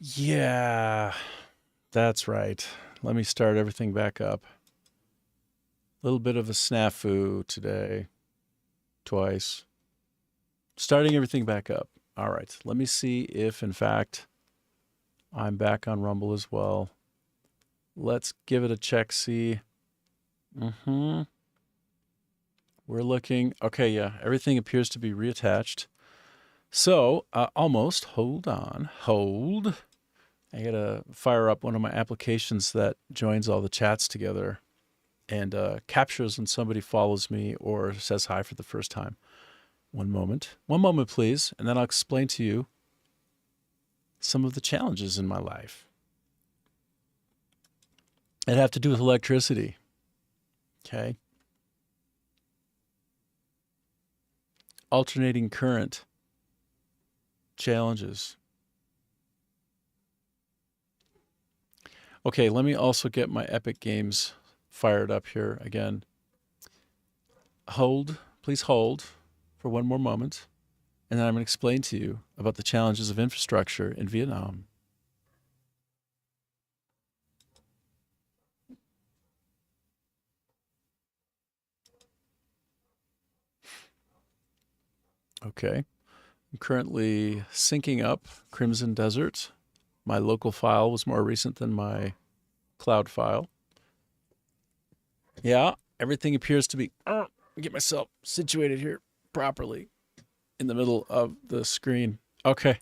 Yeah, that's right. Let me start everything back up. A little bit of a snafu today, twice. Starting everything back up. All right, let me see if, in fact, I'm back on Rumble as well. Let's give it a check, see. We're looking. Okay, yeah, everything appears to be reattached. So, almost. Hold on. Hold. I gotta fire up one of my applications that joins all the chats together and captures when somebody follows me or says hi for the first time. One moment. One moment, please, and then I'll explain to you some of the challenges in my life. It have to do with electricity. Okay. Alternating current challenges. Okay, let me also get my Epic Games fired up here again. Hold, please hold for one more moment, and then I'm going to explain to you about the challenges of infrastructure in Vietnam. Okay, I'm currently syncing up Crimson Desert. My local file was more recent than my cloud file. Yeah, everything appears to be... get myself situated here properly in the middle of the screen. Okay,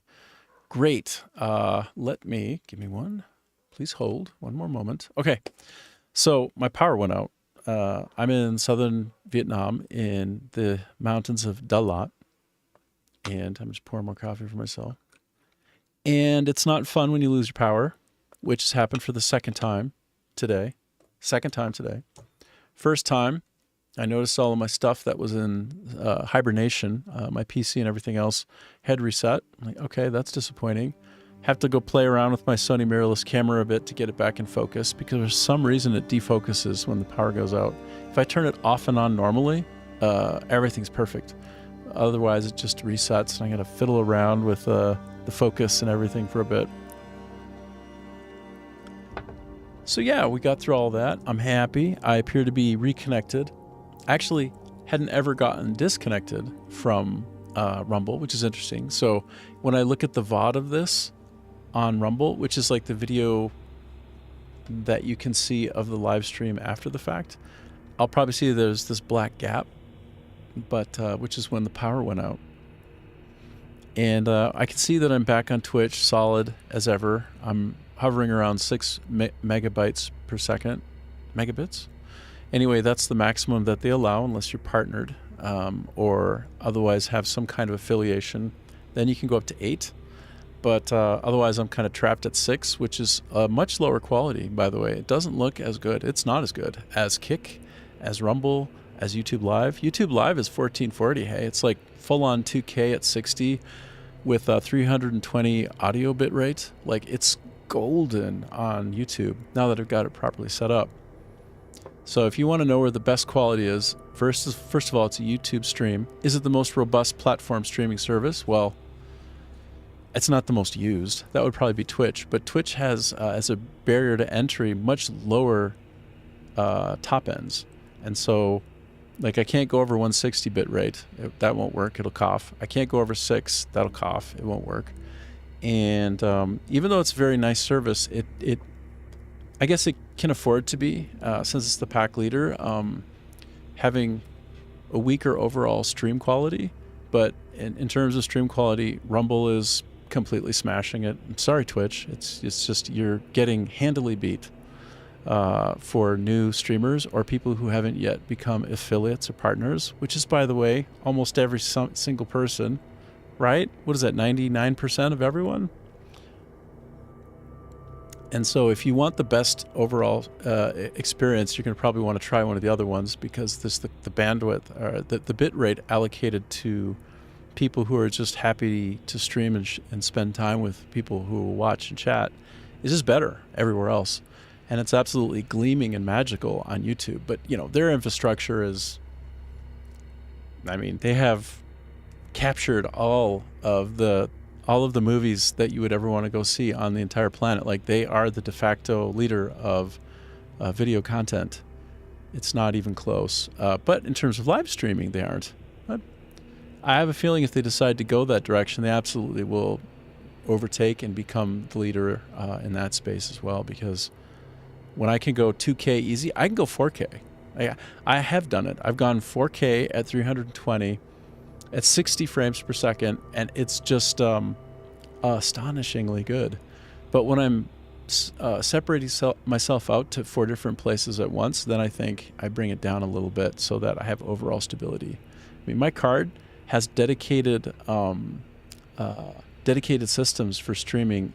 great. Give me one. Please hold one more moment. Okay, so my power went out. I'm in southern Vietnam in the mountains of Da Lat, and I'm just pouring more coffee for myself. And it's not fun when you lose your power, which has happened for the second time today. First time, I noticed all of my stuff that was in hibernation, my PC and everything else, had reset. I'm like, okay, that's disappointing. Have to go play around with my Sony mirrorless camera a bit to get it back in focus because for some reason it defocuses when the power goes out. If I turn it off and on normally, everything's perfect. Otherwise, it just resets and I gotta fiddle around with the focus and everything for a bit. So yeah, we got through all that. I'm happy. I appear to be reconnected. Actually, hadn't ever gotten disconnected from Rumble, which is interesting. So when I look at the VOD of this on Rumble, which is like the video that you can see of the live stream after the fact, I'll probably see there's this black gap, but which is when the power went out. And I can see that I'm back on Twitch, solid as ever. I'm hovering around 6 megabytes per second. Megabits? Anyway, that's the maximum that they allow unless you're partnered or otherwise have some kind of affiliation. Then you can go up to 8. But otherwise, I'm kind of trapped at 6, which is a much lower quality, by the way. It doesn't look as good. It's not as good as Kick, as Rumble, as YouTube Live. YouTube Live is 1440. Hey, it's like full-on 2K at 60 with 320 audio bit rate. Like, it's golden on YouTube now that I've got it properly set up. So if you want to know where the best quality is, first of all, it's a YouTube stream. Is it the most robust platform streaming service? Well, it's not the most used. That would probably be Twitch. But Twitch has, as a barrier to entry, much lower top ends. And so, like, I can't go over 160 bit rate. That won't work. It'll cough. I can't go over 6. That'll cough. It won't work. And even though it's a very nice service, I guess it can afford to be, since it's the pack leader, having a weaker overall stream quality. But in terms of stream quality, Rumble is completely smashing it. I'm sorry, Twitch. It's just you're getting handily beat for new streamers or people who haven't yet become affiliates or partners, which is, by the way, almost every single person, right? What is that, 99% of everyone? And so if you want the best overall experience, you're going to probably want to try one of the other ones because the bandwidth, or the bit rate allocated to people who are just happy to stream and spend time with people who watch and chat is just better everywhere else. And it's absolutely gleaming and magical on YouTube. But, you know, their infrastructure is, I mean, they have captured all of the all of the movies that you would ever want to go see on the entire planet. Like, they are the de facto leader of video content. It's not even close. But in terms of live streaming, they aren't. But I have a feeling if they decide to go that direction, they absolutely will overtake and become the leader in that space as well. Because when I can go 2K easy, I can go 4K. I have done it. I've gone 4K at 320 at 60 frames per second, and it's just astonishingly good. But when I'm separating myself out to 4 different places at once, then I think I bring it down a little bit so that I have overall stability. I mean, my card has dedicated systems for streaming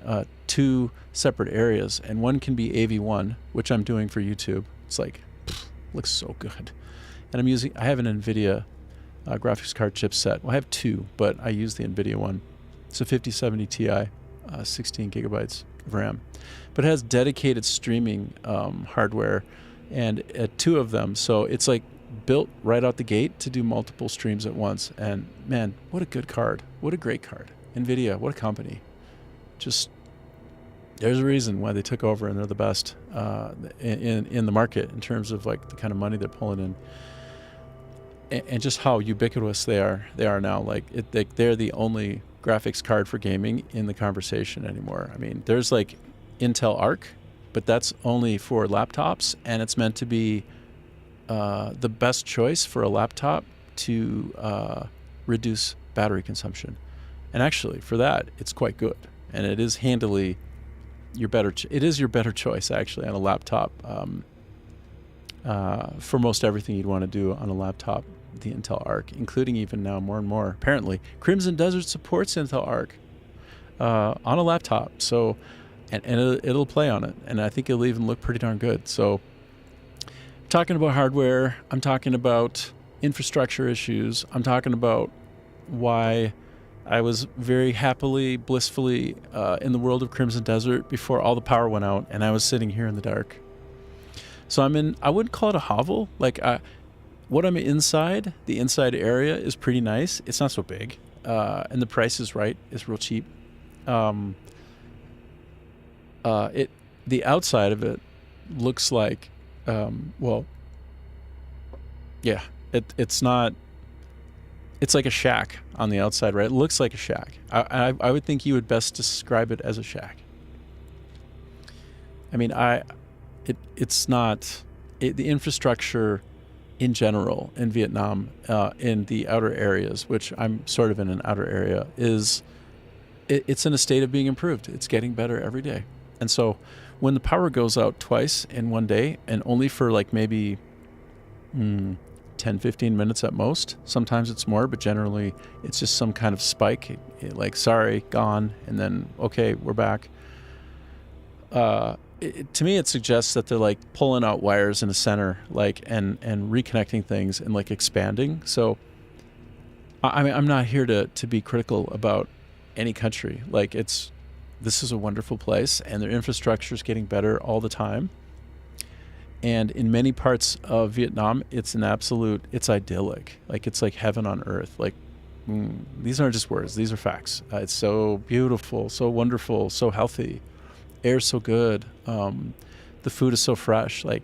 2 separate areas, and one can be AV1, which I'm doing for YouTube. It's like, looks so good. And I have an NVIDIA graphics card chipset. Well, I have 2, but I use the NVIDIA one. It's a 5070 Ti, 16 gigabytes of RAM. But it has dedicated streaming hardware, and 2 of them. So it's like built right out the gate to do multiple streams at once. And man, what a good card. What a great card. NVIDIA, what a company. Just, there's a reason why they took over, and they're the best in the market in terms of like the kind of money they're pulling in. And just how ubiquitous they are now. Like, they're the only graphics card for gaming in the conversation anymore. I mean, there's like Intel Arc, but that's only for laptops, and it's meant to be the best choice for a laptop to reduce battery consumption. And actually, for that, it's quite good, and it is handily your better. It is your better choice actually on a laptop. For most everything you'd want to do on a laptop, the Intel Arc, including even now more and more. Apparently, Crimson Desert supports Intel Arc on a laptop, so and it'll play on it, and I think it'll even look pretty darn good. So, talking about hardware, I'm talking about infrastructure issues. I'm talking about why I was very happily, blissfully in the world of Crimson Desert before all the power went out, and I was sitting here in the dark. So I wouldn't call it a hovel. Like, what I'm inside, the inside area is pretty nice. It's not so big. And the price is right. It's real cheap. The outside of it looks like, it's not, it's like a shack on the outside, right? It looks like a shack. I would think you would best describe it as a shack. I mean, it's not the infrastructure in general in Vietnam, in the outer areas, which I'm sort of in an outer area, it's in a state of being improved. It's getting better every day. And so when the power goes out twice in one day, and only for like maybe 10, 15 minutes at most, sometimes it's more, but generally it's just some kind of spike, like, sorry, gone, and then, okay, we're back. To me, it suggests that they're like pulling out wires in the center, like, and reconnecting things and like expanding. So, I mean, I'm not here to be critical about any country. Like, this is a wonderful place, and their infrastructure is getting better all the time. And in many parts of Vietnam, it's idyllic. Like, it's like heaven on earth. Like, these aren't just words; these are facts. It's so beautiful, so wonderful, so healthy. Air's so good. The food is so fresh. Like,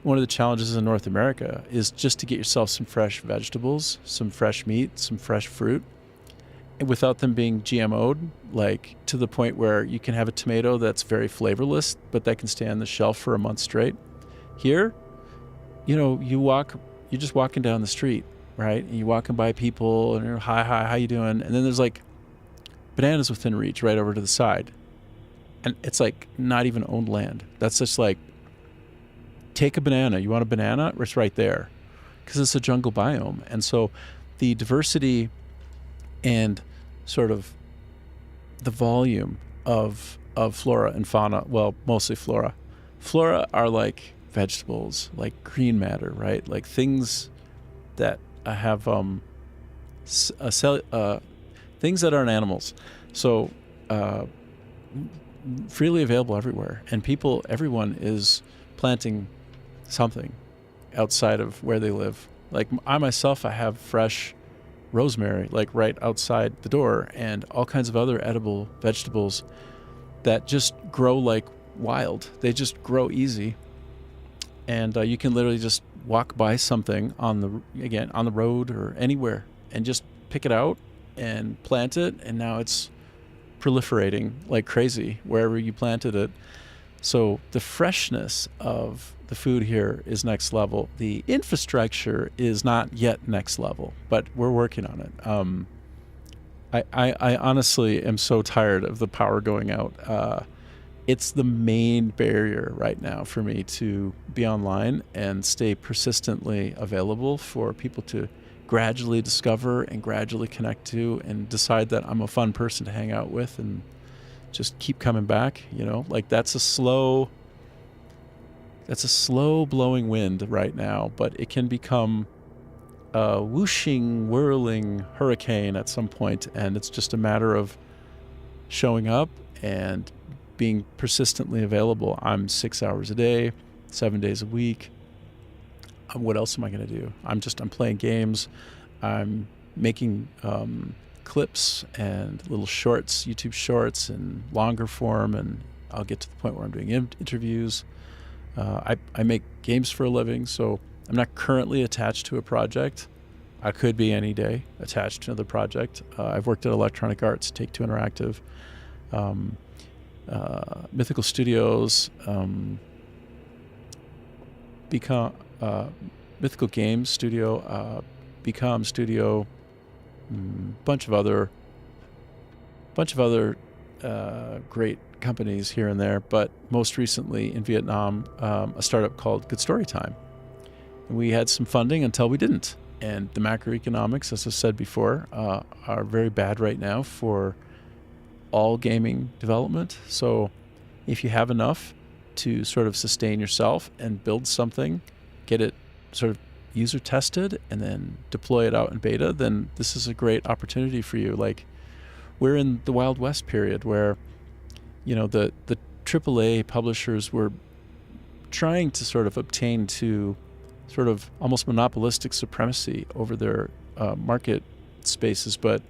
one of the challenges in North America is just to get yourself some fresh vegetables, some fresh meat, some fresh fruit, and without them being GMO'd, like to the point where you can have a tomato that's very flavorless, but that can stay on the shelf for a month straight. Here, you're just walking down the street, right? And you're walking by people, and you're, hi, how you doing? And then there's like bananas within reach right over to the side. And it's like not even owned land. That's just like, take a banana. You want a banana? It's right there, because it's a jungle biome. And so the diversity and sort of the volume of flora and fauna, well, mostly flora. Flora are like vegetables, like green matter, right? Like things that have things that aren't animals. So freely available everywhere, and everyone is planting something outside of where they live. Like I myself, I have fresh rosemary like right outside the door, and all kinds of other edible vegetables that just grow like wild. They just grow easy, and you can literally just walk by something on the road or anywhere and just pick it out and plant it, and now it's proliferating like crazy wherever you planted it. So the freshness of the food here is next level. The infrastructure is not yet next level, but we're working on it. I honestly am so tired of the power going out. It's the main barrier right now for me to be online and stay persistently available for people to gradually discover and gradually connect to and decide that I'm a fun person to hang out with and just keep coming back. Like that's a slow blowing wind right now, but it can become a whooshing, whirling hurricane at some point, and it's just a matter of showing up and being persistently available. I'm 6 hours a day, 7 days a week. What else am I going to do? I'm playing games. I'm making clips and little shorts, YouTube shorts, and longer form, and I'll get to the point where I'm doing interviews. I make games for a living, so I'm not currently attached to a project. I could be any day attached to another project. I've worked at Electronic Arts, Take-Two Interactive, Mythical Studios, Mythical Games Studio, Become Studio, bunch of other great companies here and there, but most recently in Vietnam, a startup called Good Story Time. And we had some funding until we didn't. And the macroeconomics, as I said before, are very bad right now for all gaming development. So if you have enough to sort of sustain yourself and build something, get it sort of user tested, and then deploy it out in beta, then this is a great opportunity for you. Like, we're in the Wild West period where, the AAA publishers were trying to sort of obtain to sort of almost monopolistic supremacy over their market spaces, but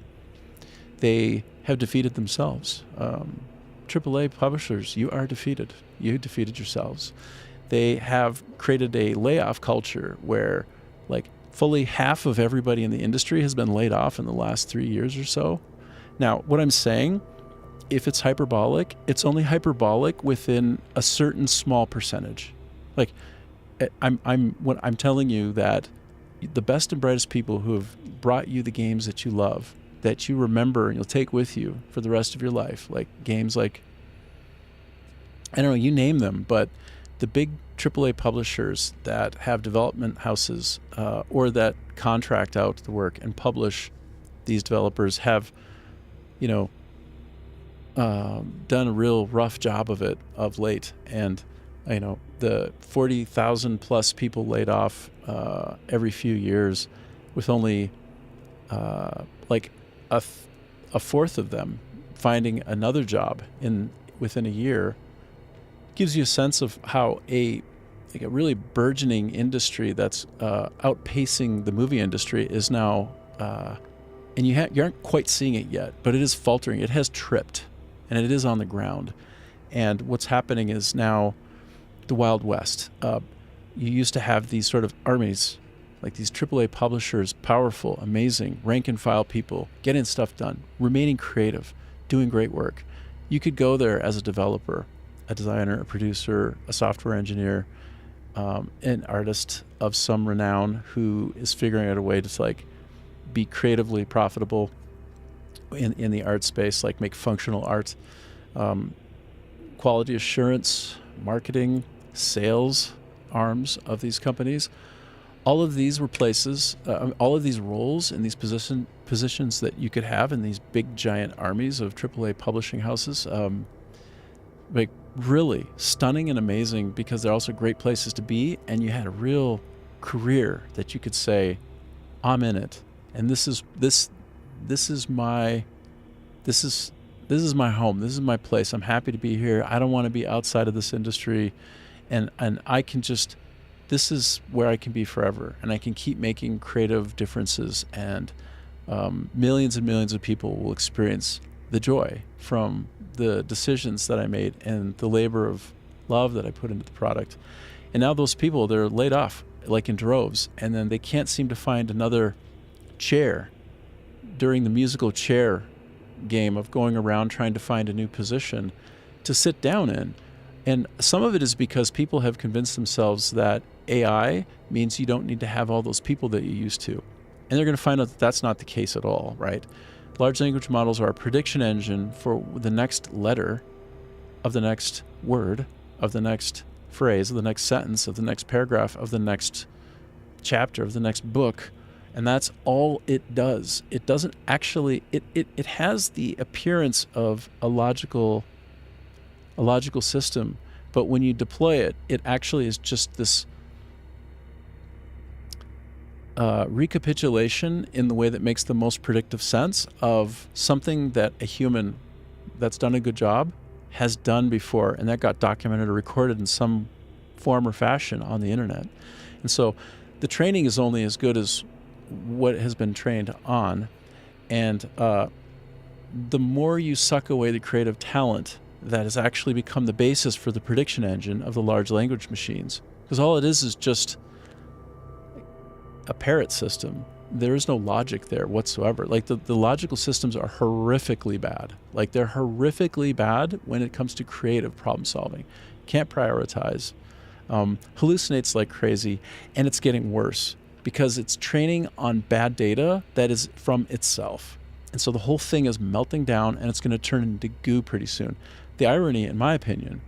they have defeated themselves. AAA publishers, you are defeated. You defeated yourselves. They have created a layoff culture where like fully half of everybody in the industry has been laid off in the last 3 years or so. Now, what I'm saying, if it's hyperbolic, it's only hyperbolic within a certain small percentage. Like, I'm telling you that the best and brightest people who have brought you the games that you love, that you remember and you'll take with you for the rest of your life, like games like, I don't know, you name them, but the big AAA publishers that have development houses or that contract out the work and publish these developers have, done a real rough job of it of late. And, the 40,000 plus people laid off every few years, with only like a fourth of them finding another job within a year, gives you a sense of how a really burgeoning industry that's outpacing the movie industry is now, and you aren't quite seeing it yet, but it is faltering. It has tripped, and it is on the ground. And what's happening is now the Wild West. You used to have these sort of armies, like these AAA publishers, powerful, amazing, rank and file people, getting stuff done, remaining creative, doing great work. You could go there as a developer, a designer, a producer, a software engineer, an artist of some renown who is figuring out a way to be creatively profitable in the art space, like make functional art, quality assurance, marketing, sales arms of these companies. All of these were places, all of these roles and these positions that you could have in these big giant armies of AAA publishing houses, like really stunning and amazing, because they're also great places to be, and you had a real career that you could say, I'm in it, and this is my home, this is my place, I'm happy to be here, I don't want to be outside of this industry, and I can just, this is where I can be forever, and I can keep making creative differences and millions and millions of people will experience the joy from the decisions that I made and the labor of love that I put into the product. And now those people, they're laid off like in droves, and then they can't seem to find another chair during the musical chair game of going around trying to find a new position to sit down in. And some of it is because people have convinced themselves that AI means you don't need to have all those people that you used to. And they're going to find out that that's not the case at all, right? Large language models are a prediction engine for the next letter of the next word, of the next phrase, of the next sentence, of the next paragraph, of the next chapter, of the next book. And that's all it does. It doesn't actually, it has the appearance of a logical system, but when you deploy it, it actually is just this recapitulation in the way that makes the most predictive sense of something that a human that's done a good job has done before, and that got documented or recorded in some form or fashion on the internet. And so the training is only as good as what it has been trained on, and the more you suck away the creative talent that has actually become the basis for the prediction engine of the large language machines, because all it is just a parrot system. There is no logic there whatsoever. Like the logical systems are horrifically bad. Like they're horrifically bad when it comes to creative problem solving. Can't prioritize, hallucinates like crazy, and it's getting worse because it's training on bad data that is from itself. And so the whole thing is melting down, and it's going to turn into goo pretty soon. The irony, in my opinion,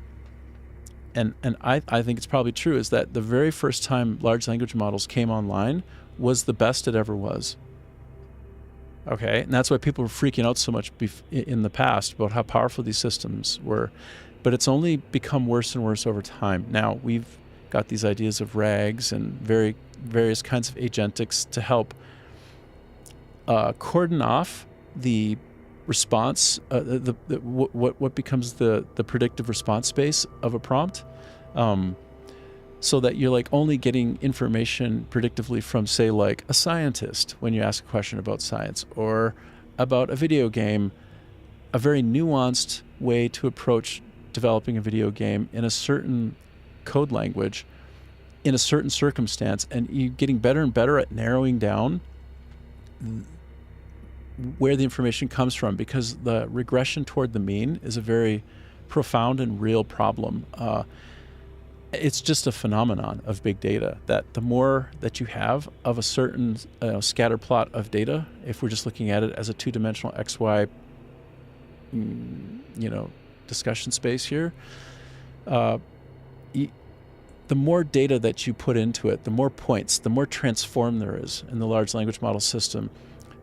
and I think it's probably true, is that the very first time large language models came online was the best it ever was. Okay, and that's why people were freaking out so much in the past about how powerful these systems were. But it's only become worse and worse over time. Now we've got these ideas of RAGs and various kinds of agentics to help cordon off the response, what becomes the predictive response space of a prompt, so that you're like only getting information predictively from, say, like a scientist when you ask a question about science or about a video game, a very nuanced way to approach developing a video game in a certain code language in a certain circumstance, and you're getting better and better at narrowing down where the information comes from, because the regression toward the mean is a very profound and real problem. It's just a phenomenon of big data, that the more that you have of a certain scatter plot of data, if we're just looking at it as a two-dimensional XY discussion space here, the more data that you put into it, the more points, the more transform there is in the large language model system,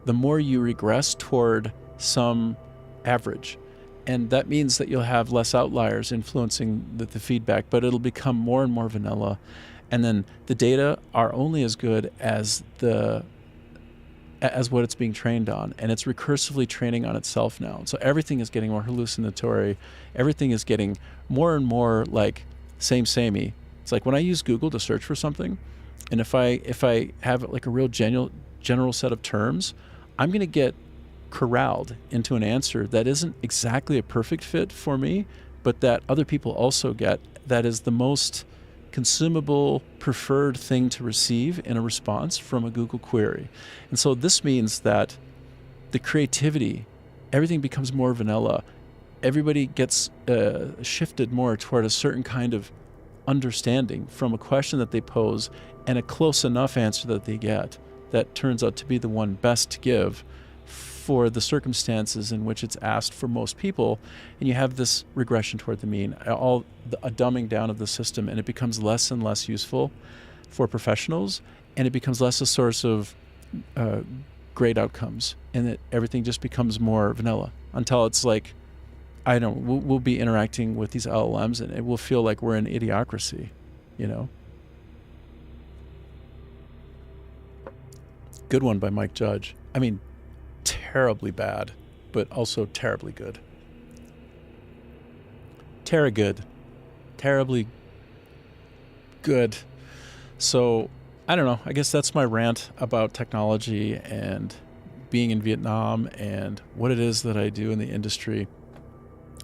the more you regress toward some average. And that means that you'll have less outliers influencing the feedback, but it'll become more and more vanilla. And then the data are only as good as what it's being trained on, and it's recursively training on itself now. So everything is getting more hallucinatory. Everything is getting more and more like samey. It's like when I use Google to search for something, and if I have like a real general set of terms, I'm going to get corralled into an answer that isn't exactly a perfect fit for me, but that other people also get, that is the most consumable, preferred thing to receive in a response from a Google query. And so this means that the creativity, everything becomes more vanilla. Everybody gets shifted more toward a certain kind of understanding from a question that they pose, and a close enough answer that they get that turns out to be the one best to give for the circumstances in which it's asked for most people. And you have this regression toward the mean, a dumbing down of the system, and it becomes less and less useful for professionals, and it becomes less a source of great outcomes, and that everything just becomes more vanilla until it's like, I don't know, we'll be interacting with these LLMs and it will feel like we're in idiocracy, Good one by Mike Judge. I mean, terribly bad, but also terribly good. Good. Terribly good. So, I don't know. I guess that's my rant about technology and being in Vietnam and what it is that I do in the industry.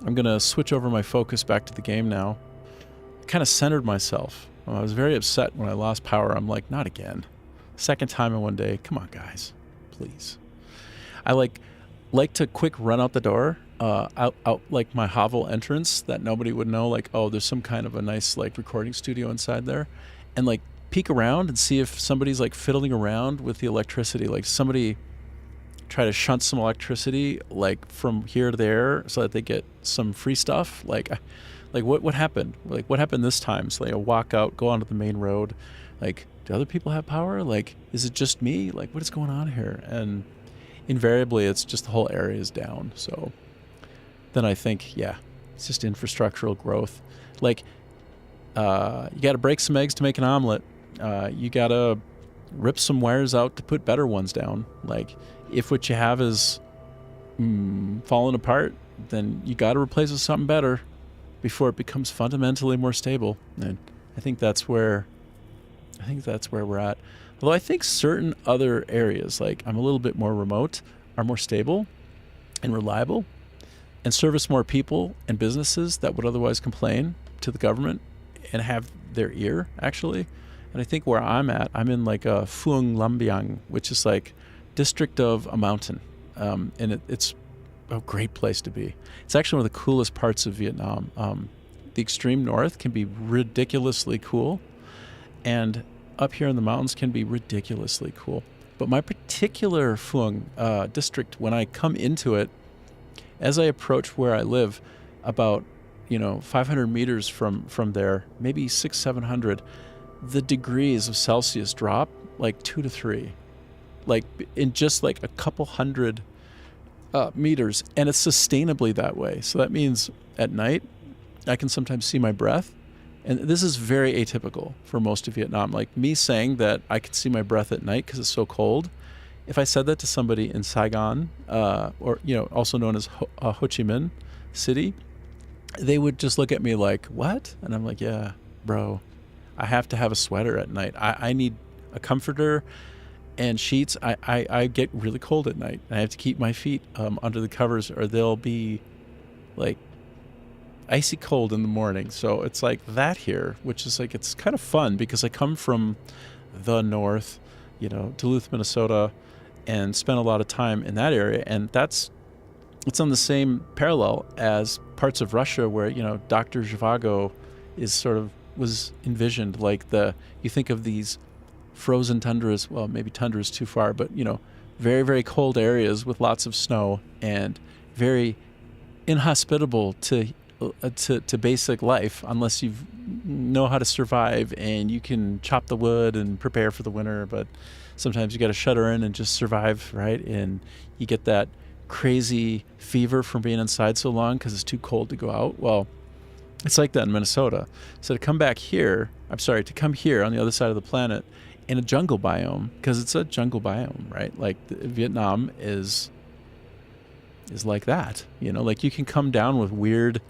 I'm going to switch over my focus back to the game now. I kind of centered myself. I was very upset when I lost power. I'm like, not again. Second time in one day. Come on, guys. Please. I like to quick run out the door, out like my hovel entrance that nobody would know, like, oh, there's some kind of a nice like recording studio inside there, and like peek around and see if somebody's like fiddling around with the electricity, like somebody try to shunt some electricity like from here to there so that they get some free stuff. Like what happened? Like what happened this time? So like I walk out, go onto the main road, like, do other people have power? Like, is it just me? Like, what is going on here? And invariably it's just the whole area is down. So then I think, yeah, it's just infrastructural growth. Like, you got to break some eggs to make an omelet. You got to rip some wires out to put better ones down. Like, if what you have is falling apart, then you got to replace it with something better before it becomes fundamentally more stable. And I think that's where we're at. Although I think certain other areas, like I'm a little bit more remote, are more stable and reliable and service more people and businesses that would otherwise complain to the government and have their ear, actually. And I think where I'm at, I'm in like a Phuong Lambiang, which is like district of a mountain. And it's a great place to be. It's actually one of the coolest parts of Vietnam. The extreme north can be ridiculously cool, and up here in the mountains can be ridiculously cool. But my particular Phuong district, when I come into it, as I approach where I live, about 500 meters from there, maybe 600-700, the degrees of Celsius drop like 2 to 3, like in just like a couple hundred meters, and it's sustainably that way. So that means at night I can sometimes see my breath. And this is very atypical for most of Vietnam. Like me saying that I can see my breath at night because it's so cold. If I said that to somebody in Saigon, or also known as Ho Chi Minh City, they would just look at me like, "What?" And I'm like, "Yeah, bro, I have to have a sweater at night. I need a comforter and sheets. I get really cold at night. I have to keep my feet under the covers, or they'll be like icy cold in the morning." So it's like that here, which is like, it's kind of fun because I come from the north, Duluth, Minnesota, and spent a lot of time in that area, and it's on the same parallel as parts of Russia where Dr. Zhivago was envisioned. Like you think of these frozen tundras, well, maybe tundra is too far, but very, very cold areas with lots of snow and very inhospitable to basic life unless you know how to survive and you can chop the wood and prepare for the winter. But sometimes you got to shut her in and just survive, right? And you get that crazy fever from being inside so long because it's too cold to go out. Well, it's like that in Minnesota. So to come here on the other side of the planet in a jungle biome, because it's a jungle biome, right? Like Vietnam is like that, like you can come down with weird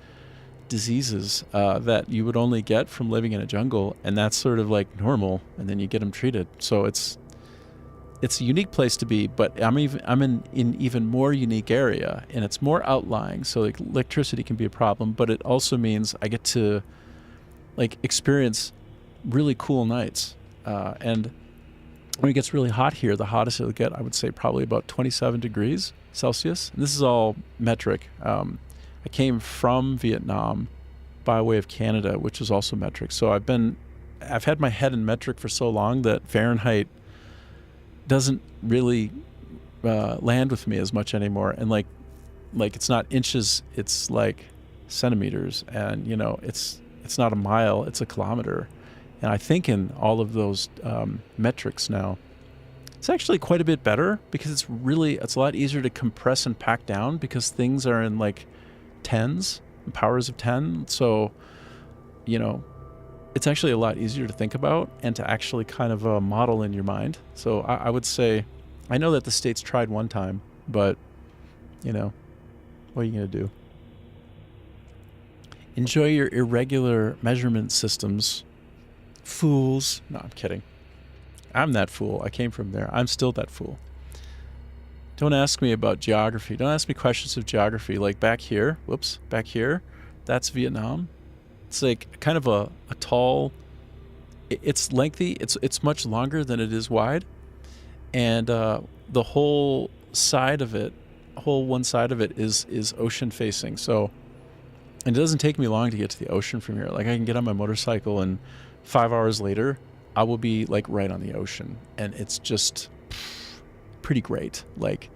diseases that you would only get from living in a jungle, and that's sort of like normal, and then you get them treated. So it's a unique place to be, but I'm in even more unique area, and it's more outlying, so like electricity can be a problem, but it also means I get to like experience really cool nights, and when it gets really hot here, the hottest it'll get, I would say probably about 27 degrees Celsius. And this is all metric. I came from Vietnam by way of Canada, which is also metric. So I've had my head in metric for so long that Fahrenheit doesn't really land with me as much anymore. And like it's not inches, it's like centimeters, and it's not a mile, it's a kilometer. And I think in all of those metrics now, it's actually quite a bit better because it's a lot easier to compress and pack down because things are in like tens, powers of 10. So, it's actually a lot easier to think about and to actually kind of model in your mind. So I would say, I know that the States tried one time, but, what are you going to do? Enjoy your irregular measurement systems. Fools. No, I'm kidding. I'm that fool. I came from there. I'm still that fool. Don't ask me about geography. Don't ask me questions of geography. Like back here, whoops, back here, that's Vietnam. It's like kind of a tall, it's lengthy, it's much longer than it is wide. And the whole side of it, whole one side of it is ocean facing. So, and it doesn't take me long to get to the ocean from here. Like I can get on my motorcycle and 5 hours later, I will be like right on the ocean. And it's just pretty great. Like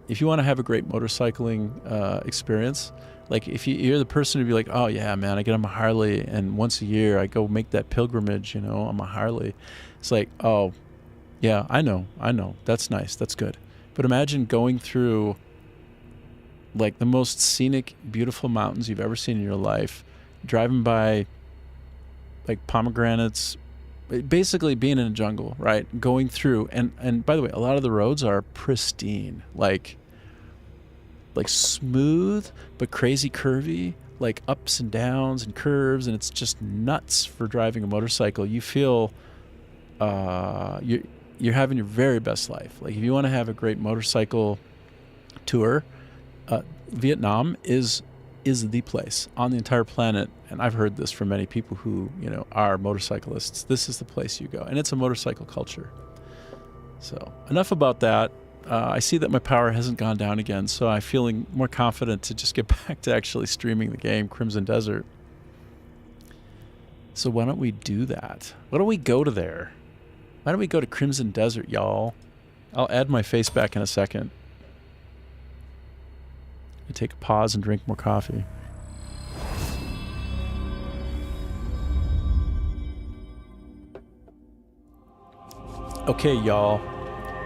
if you want to have a great motorcycling experience, like if you're the person to be like, oh yeah, man, I get on my Harley and once a year I go make that pilgrimage, you know, on my Harley. It's like, oh yeah, I know. That's nice. That's good. But imagine going through like the most scenic, beautiful mountains you've ever seen in your life, driving by like pomegranates, basically being in a jungle, right? Going through, and by the way, a lot of the roads are pristine, like smooth but crazy curvy, like ups and downs and curves, and it's just nuts for driving a motorcycle. You feel you're having your very best life. Like if you want to have a great motorcycle tour, Vietnam is the place on the entire planet. And I've heard this from many people who, you know, are motorcyclists. This is the place you go. And it's a motorcycle culture. So enough about that. I see that my power hasn't gone down again, so I'm feeling more confident to just get back to actually streaming the game, Crimson Desert. So why don't we do that? Why don't we go to there? Why don't we go to Crimson Desert, y'all? I'll add my face back in a second. I take a pause and drink more coffee. Okay, y'all.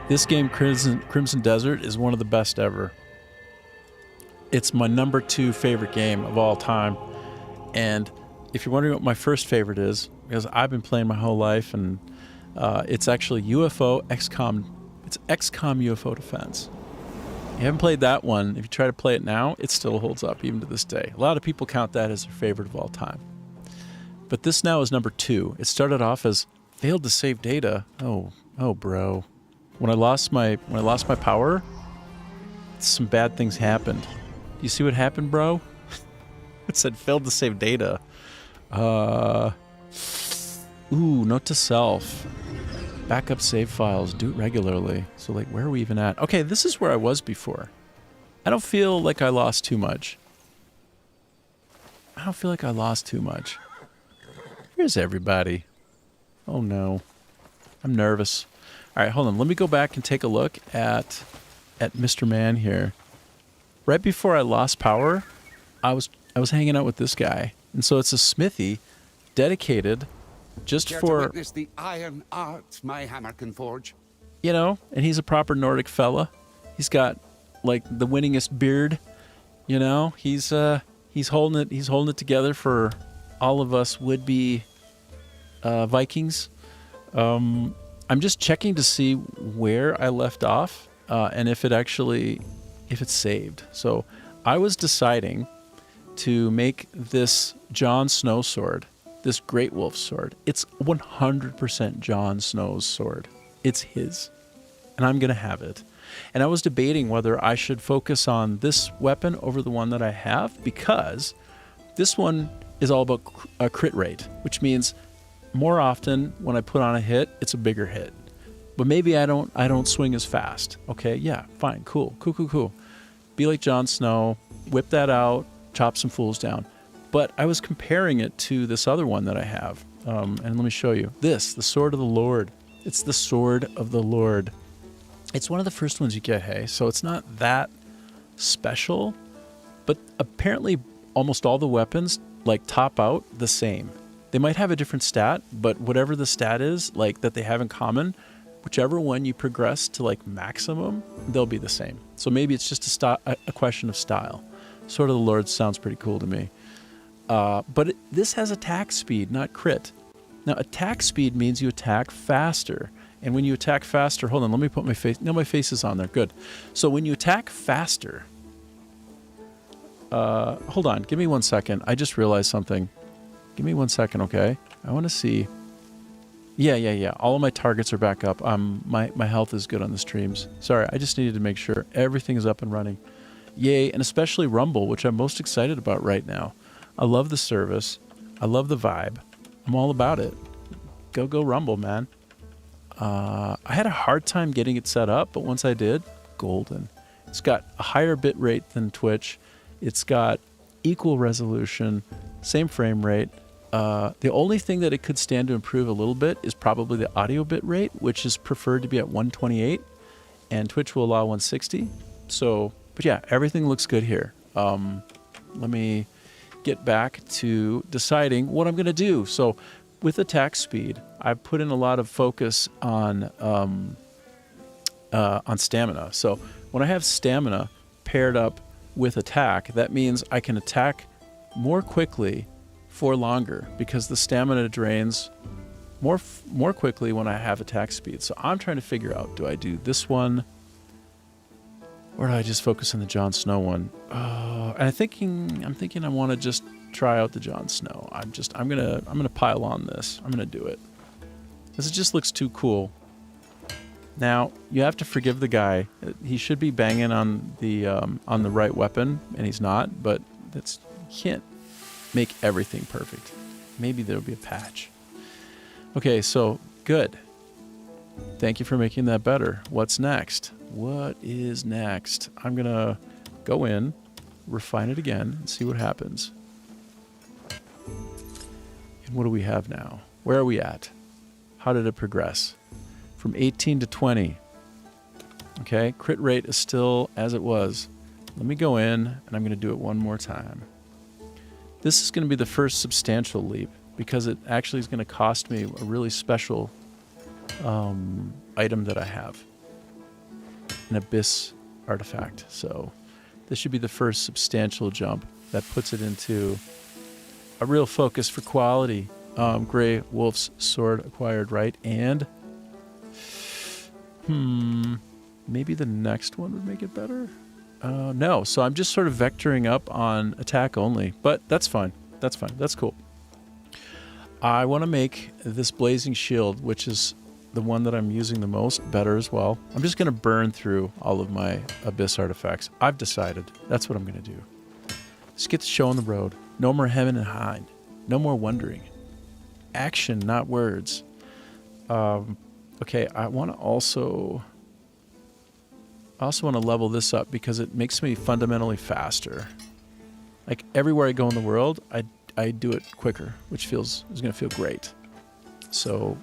This game, Crimson Desert, is one of the best ever. It's my number 2 favorite game of all time. And if you're wondering what my first favorite is, because I've been playing my whole life, and it's actually UFO XCOM. It's XCOM UFO Defense. You haven't played that one. If you try to play it now, it still holds up even to this day. A lot of people count that as their favorite of all time. But this now is number 2. It started off as failed to save data. Oh, bro. When I lost my power, some bad things happened. Do you see what happened, bro? It said failed to save data. Note to self. Backup save files. Do it regularly. So, like, where are we even at? Okay, this is where I was before. I don't feel like I lost too much. Here's everybody. Oh, no. I'm nervous. All right, hold on. Let me go back and take a look at Mr. Man here. Right before I lost power, I was hanging out with this guy. And so it's a smithy dedicated just Care for... to witness the iron art my hammer can forge? You know, and he's a proper Nordic fella. He's got, like, the winningest beard. You know, he's holding it together for all of us would-be Vikings. I'm just checking to see where I left off and if it's saved. So I was deciding to make this Jon Snow sword, this Great Wolf sword. It's 100% Jon Snow's sword. It's his. And I'm going to have it. And I was debating whether I should focus on this weapon over the one that I have, because this one is all about a crit rate, which means more often when I put on a hit, it's a bigger hit. But maybe I don't swing as fast. Okay, yeah, fine, cool. Be like Jon Snow, whip that out, chop some fools down. But I was comparing it to this other one that I have. And let me show you. The Sword of the Lord. It's the Sword of the Lord. It's one of the first ones you get, hey? So it's not that special, but apparently almost all the weapons, like, top out the same. They might have a different stat, but whatever the stat is, like, that they have in common, whichever one you progress to, like, maximum, they'll be the same. So maybe it's just a question of style. Sword of the Lord sounds pretty cool to me. But this has attack speed, not crit. Now, attack speed means you attack faster. And when you attack faster, hold on, let me put my face. No, my face is on there. Good. So when you attack faster, hold on, give me 1 second. I just realized something. Give me 1 second, okay? I want to see. Yeah. All of my targets are back up. My health is good on the streams. Sorry, I just needed to make sure everything is up and running. Yay, and especially Rumble, which I'm most excited about right now. I love the service. I love the vibe. I'm all about it. Go Rumble, man. I had a hard time getting it set up, but once I did, golden. It's got a higher bit rate than Twitch. It's got equal resolution, same frame rate. The only thing that it could stand to improve a little bit is probably the audio bit rate, which is preferred to be at 128, and Twitch will allow 160. So, but yeah, everything looks good here. Let me get back to deciding what I'm going to do. So with attack speed, I've put in a lot of focus on stamina. So when I have stamina paired up with attack, that means I can attack more quickly for longer because the stamina drains more quickly when I have attack speed. So I'm trying to figure out, do I do this one or do I just focus on the Jon Snow one? And I'm thinking I want to just try out the Jon Snow. I'm gonna pile on this. I'm gonna do it because it just looks too cool. Now you have to forgive the guy. He should be banging on the right weapon, and he's not. But you can't make everything perfect. Maybe there'll be a patch. Okay, so good. Thank you for making that better. What's next? What is next? I'm gonna go in, refine it again, and see what happens. And what do we have now? Where are we at? How did it progress? From 18 to 20. Okay, crit rate is still as it was. Let me go in, and I'm going to do it one more time. This is going to be the first substantial leap, because it actually is going to cost me a really special item that I have. An Abyss artifact. So this should be the first substantial jump that puts it into a real focus for quality. Grey Wolf's sword acquired, right? And maybe the next one would make it better? No, so I'm just sort of vectoring up on attack only, but that's fine. That's fine. That's cool. I want to make this Blazing Shield, which is the one that I'm using the most, better as well. I'm just going to burn through all of my Abyss artifacts. I've decided. That's what I'm going to do. Just get the show on the road. No more hemming and hawing. No more wondering. Action, not words. Okay, I also want to level this up because it makes me fundamentally faster. Like everywhere I go in the world, I do it quicker, which is going to feel great. So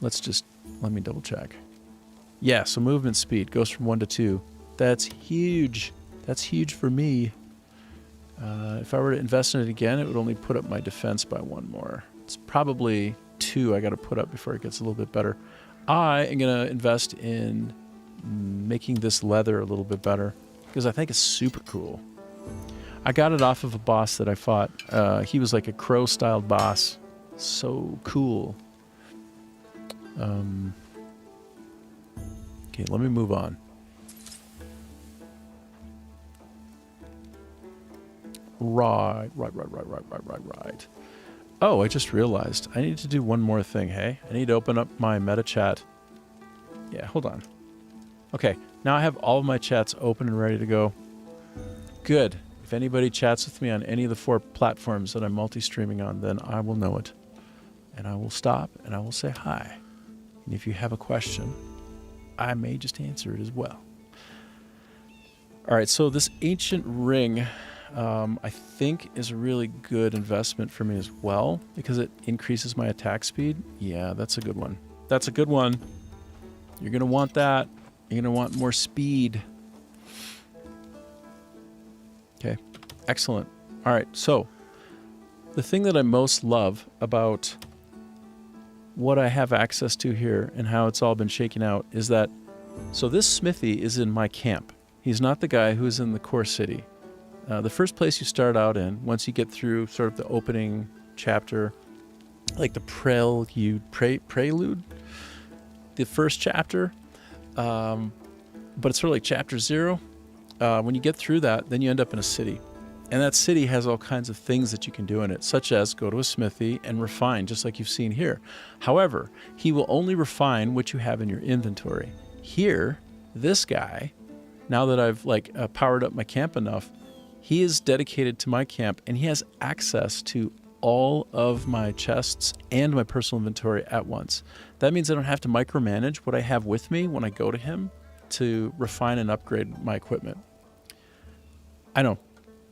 let me double check. Yeah, so movement speed goes from 1 to 2. That's huge. That's huge for me. If I were to invest in it again, it would only put up my defense by 1 more. It's probably 2 I got to put up before it gets a little bit better. I am going to invest in making this leather a little bit better because I think it's super cool. I got it off of a boss that I fought. He was like a crow-styled boss. So cool. Okay, let me move on. Right. Oh, I just realized I need to do one more thing, hey? I need to open up my meta chat. Yeah, hold on. Okay, now I have all of my chats open and ready to go. Good. If anybody chats with me on any of the 4 platforms that I'm multi-streaming on, then I will know it. And I will stop and I will say hi. And if you have a question, I may just answer it as well. All right, so this ancient ring, I think is a really good investment for me as well because it increases my attack speed. Yeah, that's a good one. That's a good one. You're going to want that. You're going to want more speed. Okay, excellent. All right, so the thing that I most love about what I have access to here and how it's all been shaken out is that, so this smithy is in my camp. He's not the guy who's in the core city. The first place you start out in, once you get through sort of the opening chapter, like the prelude, the first chapter, but it's sort of like chapter 0. When you get through that, then you end up in a city. And that city has all kinds of things that you can do in it, such as go to a smithy and refine, just like you've seen here. However, he will only refine what you have in your inventory. Here, this guy, now that I've powered up my camp enough, he is dedicated to my camp and he has access to all of my chests and my personal inventory at once. That means I don't have to micromanage what I have with me when I go to him to refine and upgrade my equipment. I know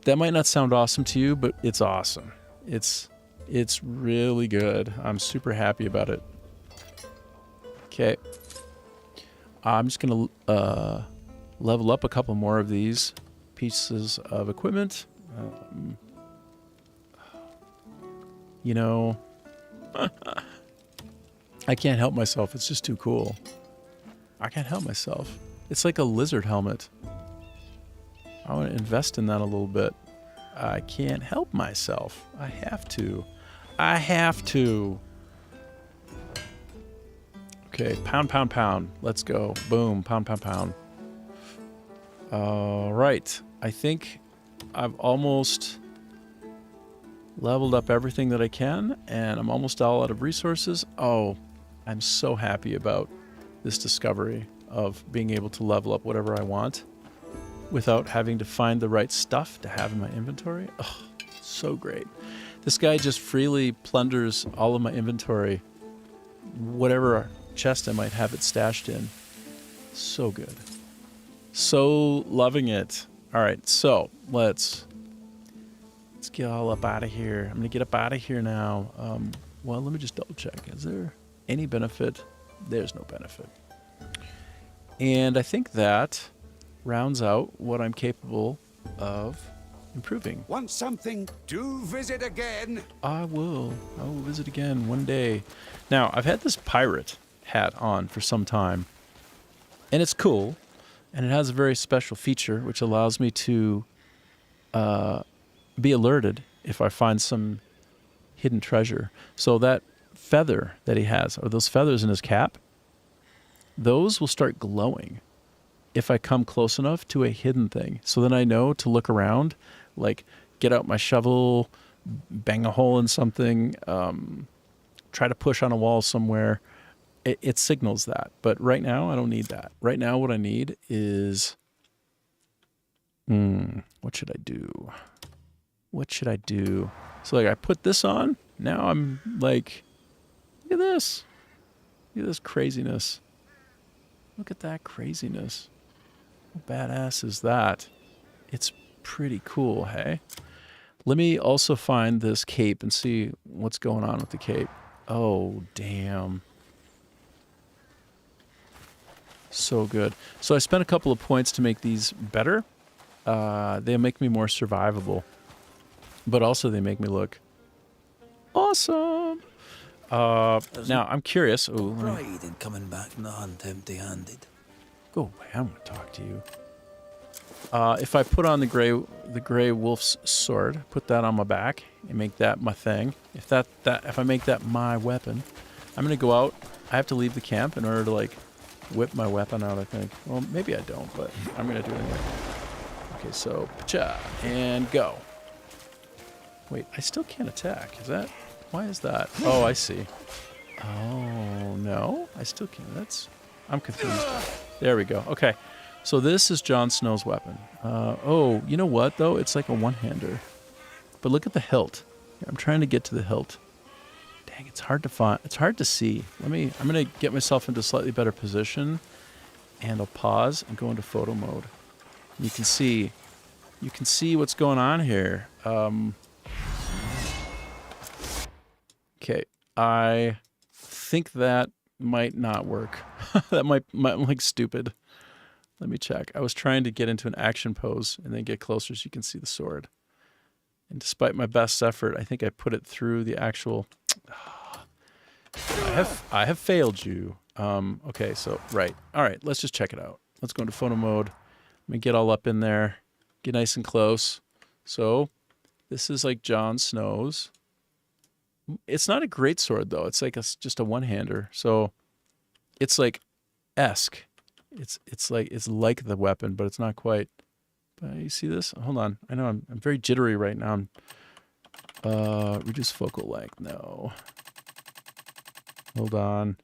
that might not sound awesome to you, but it's awesome. It's really good. I'm super happy about it. Okay. I'm just going to level up a couple more of these pieces of equipment. You know, I can't help myself. It's just too cool. I can't help myself. It's like a lizard helmet. I want to invest in that a little bit. I can't help myself. I have to. I have to. Okay, pound, pound, pound. Let's go. Boom, pound, pound, pound. All right. I think I've almost leveled up everything that I can, and I'm almost all out of resources. Oh, I'm so happy about this discovery of being able to level up whatever I want without having to find the right stuff to have in my inventory. Oh, so great. This guy just freely plunders all of my inventory, whatever chest I might have it stashed in. So good. So loving it. All right, so let's get all up out of here. I'm going to get up out of here now. Well, let me just double check. Is there any benefit? There's no benefit. And I think that rounds out what I'm capable of improving. Want something? Do visit again. I will visit again one day. Now, I've had this pirate hat on for some time, and it's cool, and it has a very special feature which allows me to be alerted if I find some hidden treasure. So that feather that he has, or those feathers in his cap, those will start glowing if I come close enough to a hidden thing. So then I know to look around, like get out my shovel, bang a hole in something, try to push on a wall somewhere. It signals that. But right now, I don't need that. Right now, what I need is... what should I do? What should I do? So like I put this on. Now I'm like, look at this. Look at this craziness. Look at that craziness. How badass is that? It's pretty cool, hey? Let me also find this cape and see what's going on with the cape. Oh, damn. So good. So I spent a couple of points to make these better. They make me more survivable. But also they make me look awesome. Now, I'm curious. Ooh, pride in coming back from the hunt empty-handed. Go away. I want to talk to you. If I put on the gray wolf's sword, put that on my back and make that my thing. If I make that my weapon, I'm gonna go out. I have to leave the camp in order to like whip my weapon out. I think. Well, maybe I don't, but I'm gonna do it anyway. Okay, so pacha and go. Wait, I still can't attack. Is that? Why is that? Oh, I see. Oh no, I still can't. I'm confused. There we go. Okay. So this is Jon Snow's weapon. Oh, you know what, though? It's like a one-hander. But look at the hilt. I'm trying to get to the hilt. Dang, it's hard to find. It's hard to see. I'm going to get myself into a slightly better position, and I'll pause and go into photo mode. You can see what's going on here. Okay, I think that might not work. That might like stupid. Let me check. I was trying to get into an action pose and then get closer so you can see the sword. And despite my best effort, I think I put it through the actual... I have failed you. Okay, so, right. All right, let's just check it out. Let's go into photo mode. Let me get all up in there. Get nice and close. So, this is like Jon Snow's. It's not a great sword, though. It's like just a one-hander. So, it's like esque. It's like the weapon, but it's not quite. You see this? Hold on. I know I'm very jittery right now. Reduce focal length. No. Hold on.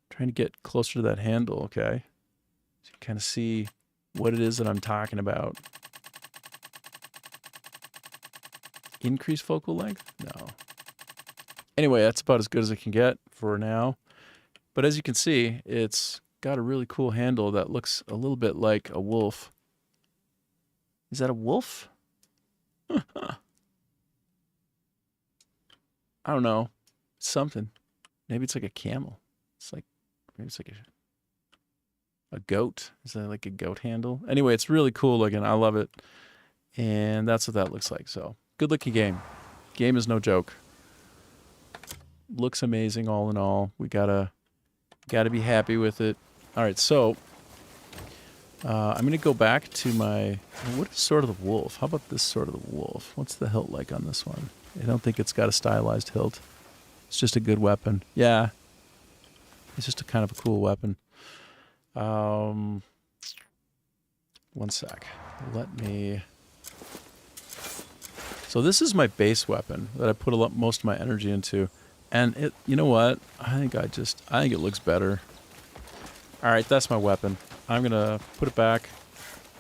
Trying to get closer to that handle, okay? So you kind of see what it is that I'm talking about. Increase focal length? No. Anyway, that's about as good as it can get for now. But as you can see, it's got a really cool handle that looks a little bit like a wolf. Is that a wolf? I don't know. It's something. Maybe it's like a camel. Maybe it's like a goat. Is that like a goat handle? Anyway, it's really cool looking. I love it. And that's what that looks like. So, good looking game. Game is no joke. Looks amazing all in all. We gotta be happy with it. All right, so I'm gonna go back to my. What is sort of the wolf? How about this sort of the wolf? What's the hilt like on this one? I don't think it's got a stylized hilt. It's just a good weapon. Yeah, it's just a kind of a cool weapon. One sec. Let me. So this is my base weapon that I put most of my energy into. And it, you know what? I think it looks better. All right, that's my weapon. I'm gonna put it back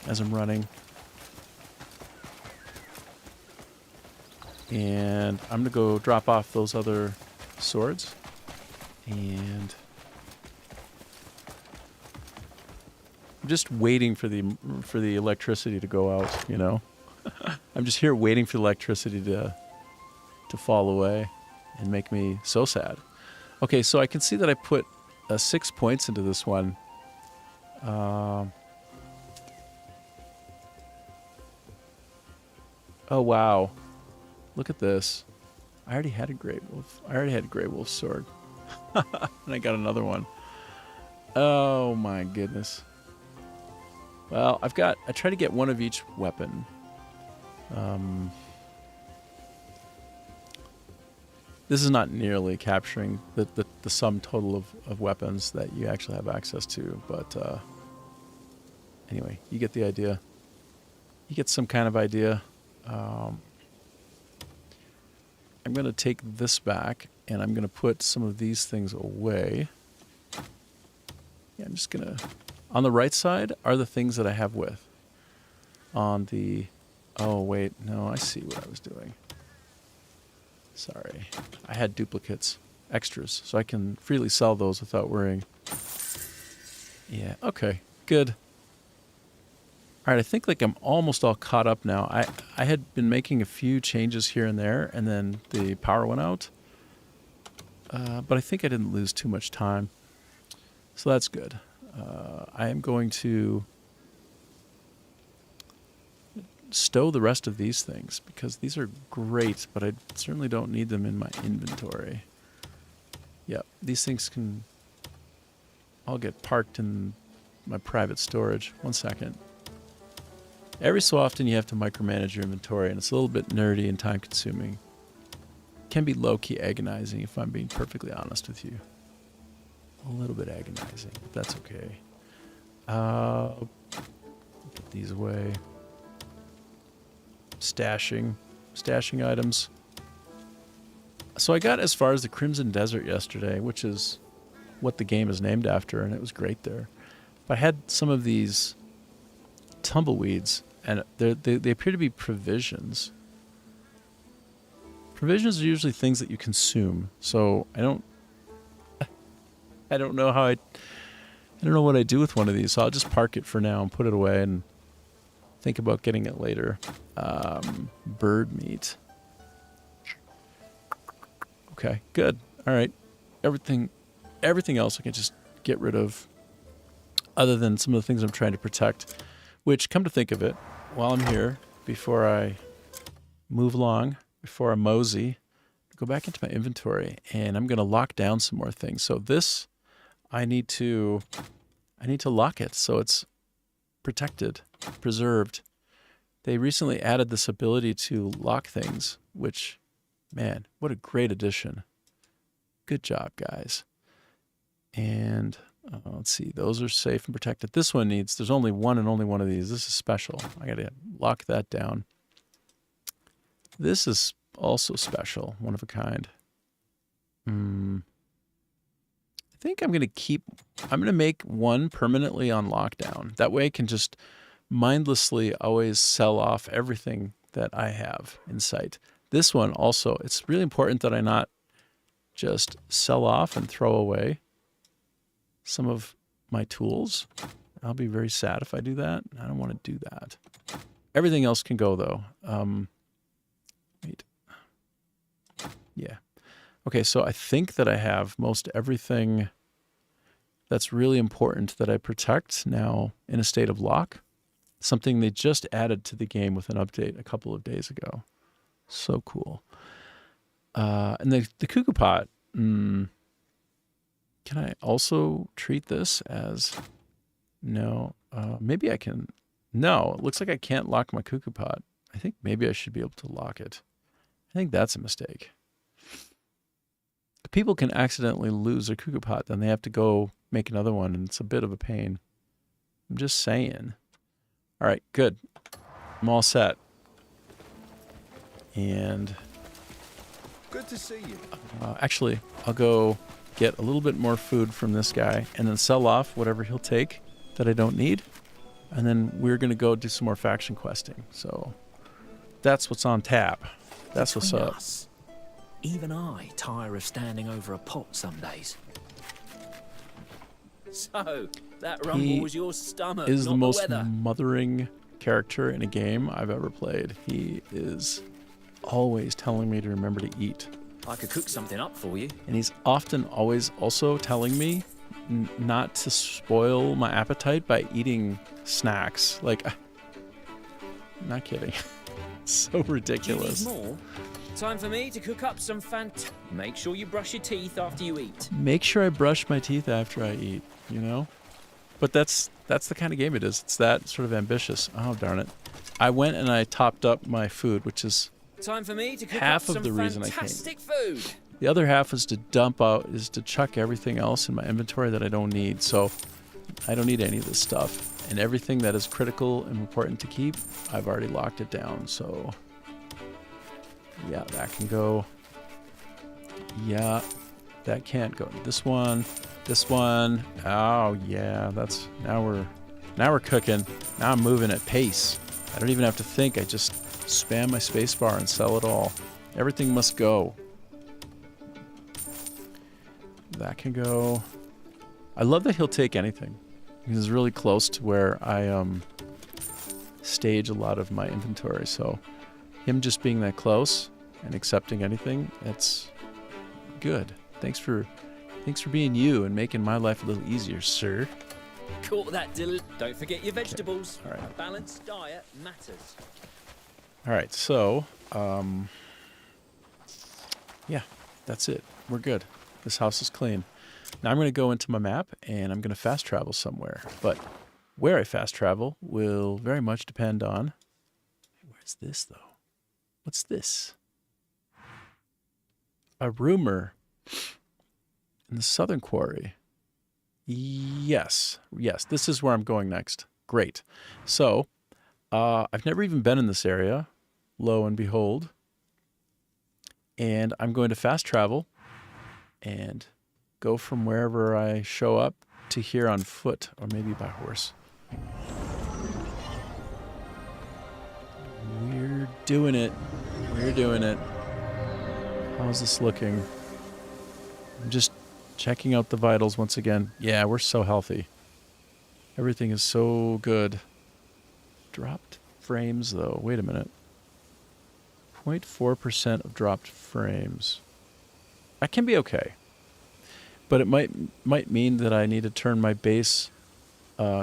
as I'm running. And I'm gonna go drop off those other swords. And I'm just waiting for the electricity to go out, you know? I'm just here waiting for the electricity to fall away and make me so sad. Okay, so I can see that I put 6 points into this one. Oh, wow. Look at this. I already had a Grey Wolf. I already had a Grey Wolf sword. And I got another one. Oh, my goodness. Well, I try to get one of each weapon. This is not nearly capturing the sum total of weapons that you actually have access to, but anyway, you get the idea. You get some kind of idea. I'm going to take this back, and I'm going to put some of these things away. Yeah, I'm just going to... On the right side are the things that I have with. On the... Oh, wait. No, I see what I was doing. Sorry. I had duplicates, extras, so I can freely sell those without worrying. Yeah, okay. Good. All right, I think like I'm almost all caught up now. I had been making a few changes here and there, and then the power went out. But I think I didn't lose too much time. So that's good. I am going to stow the rest of these things because these are great, but I certainly don't need them in my inventory. Yep, these things can all get parked in my private storage. One second. Every so often you have to micromanage your inventory, and it's a little bit nerdy and time consuming. It can be low-key agonizing if I'm being perfectly honest with you. A little bit agonizing, but that's okay. Put these away. Stashing items. So I got as far as the Crimson Desert yesterday, which is what the game is named after, and it was great there. But I had some of these tumbleweeds, and they appear to be provisions. Provisions are usually things that you consume, so I don't know how I don't know what I do with one of these, so I'll just park it for now and put it away and think about getting it later. Bird meat. Okay, good. All right. Everything else I can just get rid of, other than some of the things I'm trying to protect, which, come to think of it, while I'm here, before I move along, before I mosey, go back into my inventory, and I'm going to lock down some more things. So this, I need to lock it so it's protected, preserved. They recently added this ability to lock things, which, man, what a great addition. Good job, guys. And Let's see. Those are safe and protected. This one needs, there's only one and only one of these. This is special. I got to lock that down. This is also special, one of a kind. I think I'm going to make one permanently on lockdown. That way I can just mindlessly always sell off everything that I have in sight. This one also, it's really important that I not just sell off and throw away some of my tools. I'll be very sad if I do that. I don't want to do that. Everything else can go though. Wait. Yeah. Okay, so I think that I have most everything that's really important that I protect now in a state of lock. Something they just added to the game with an update a couple of days ago. So cool. And the cuckoo pot, can I also treat this as, no, maybe I can, no, it looks like I can't lock my cuckoo pot. I think maybe I should be able to lock it. I think that's a mistake. If people can accidentally lose their cuckoo pot, then they have to go make another one, and it's a bit of a pain. I'm just saying. All right, good. I'm all set. And Good to see you. actually, I'll go get a little bit more food from this guy and then sell off whatever he'll take that I don't need. And then we're going to go do some more faction questing. So that's what's on tap. That's what's Between up. us, even I tire of standing over a pot some days. So, that rumble He was your stomach, Is not the most weather. mothering character in a game I've ever played. He is always telling me to remember to eat. I could cook something up for you. And he's often always also telling me not to spoil my appetite by eating snacks. Like, not kidding. So Do you ridiculous. need more? Time for me to cook up some Make sure you brush your teeth after you eat. Make sure I brush my teeth after I eat, you know? But that's the kind of game it is. It's that sort of ambitious. Oh, darn it. I went and I topped up my food, which is Time for me to cook half up of some the reason I came. fantastic food. the other half is to chuck everything else in my inventory that I don't need. So I don't need any of this stuff. And everything that is critical and important to keep, I've already locked it down. So yeah, that can go. Yeah, that can't go. This one. Oh yeah, now we're cooking. Now I'm moving at pace. I don't even have to think. I just spam my spacebar and sell it all. Everything must go. That can go. I love that he'll take anything. He's really close to where I stage a lot of my inventory. So him just being that close and accepting anything, that's good. Thanks for being you and making my life a little easier, sir. Caught that, Dylan. Don't forget your vegetables. All right. A balanced diet matters. All right, so yeah, that's it. We're good. This house is clean. Now I'm going to go into my map and I'm going to fast travel somewhere. But where I fast travel will very much depend on. Where's this though? What's this? A rumor in the Southern Quarry. Yes, this is where I'm going next. Great. So, I've never even been in this area, lo and behold. And I'm going to fast travel and go from wherever I show up to here on foot or maybe by horse. We're doing it. How's this looking? I'm just checking out the vitals once again. Yeah, we're so healthy. Everything is so good. Dropped frames, though. Wait a minute. 0.4% of dropped frames. That can be okay. But it might mean that I need to turn my base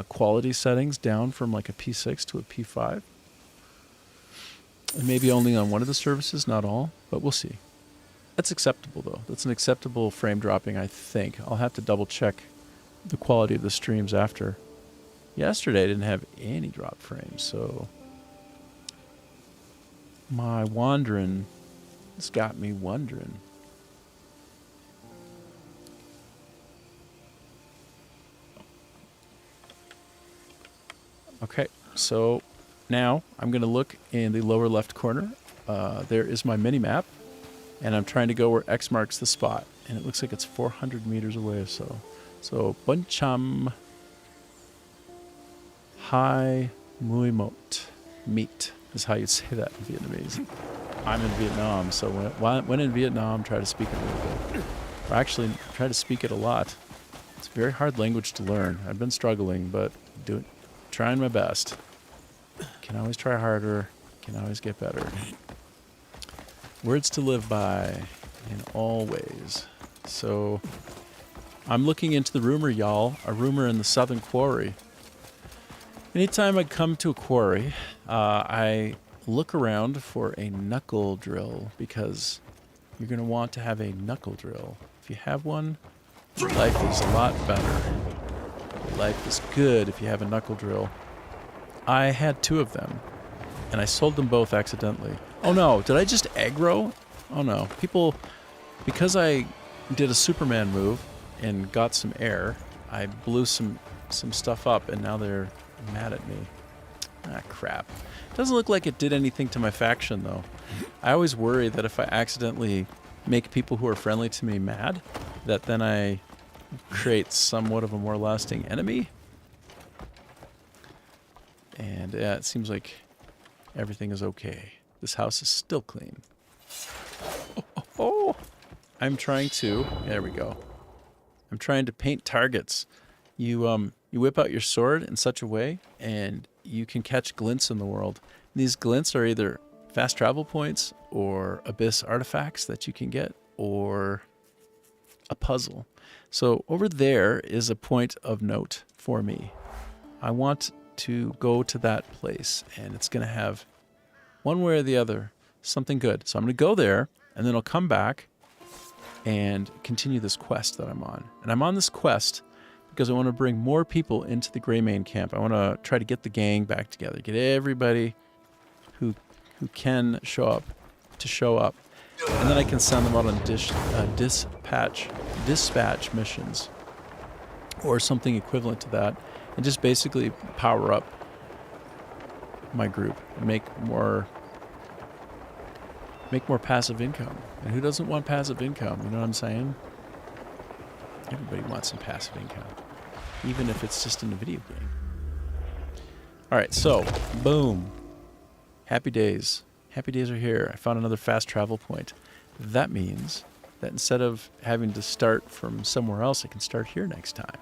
quality settings down from like a P6 to a P5. And maybe only on one of the services, not all. But we'll see. That's acceptable, though. That's an acceptable frame dropping, I think. I'll have to double check the quality of the streams after. Yesterday, I didn't have any drop frames, so my wandering has got me wondering. Okay, so now I'm going to look in the lower left corner. There is my mini map, and I'm trying to go where X marks the spot, and it looks like it's 400 meters away or so. So Buncham Hai Mui Mot Meat is how you'd say that in Vietnamese. I'm in Vietnam, so when in Vietnam, try to speak it a little bit. Or actually, try to speak it a lot. It's a very hard language to learn. I've been struggling, but trying my best. Can always try harder. Can always get better. Words to live by in all ways. So I'm looking into the rumor, y'all. A rumor in the Southern Quarry. Anytime I come to a quarry, I look around for a knuckle drill because you're going to want to have a knuckle drill. If you have one, your life is a lot better. Your life is good if you have a knuckle drill. I had 2 of them, and I sold them both accidentally. Oh no, did I just aggro? Oh no. People, because I did a Superman move and got some air, I blew some stuff up, and now they're mad at me. Ah, crap. Doesn't look like it did anything to my faction, though. I always worry that if I accidentally make people who are friendly to me mad, that then I create somewhat of a more lasting enemy. And yeah, it seems like everything is okay. This house is still clean. Oh. I'm trying to... There we go. I'm trying to paint targets. You whip out your sword in such a way, and you can catch glints in the world. And these glints are either fast travel points or abyss artifacts that you can get, or a puzzle. So over there is a point of note for me. I want to go to that place, and it's going to have, one way or the other, something good. So I'm going to go there, and then I'll come back and continue this quest that I'm on. And I'm on this quest because I want to bring more people into the Greymane camp. I want to try to get the gang back together, get everybody who can show up to show up, and then I can send them out on dispatch missions or something equivalent to that, and just basically power up my group and make more passive income. And who doesn't want passive income? You know what I'm saying? Everybody wants some passive income, even if it's just in a video game. All right, so boom. Happy days. Happy days are here. I found another fast travel point. That means that instead of having to start from somewhere else, I can start here next time.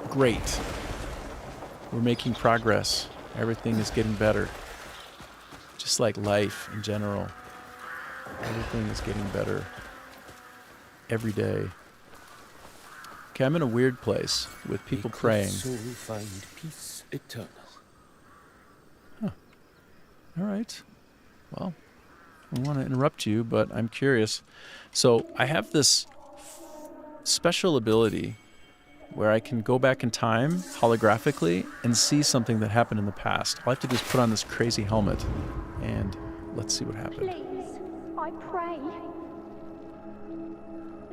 Great. We're making progress. Everything is getting better. Just like life in general. Everything is getting better every day. Okay, I'm in a weird place with people praying. So find peace eternal. Huh. All right. Well, I don't want to interrupt you, but I'm curious. So I have this special ability where I can go back in time holographically and see something that happened in the past. All I have to do is put on this crazy helmet, and let's see what happened. Please, I pray.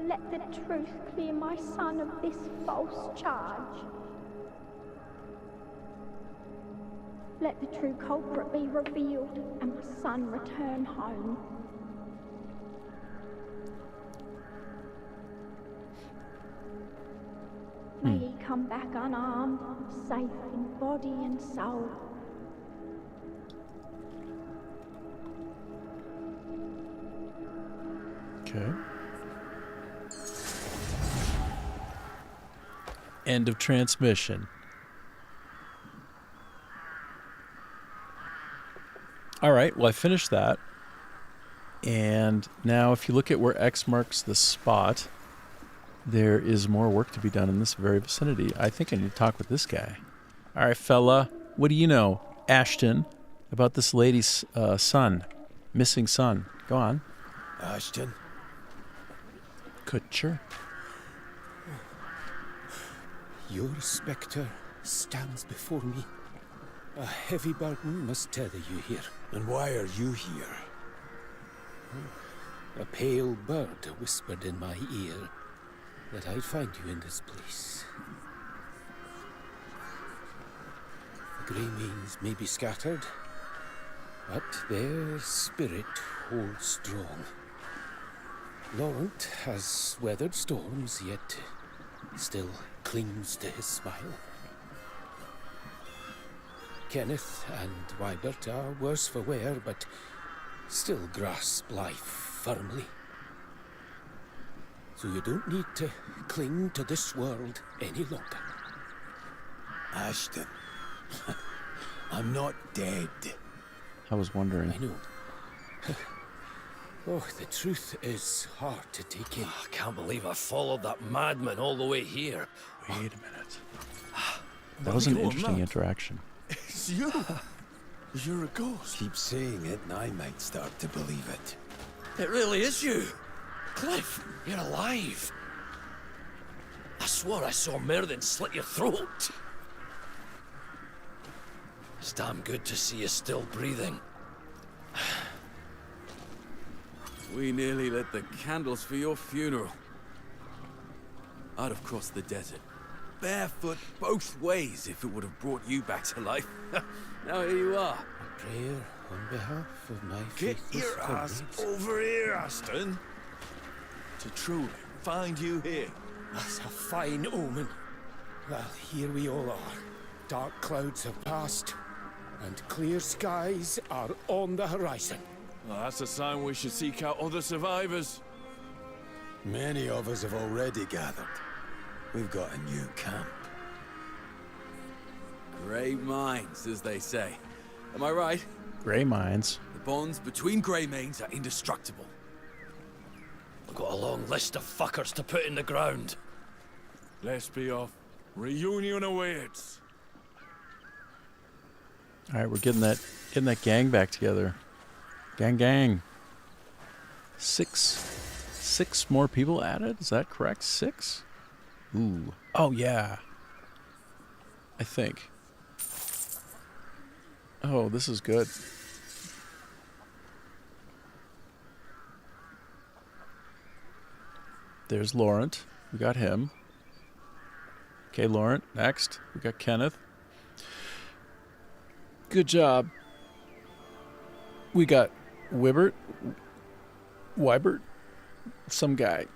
Let the truth clear my son of this false charge. Let the true culprit be revealed and my son return home. May he come back unarmed, safe in body and soul. Okay. End of transmission. All right, well, I finished that. And now if you look at where X marks the spot, there is more work to be done in this very vicinity. I think I need to talk with this guy. All right, fella, what do you know, Ashton, about this lady's missing son? Go on. Ashton, Good, sure. Your spectre stands before me. A heavy burden must tether you here. and why are you here? A pale bird whispered in my ear that I'd find you in this place. The Greymanes may be scattered, but their spirit holds strong. Laurent has weathered storms, yet still clings to his smile. Kenneth and Wybert are worse for wear, but still grasp life firmly. So you don't need to cling to this world any longer. Ashton, I'm not dead. I was wondering. I know. Oh, the truth is hard to take in. I can't believe I followed that madman all the way here. Wait a minute. That was an interesting interaction. It's you. You're a ghost. Keep saying it and I might start to believe it. It really is you. Cliff, you're alive. I swore I saw Merlin slit your throat. It's damn good to see you still breathing. We nearly lit the candles for your funeral. I'd have crossed the desert, barefoot both ways if it would have brought you back to life. Now here you are. A prayer on behalf of my Get faithless your ass comrades. over here, Aston. To truly find you here. That's a fine omen. Well, here we all are. Dark clouds have passed, and clear skies are on the horizon. Well, that's a sign we should seek out other survivors. Many of us have already gathered. We've got a new camp. Grey minds, as they say. Am I right? Grey minds. The bonds between Greymanes are indestructible. I've got a long list of fuckers to put in the ground. Let's be off. Reunion awaits. All right, we're getting that gang back together. Gang. Six more people added? Is that correct? 6? Ooh. Oh, yeah. I think. Oh, this is good. There's Laurent. We got him. Okay, Laurent. Next. We got Kenneth. Good job. We got Wybert, some guy.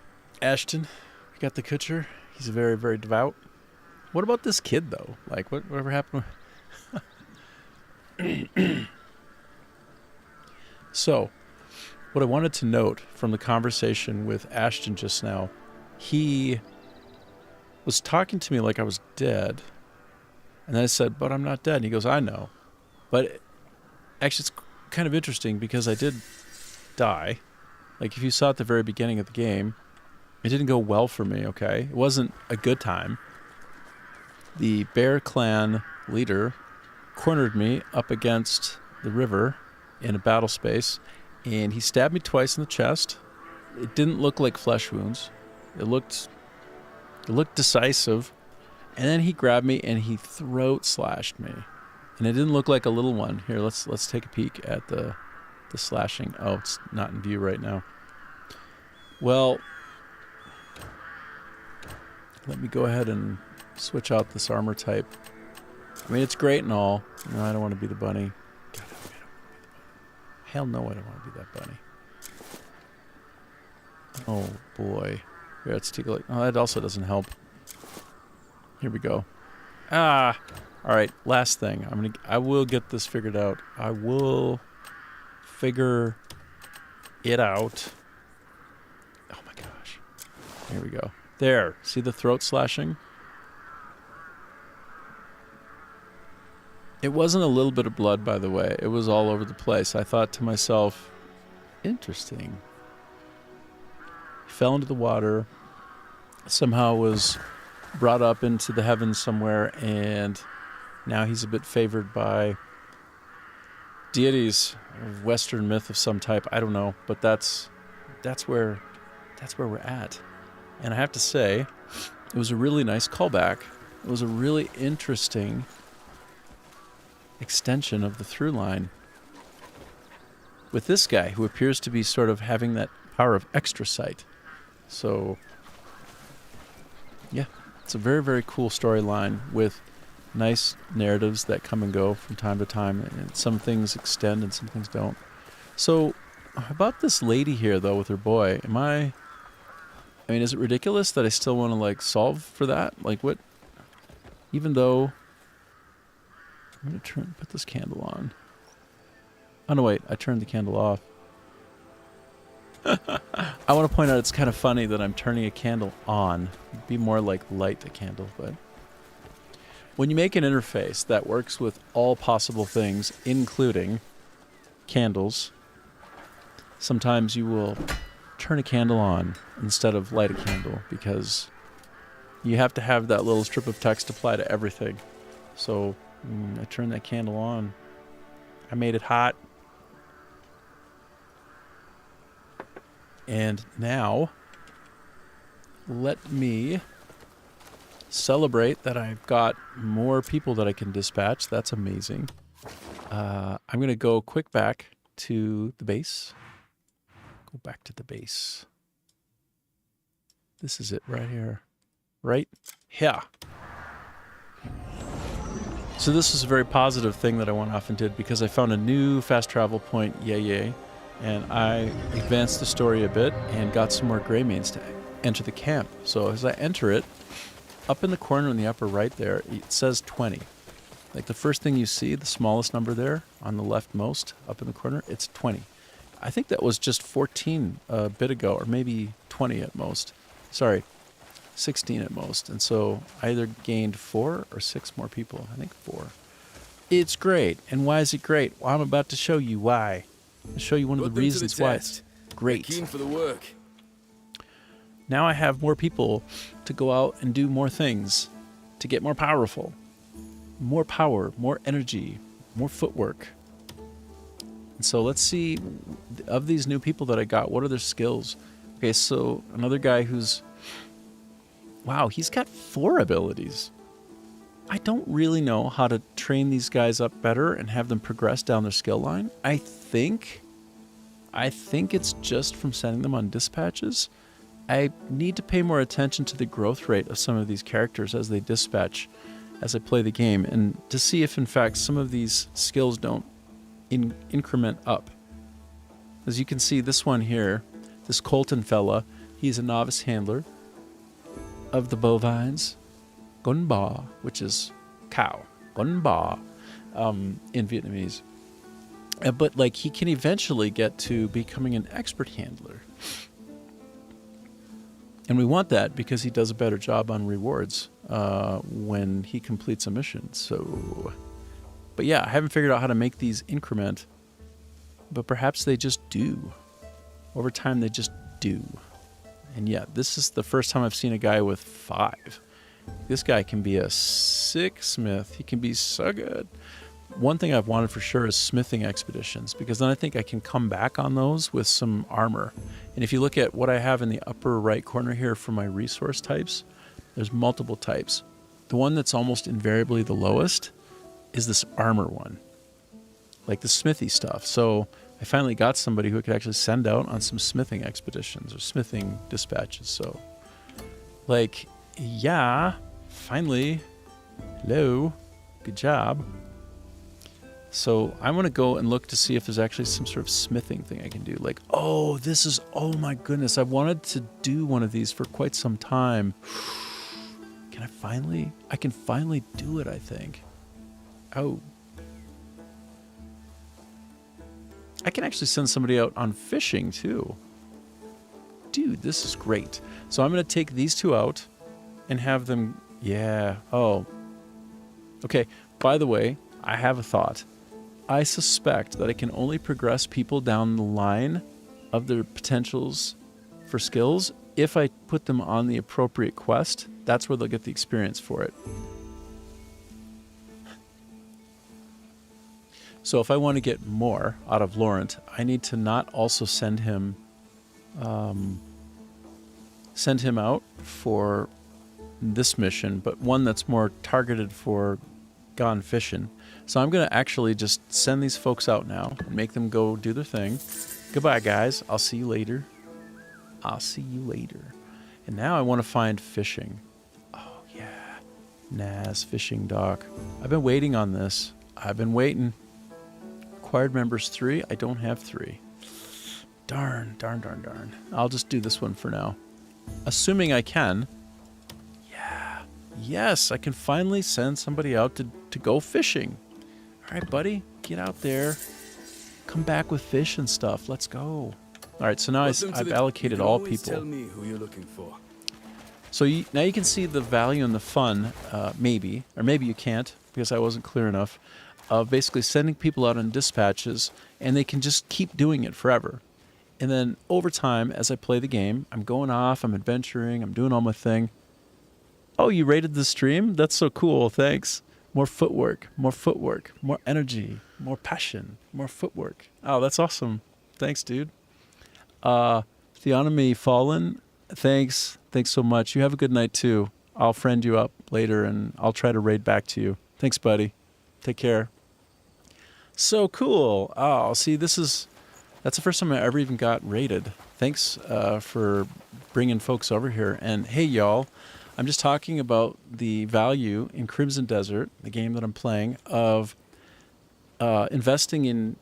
Ashton. We got the Kutcher. He's very, very devout. What about this kid, though? Like, whatever happened? So, what I wanted to note from the conversation with Ashton just now, he was talking to me like I was dead. And then I said, but I'm not dead. And he goes, I know. But actually, it's kind of interesting because I did die. Like, if you saw at the very beginning of the game, it didn't go well for me, okay? It wasn't a good time. The Bear Clan leader cornered me up against the river in a battle space, and he stabbed me twice in the chest. It didn't look like flesh wounds. It looked decisive. And then he grabbed me and he throat slashed me. And it didn't look like a little one. Here, let's take a peek at the slashing. Oh, it's not in view right now. Well, let me go ahead and switch out this armor type. I mean, it's great and all. No, I don't want to be the bunny. God, I don't want to be the bunny. Hell no, I don't want to be that bunny. Oh, boy. Here, let's take a look. Oh, that also doesn't help. Here we go. All right, last thing. I will get this figured out. I will figure it out. Oh my gosh. Here we go. There. See the throat slashing? It wasn't a little bit of blood, by the way. It was all over the place. I thought to myself, interesting. He fell into the water, somehow was brought up into the heavens somewhere, and now he's a bit favored by deities of Western myth of some type. I don't know, but that's where we're at. And I have to say, it was a really nice callback. It was a really interesting extension of the through line with this guy who appears to be sort of having that power of extra sight. So, yeah, it's a very, very cool storyline with nice narratives that come and go from time to time, and some things extend and some things don't. So, about this lady here, though, with her boy, I mean, is it ridiculous that I still want to, like, solve for that? Like, what? Even though... I'm going to put this candle on. Oh, no, wait. I turned the candle off. I want to point out it's kind of funny that I'm turning a candle on. It'd be more like light a candle, but... When you make an interface that works with all possible things, including candles, sometimes you will turn a candle on instead of light a candle because you have to have that little strip of text apply to everything. So I turned that candle on. I made it hot. And now, let me celebrate that I've got more people that I can dispatch. That's amazing. I'm going to go quick back to the base. Go back to the base. This is it right here. Right here. So this is a very positive thing that I went off and did because I found a new fast travel point, yay. And I advanced the story a bit and got some more gray mains to enter the camp. So as I enter it, up in the corner in the upper right there, it says 20. Like the first thing you see, the smallest number there on the leftmost up in the corner, it's 20. I think that was just 14 a bit ago, or maybe 20 at most. Sorry, 16 at most. And so I either gained 4 or 6 more people. I think 4. It's great. And why is it great? Well, I'm about to show you why. I'll show you one of the reasons why it's great. Keen for the work. Now I have more people to go out and do more things, to get more powerful. More power, more energy, more footwork. And so let's see, of these new people that I got, what are their skills? Okay, so another guy who's... Wow, he's got 4 abilities. I don't really know how to train these guys up better and have them progress down their skill line. I think it's just from sending them on dispatches. I need to pay more attention to the growth rate of some of these characters as they dispatch, as I play the game, and to see if, in fact, some of these skills don't increment up. As you can see, this one here, this Colton fella, he's a novice handler of the bovines, Gun Ba, which is cow, Gun Ba, in Vietnamese. But, like, he can eventually get to becoming an expert handler. And we want that because he does a better job on rewards when he completes a mission. So, but yeah, I haven't figured out how to make these increment, but perhaps they just do. Over time, they just do. And yeah, this is the first time I've seen a guy with 5. This guy can be a sick smith. He can be so good. One thing I've wanted for sure is smithing expeditions, because then I think I can come back on those with some armor. And if you look at what I have in the upper right corner here for my resource types, there's multiple types. The one that's almost invariably the lowest is this armor one, like the smithy stuff. So I finally got somebody who could actually send out on some smithing expeditions or smithing dispatches. So, like, yeah, finally, hello, good job. So I want to go and look to see if there's actually some sort of smithing thing I can do. Like, oh, oh my goodness, I wanted to do one of these for quite some time. I can finally do it, I think. Oh. I can actually send somebody out on fishing too. Dude, this is great. So I'm going to take these 2 out and have them, yeah, oh. Okay, by the way, I have a thought. I suspect that I can only progress people down the line of their potentials for skills if I put them on the appropriate quest. That's where they'll get the experience for it. So if I want to get more out of Laurent, I need to not also send him out for this mission, but one that's more targeted for gone fishing. So I'm going to actually just send these folks out now and make them go do their thing. Goodbye, guys. I'll see you later. And now I want to find fishing. Oh, yeah. Naz fishing dock. I've been waiting on this. I've been waiting. Acquired members 3. I don't have 3. Darn. I'll just do this one for now. Assuming I can. Yeah. Yes, I can finally send somebody out to go fishing. All right, buddy. Get out there. Come back with fish and stuff. Let's go. All right, so now I've allocated all people. Tell me who you're looking for. So now you can see the value and the fun, maybe, or maybe you can't because I wasn't clear enough, of basically sending people out on dispatches, and they can just keep doing it forever. And then over time, as I play the game, I'm going off, I'm adventuring, I'm doing all my thing. Oh, you rated the stream? That's so cool, thanks. More footwork, more energy, more passion, more footwork. Oh, that's awesome. Thanks, dude. Theonomy Fallen, thanks so much. You have a good night too. I'll friend you up later and I'll try to raid back to you. Thanks, buddy. Take care. So cool. Oh, see, that's the first time I ever even got raided. Thanks for bringing folks over here. And hey, y'all, I'm just talking about the value in Crimson Desert, the game that I'm playing, of investing in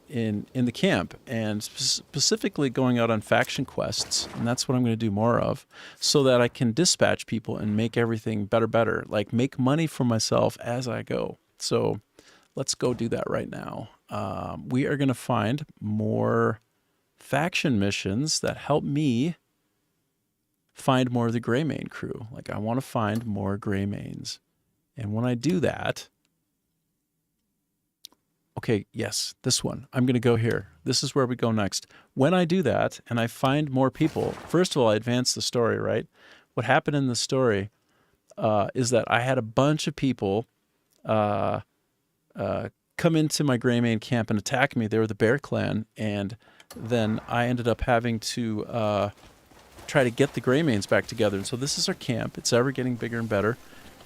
the camp and specifically going out on faction quests. And that's what I'm going to do more of so that I can dispatch people and make everything better, like make money for myself as I go. So let's go do that right now. We are going to find more faction missions that help me find more of the Greymane crew. Like I want to find more Greymanes. And when I do that, okay, yes, this one. I'm going to go here. This is where we go next. When I do that and I find more people, first of all, I advance the story, right? What happened in the story is that I had a bunch of people come into my Greymane camp and attack me. They were the Bear Clan, and then I ended up having to try to get the Greymanes back together. And so this is our camp. It's ever getting bigger and better.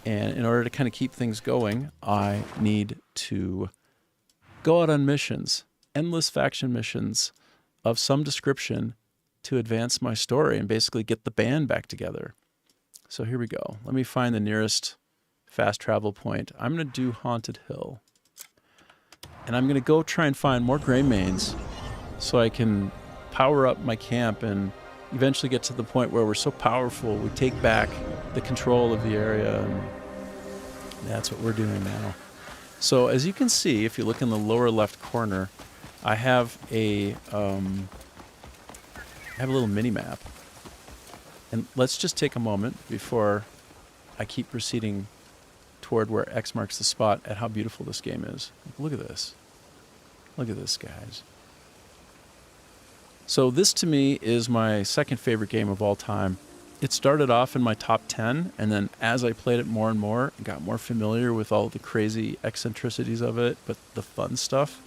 And in order to kind of keep things going, I need to go out on missions, endless faction missions of some description to advance my story and basically get the band back together. So here we go. Let me find the nearest fast travel point. I'm going to do Haunted Hill. And I'm going to go try and find more Greymanes so I can power up my camp and eventually get to the point where we're so powerful we take back the control of the area. And that's what we're doing now. So as you can see, if you look in the lower left corner, I have a little mini map. And let's just take a moment before I keep proceeding toward where X marks the spot at how beautiful this game is. Look at this. Look at this, guys. So this to me is my second favorite game of all time. It started off in my top 10, and then as I played it more and more, and got more familiar with all the crazy eccentricities of it, but the fun stuff,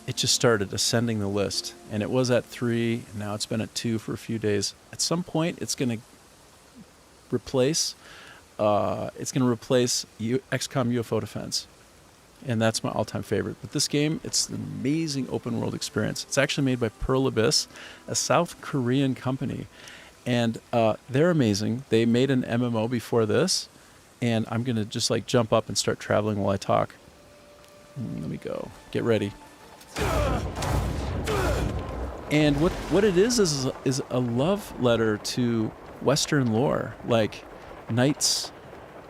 it just started ascending the list. And it was at 3, and now it's been at 2 for a few days. At some point, it's going to replace XCOM UFO Defense. And that's my all-time favorite. But this game, it's an amazing open-world experience. It's actually made by Pearl Abyss, a South Korean company. And they're amazing. They made an MMO before this, and I'm going to just like jump up and start traveling while I talk. Let me go. Get ready. And what it is a love letter to Western lore, like knights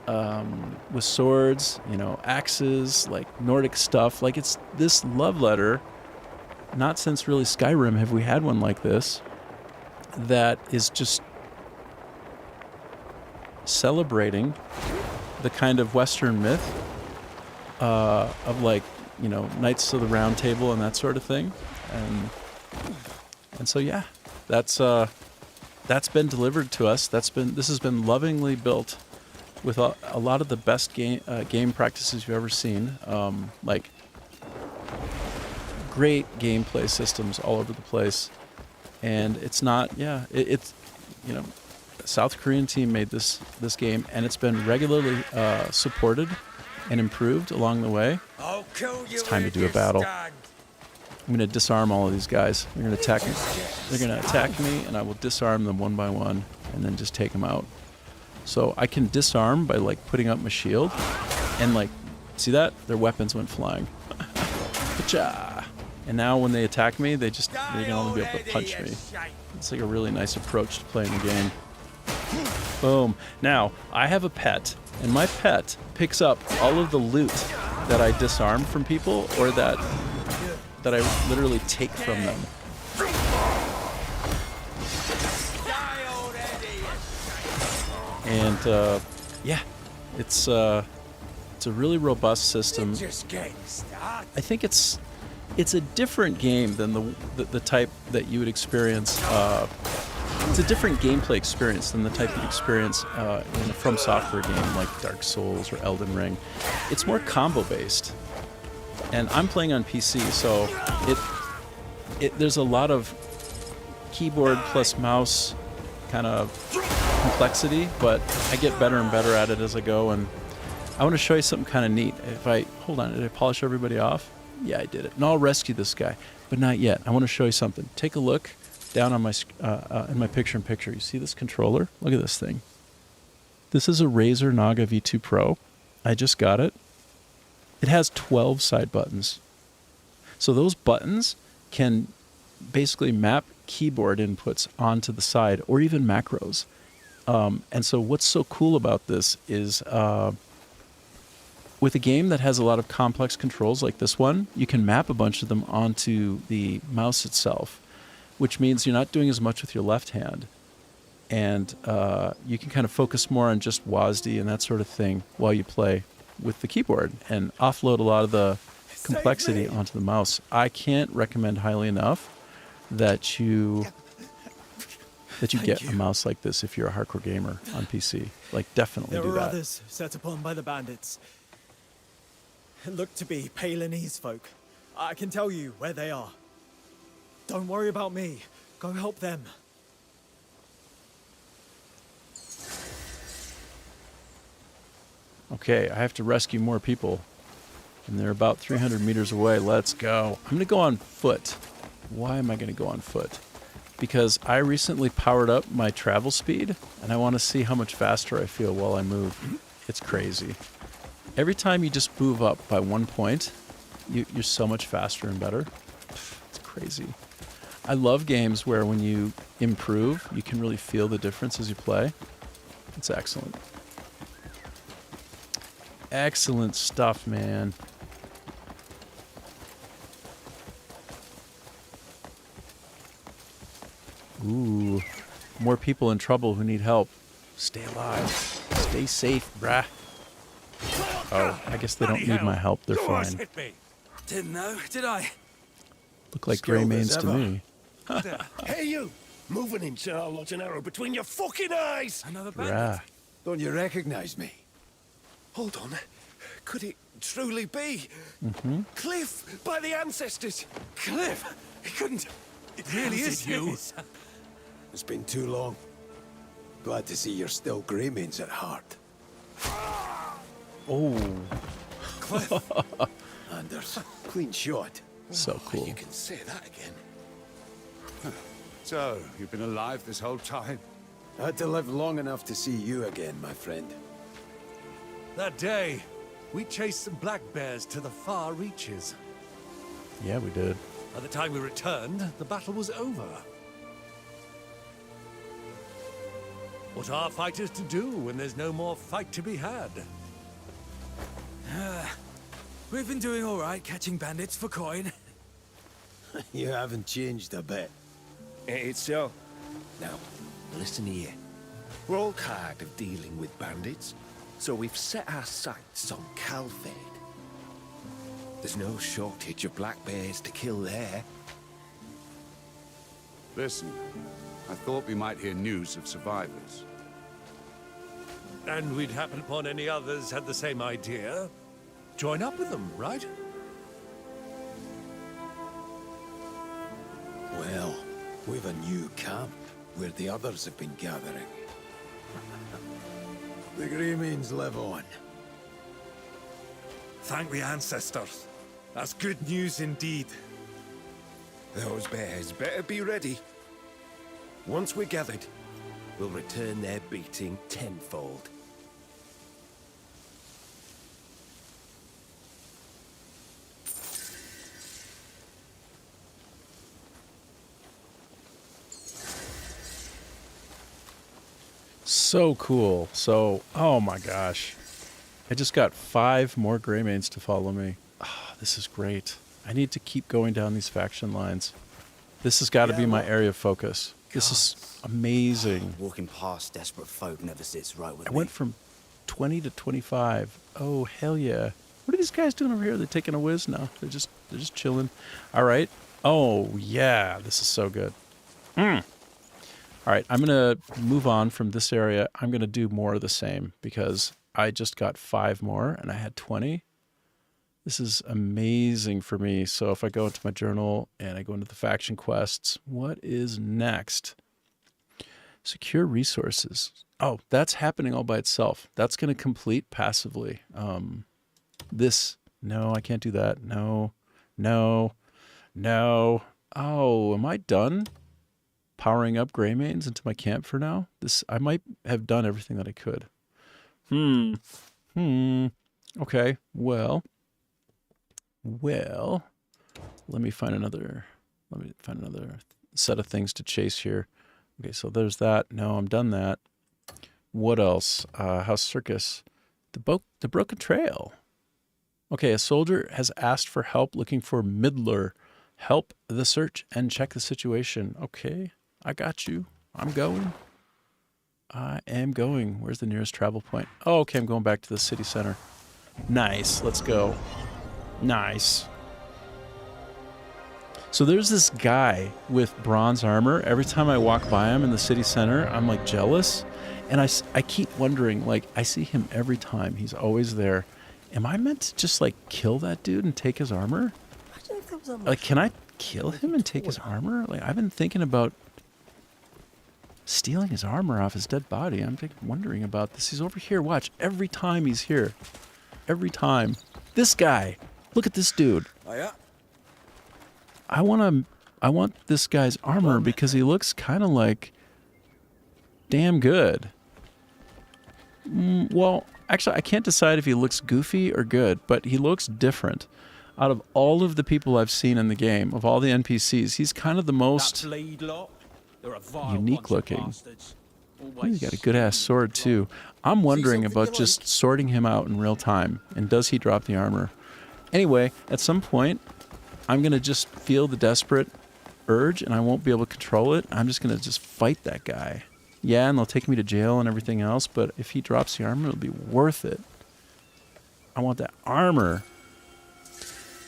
with swords, axes, like Nordic stuff. Like it's this love letter. Not since really Skyrim have we had one like this. That is just celebrating the kind of Western myth of like, Knights of the Round Table and that sort of thing. And so, yeah, that's been delivered to us. This has been lovingly built with a lot of the best game practices you've ever seen. Like great gameplay systems all over the place. And it's not, it's South Korean team made this game, and it's been regularly supported and improved along the way. It's time to do a battle. I'm going to disarm all of these guys. They're going to attack me. They're going to attack me, and I will disarm them one by one, and then just take them out. So I can disarm by like putting up my shield, and like, see that? Their weapons went flying. Pacha! And now when they attack me, they can only be able to punch me. It's like a really nice approach to playing the game. Boom. Now, I have a pet, and my pet picks up all of the loot that I disarm from people, or that I literally take from them. And yeah, it's a really robust system. I think it's a different game than the type that you would experience. It's a different gameplay experience than the type you'd experience in a From Software game like Dark Souls or Elden Ring. It's more combo based, and I'm playing on PC, so there's a lot of keyboard plus mouse kind of complexity, but I get better and better at it as I go. And I want to show you something kind of neat. Hold on, did I polish everybody off? Yeah, I did it. And I'll rescue this guy, but not yet. I want to show you something. Take a look down on my in my picture-in-picture. You see this controller? Look at this thing. This is a Razer Naga V2 Pro. I just got it. It has 12 side buttons. So those buttons can basically map keyboard inputs onto the side, or even macros. And so what's so cool about this is with a game that has a lot of complex controls like this one, you can map a bunch of them onto the mouse itself, which means you're not doing as much with your left hand. And you can kind of focus more on just WASD and that sort of thing while you play with the keyboard and offload a lot of the complexity onto the mouse. I can't recommend highly enough that you get a mouse like this if you're a hardcore gamer on PC. Like, definitely do that. There were others set upon by the bandits. Look to be Palinese folk. I can tell you where they are. Don't worry about me. Go help them. Okay, I have to rescue more people. And they're about 300 meters away. Let's go. I'm going to go on foot. Why am I going to go on foot? Because I recently powered up my travel speed, and I want to see how much faster I feel while I move. It's crazy. Every time you just move up by 1 point, you're so much faster and better. It's crazy. I love games where when you improve, you can really feel the difference as you play. It's excellent. Excellent stuff, man. Ooh, more people in trouble who need help. Stay alive. Stay safe, brah. Oh, I guess they don't need my help. They're fine. Didn't know, did I? Look like grey mains to me. Hey, you! Moving in, sir, I'll lodge an arrow between your fucking eyes! Another Brah. bandit. Don't you recognize me? Hold on. Could it truly be? Cliff, by the ancestors! Cliff! He couldn't... It really is you. It's been too long. Glad to see you're still Greymanes at heart. Oh, Cliff! Anders, clean shot. so cool. You can say that again. So, you've been alive this whole time? I had to live long enough to see you again, my friend. That day, we chased some black bears to the far reaches. Yeah, we did. By the time we returned, the battle was over. What are fighters to do when there's no more fight to be had? We've been doing all right catching bandits for coin. You haven't changed a bit. It's so. Now, listen here. We're all tired of dealing with bandits, so we've set our sights on Calfade. There's no shortage of black bears to kill there. Listen, I thought we might hear news of survivors. And we'd happen upon any others had the same idea. Join up with them, right? Well, we've a new camp where the others have been gathering. The Greymanes live on. Thank the ancestors. That's good news indeed. Those bears better be ready. Once we're gathered, will return their beating tenfold. So cool. So, oh my gosh. I just got 5 more Greymanes to follow me. Ah, this is great. I need to keep going down these faction lines. This has got to be my area of focus. This is amazing. Walking past desperate folk never sits right with I me. went from 20 to 25. Oh, hell yeah. What are these guys doing over here? They're taking a whiz? No, they're just chilling. All right. Oh, yeah. This is so good. All right, I'm going to move on from this area. I'm going to do more of the same because I just got 5 more and I had 20. This is amazing for me. So if I go into my journal and I go into the faction quests, what is next? Secure resources. Oh, that's happening all by itself. That's going to complete passively. No, I can't do that. No. Oh, am I done powering up Greymanes into my camp for now? I might have done everything that I could. Okay, well, let me find another set of things to chase here. Okay, so there's that. No, I'm done that. What else? House Circus. The Broken Trail. Okay, a soldier has asked for help looking for Midler. Help the search and check the situation. Okay, I got you. I'm going. I am going. Where's the nearest travel point? Oh, okay, I'm going back to the city center. Nice, let's go. Nice. So there's this guy with bronze armor. Every time I walk by him in the city center, I'm like jealous. And I keep wondering, like, I see him every time. He's always there. Am I meant to just, like, kill that dude and take his armor? Like, can I kill him and take his armor? Like, I've been thinking about stealing his armor off his dead body. I'm wondering about this. He's over here. Watch. Every time he's here. Every time. This guy. Look at this dude. Oh, yeah? I want this guy's armor because he looks kind of like damn good. Well, actually, I can't decide if he looks goofy or good, but he looks different. Out of all of the people I've seen in the game, of all the NPCs, he's kind of the most unique looking. He's got a good ass sword too. I'm wondering about just sorting him out in real time, and does he drop the armor? Anyway, at some point, I'm going to just feel the desperate urge, and I won't be able to control it. I'm just going to just fight that guy. Yeah, and they'll take me to jail and everything else, but if he drops the armor, it'll be worth it. I want that armor.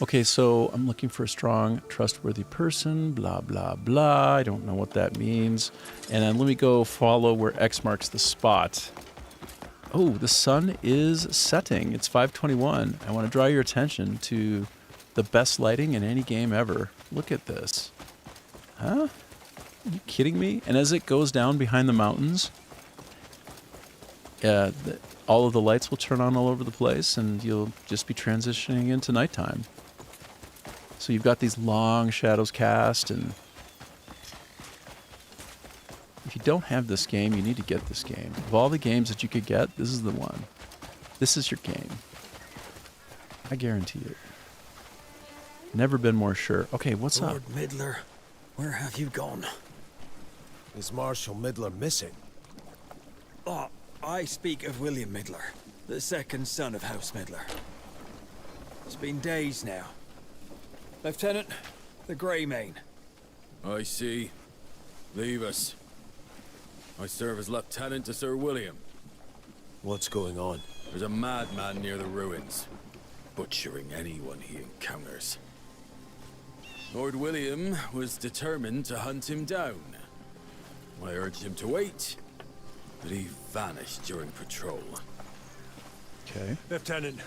Okay, so I'm looking for a strong, trustworthy person, blah, blah, blah. I don't know what that means. And then let me go follow where X marks the spot. Oh, the sun is setting. It's 5:21. I want to draw your attention to the best lighting in any game ever. Look at this. Huh? Are you kidding me? And as it goes down behind the mountains, all of the lights will turn on all over the place, and you'll just be transitioning into nighttime. So you've got these long shadows cast, and if you don't have this game, you need to get this game. Of all the games that you could get, this is the one. This is your game. I guarantee it. Never been more sure. Okay, what's up? Lord Midler, where have you gone? Is Marshal Midler missing? Oh, I speak of William Midler, the second son of House Midler. It's been days now. Lieutenant, the Greymane. I see. Leave us. I serve as lieutenant to Sir William. What's going on? There's a madman near the ruins, butchering anyone he encounters. Lord William was determined to hunt him down. I urged him to wait, but he vanished during patrol. Okay. Lieutenant,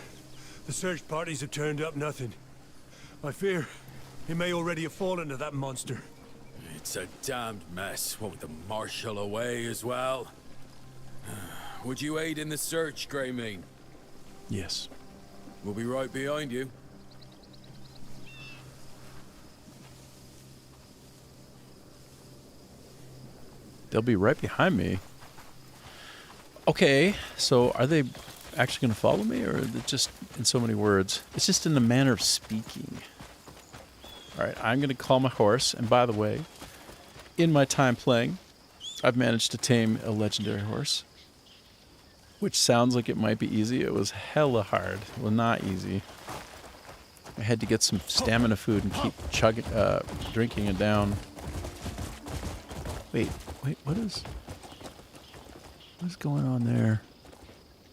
the search parties have turned up nothing. I fear he may already have fallen to that monster. It's a damned mess, what with the Marshal away as well. Would you aid in the search, Greymane? Yes. We'll be right behind you. They'll be right behind me. Okay, so are they actually going to follow me, or is it just in so many words? It's just in the manner of speaking. All right, I'm going to call my horse. And by the way, in my time playing, I've managed to tame a legendary horse, which sounds like it might be easy. It was hella hard. Well, not easy. I had to get some stamina food and keep drinking it down. Wait, what is going on there?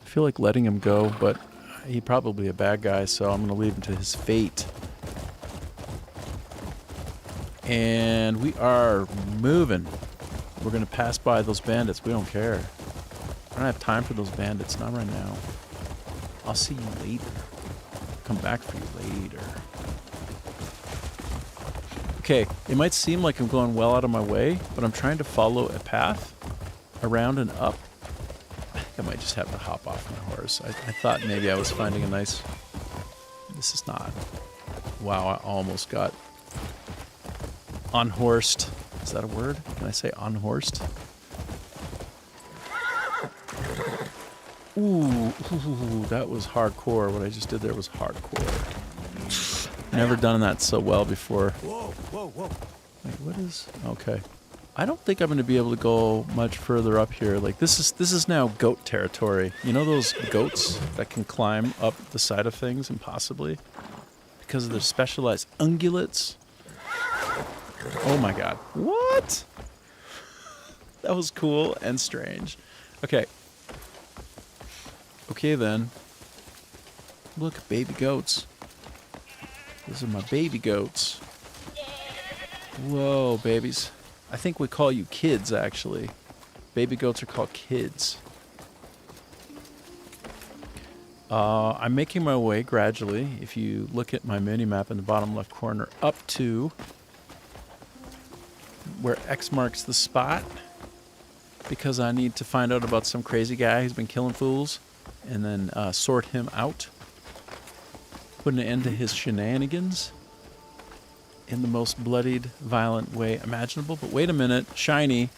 I feel like letting him go, but he's probably a bad guy, so I'm going to leave him to his fate. And we are moving. We're going to pass by those bandits. We don't care. I don't have time for those bandits. Not right now. I'll see you later. Come back for you later. Okay, it might seem like I'm going well out of my way, but I'm trying to follow a path around and up. I think I might just have to hop off my horse. I thought maybe I was finding a nice... This is not. Wow, I almost got unhorsed. Is that a word? Can I say unhorsed? Ooh, that was hardcore. What I just did there was hardcore. Never done that so well before. Whoa. Wait, what is... Okay. I don't think I'm going to be able to go much further up here. Like, this is now goat territory. You know those goats that can climb up the side of things impossibly? Because of their specialized ungulates? Oh my god. What? That was cool and strange. Okay. Okay then. Look, baby goats. Those are my baby goats. Whoa, babies. I think we call you kids, actually. Baby goats are called kids. I'm making my way gradually, if you look at my mini-map in the bottom left corner, up to where X marks the spot, because I need to find out about some crazy guy who's been killing fools, and then sort him out. Put an end to his shenanigans in the most bloodied, violent way imaginable. But wait a minute, shiny.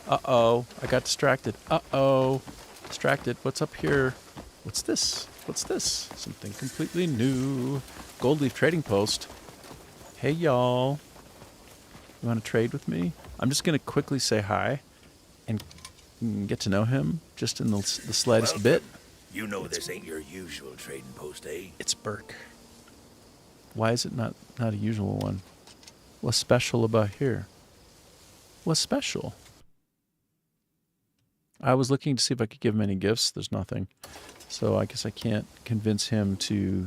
Uh-oh, I got distracted. Uh-oh, distracted. What's up here? What's this? What's this? Something completely new. Gold leaf trading post. Hey, y'all. You want to trade with me? I'm just going to quickly say hi and get to know him just in the slightest bit. You know this ain't your usual trading post, eh? It's Burke. Why is it not a usual one? What's special about here? What's special? I was looking to see if I could give him any gifts. There's nothing. So I guess I can't convince him to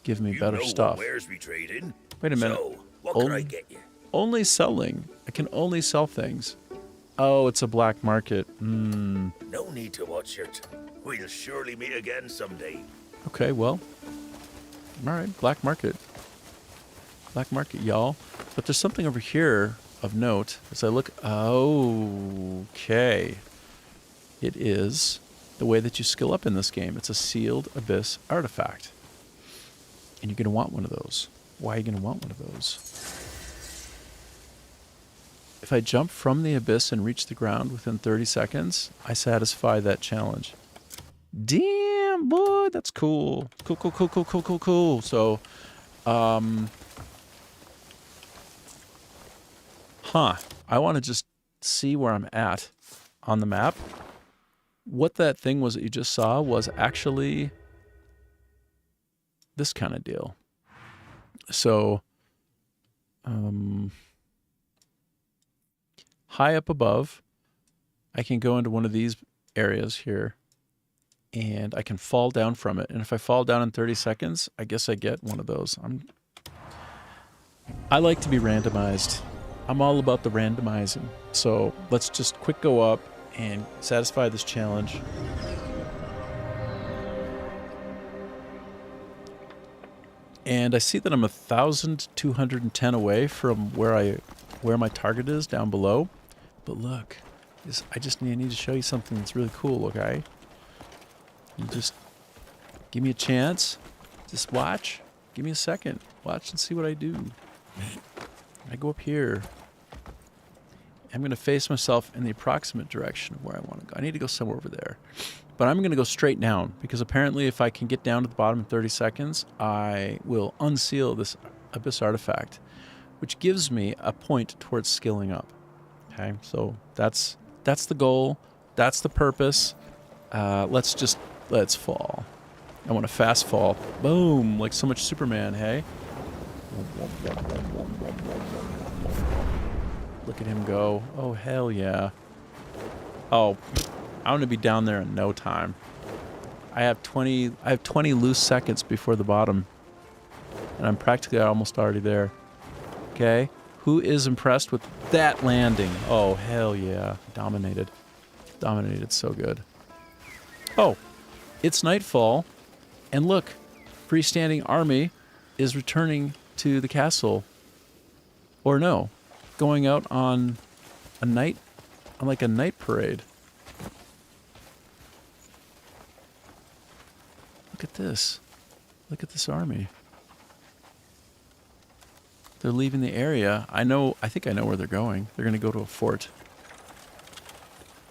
give me better stuff. Wares we trade in? Wait a minute. So, what can I get you? Only selling. I can only sell things. Oh, it's a black market. No need to watch your We'll surely meet again someday. Okay, well. Alright, black market. Black market, y'all. But there's something over here of note as I look. Okay. It is the way that you skill up in this game. It's a sealed abyss artifact. And you're going to want one of those. Why are you going to want one of those? If I jump from the abyss and reach the ground within 30 seconds, I satisfy that challenge. Damn, boy, that's cool. Cool. So, I want to just see where I'm at on the map. What that thing was that you just saw was actually this kind of deal. So, high up above, I can go into one of these areas here, and I can fall down from it. And if I fall down in 30 seconds, I guess I get one of those. I like to be randomized. I'm all about the randomizing. So let's just quick go up and satisfy this challenge. And I see that I'm 1,210 away from where my target is down below. But look, I need to show you something that's really cool, okay? You just give me a chance. Just watch. Give me a second. Watch and see what I do. I go up here. I'm going to face myself in the approximate direction of where I want to go. I need to go somewhere over there. But I'm going to go straight down, because apparently if I can get down to the bottom in 30 seconds, I will unseal this Abyss artifact, which gives me a point towards skilling up. Okay, so that's the goal. That's the purpose. Let's fall. I want to fast fall. Boom, like so much Superman, hey? Look at him go. Oh, hell yeah. Oh, I'm going to be down there in no time. I have 20 loose seconds before the bottom. And I'm practically almost already there. Okay. Who is impressed with that landing? Oh, hell yeah. Dominated. Dominated so good. Oh, it's nightfall. And look, freestanding army is returning to the castle. Or no, going out on a night, on like a night parade. Look at this. Look at this army. They're leaving the area. I think I know where they're going. They're going to go to a fort.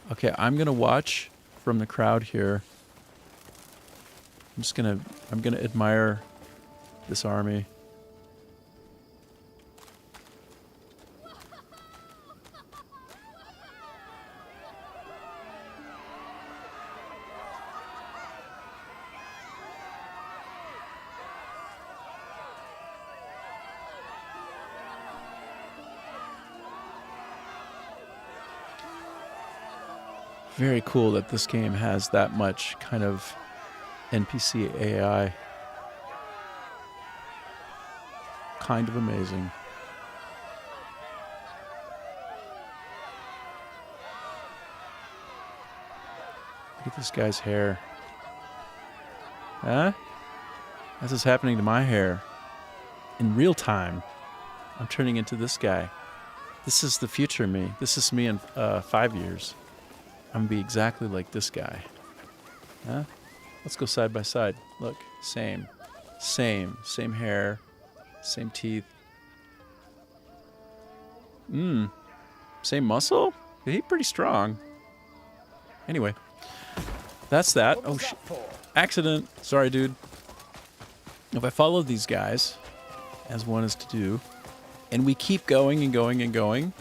Okay, I'm going to watch from the crowd here. I'm going to admire this army. Very cool that this game has that much kind of NPC AI. Kind of amazing. Look at this guy's hair. Huh? This is happening to my hair. In real time. I'm turning into this guy. This is the future me. This is me in 5 years. I'm going to be exactly like this guy. Huh? Let's go side by side. Look, same hair, same teeth. Same muscle? He's pretty strong. Anyway, that's that. Oh, shit. Accident. Sorry, dude. If I follow these guys, as one is to do, and we keep going and going and going,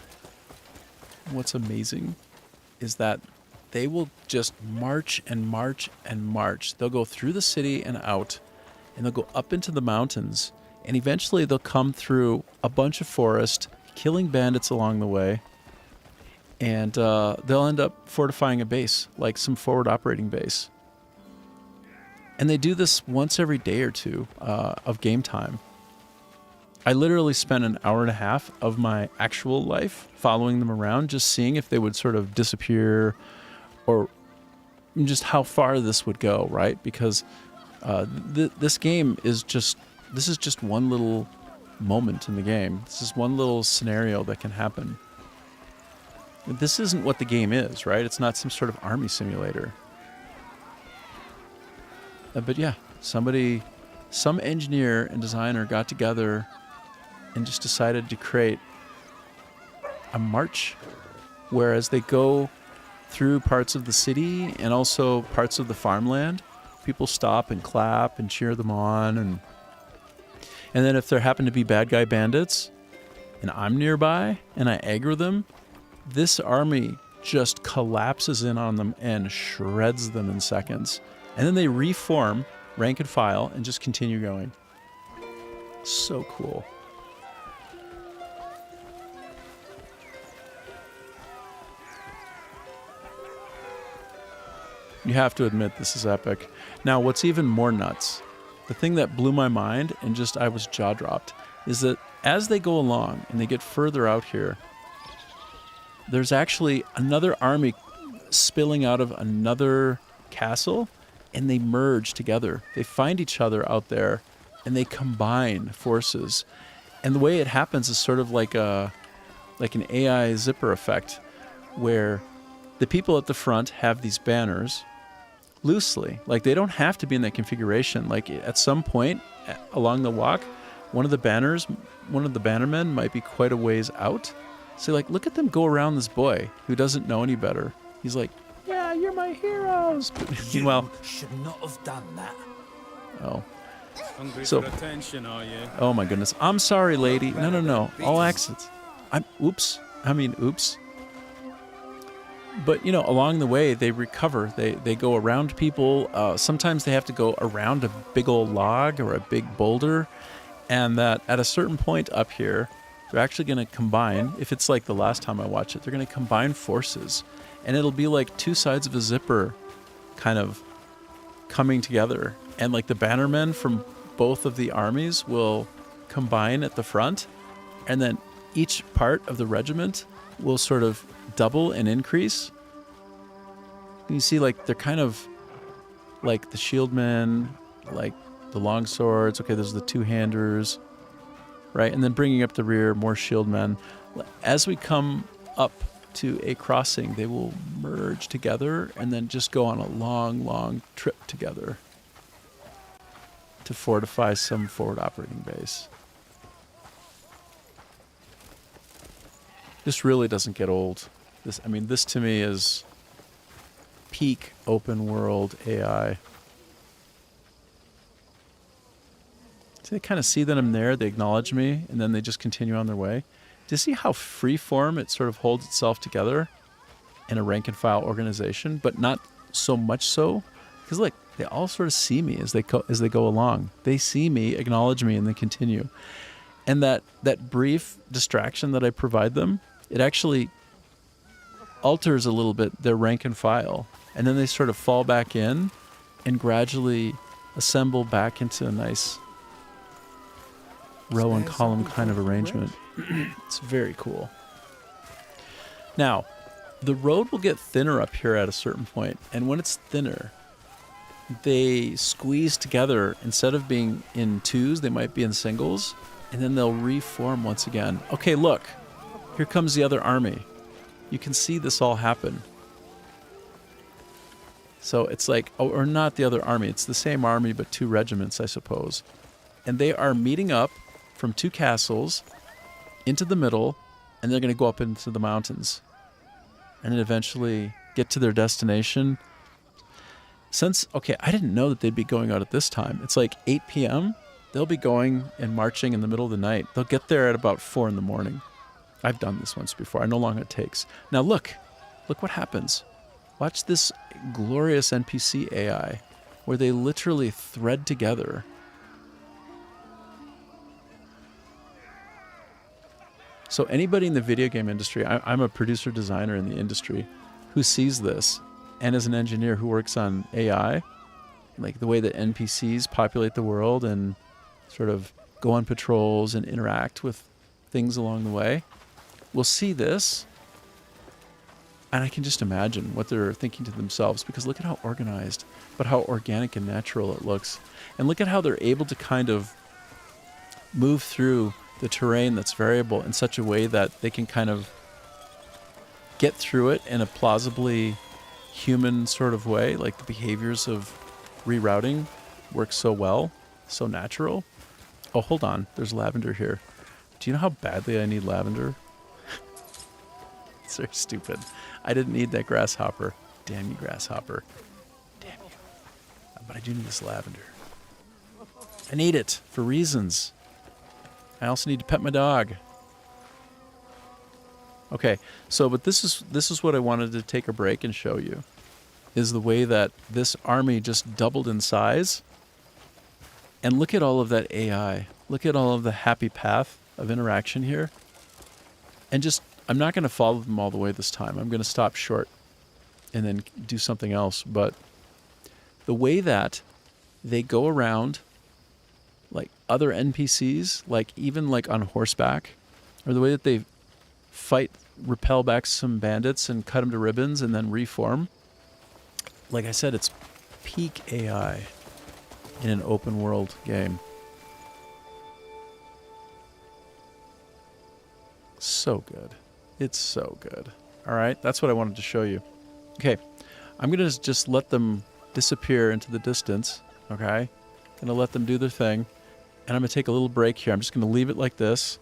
what's amazing is that they will just march and march and march. They'll go through the city and out, and they'll go up into the mountains, and eventually they'll come through a bunch of forest, killing bandits along the way, and they'll end up fortifying a base, like some forward operating base. And they do this once every day or two of game time. I literally spent an hour and a half of my actual life following them around, just seeing if they would sort of disappear, or just how far this would go, right? Because this game is just one little moment in the game. This is one little scenario that can happen. This isn't what the game is, right? It's not some sort of army simulator. But yeah, some engineer and designer got together and just decided to create a march, whereas they go through parts of the city and also parts of the farmland. People stop and clap and cheer them on, and then if there happen to be bad guy bandits and I'm nearby and I aggro them, this army just collapses in on them and shreds them in seconds. And then they reform rank and file and just continue going. So cool. You have to admit, this is epic. Now, what's even more nuts, the thing that blew my mind and just I was jaw-dropped, is that as they go along and they get further out here, there's actually another army spilling out of another castle, and they merge together. They find each other out there, and they combine forces. And the way it happens is sort of like an AI zipper effect, where the people at the front have these banners loosely. Like, they don't have to be in that configuration. Like, at some point along the walk, one of the bannermen might be quite a ways out, So like, look at them go around this boy who doesn't know any better. He's like, yeah, you're my heroes. But meanwhile, should not have done that. oh. Hungry So- for attention, are you? Oh my goodness. I'm sorry, lady. No. All accents. Oops. But, you know, along the way, they recover. They go around people. Sometimes they have to go around a big old log or a big boulder. And that at a certain point up here, they're actually going to combine. If it's like the last time I watched it, they're going to combine forces. And it'll be like two sides of a zipper kind of coming together. And like the bannermen from both of the armies will combine at the front. And then each part of the regiment will sort of double and increase. And you see, like, they're kind of like the shieldmen, like the long swords. Okay, there's the two-handers, right? And then bringing up the rear, more shieldmen. As we come up to a crossing, they will merge together and then just go on a long, long trip together to fortify some forward operating base. This really doesn't get old. This to me is peak open world AI. So they kind of see that I'm there, they acknowledge me, and then they just continue on their way. Do you see how freeform it sort of holds itself together in a rank and file organization, but not so much so? Because look, they all sort of see me as they go along. They see me, acknowledge me, and they continue. And that brief distraction that I provide them, it actually alters a little bit their rank and file. And then they sort of fall back in and gradually assemble back into a nice row and column kind of arrangement. It's very cool. Now, the road will get thinner up here at a certain point, and when it's thinner, they squeeze together. Instead of being in twos, they might be in singles, and then they'll reform once again. Okay, look, here comes the other army. You can see this all happen. So it's like, or not the other army, it's the same army, but two regiments, I suppose. And they are meeting up from two castles into the middle, and they're going to go up into the mountains and then eventually get to their destination. I didn't know that they'd be going out at this time. It's like 8 p.m. They'll be going and marching in the middle of the night. They'll get there at about 4 in the morning. I've done this once before. I know how long it takes. Now look what happens. Watch this glorious NPC AI where they literally thread together. So anybody in the video game industry, I'm a producer designer in the industry who sees this, and as an engineer who works on AI, like the way that NPCs populate the world and sort of go on patrols and interact with things along the way, will see this, and I can just imagine what they're thinking to themselves, because look at how organized, but how organic and natural it looks. And look at how they're able to kind of move through the terrain that's variable in such a way that they can kind of get through it in a plausibly human sort of way. Like the behaviors of rerouting work so well, so natural. Oh, hold on. There's lavender here. Do you know how badly I need lavender? It's very stupid. I didn't need that grasshopper. Damn you, grasshopper. Damn you. But I do need this lavender. I need it for reasons. I also need to pet my dog. Okay, so but this is what I wanted to take a break and show you, is the way that this army just doubled in size. And look at all of that AI. Look at all of the happy path of interaction here. And just, I'm not going to follow them all the way this time. I'm going to stop short and then do something else. But the way that they go around like other NPCs, like even like on horseback, or the way that they fight, repel back some bandits and cut them to ribbons and then reform. Like I said, it's peak AI in an open world game. So good. It's so good. All right, that's what I wanted to show you. Okay, I'm going to just let them disappear into the distance, okay? Going to let them do their thing. And I'm going to take a little break here. I'm just going to leave it like this.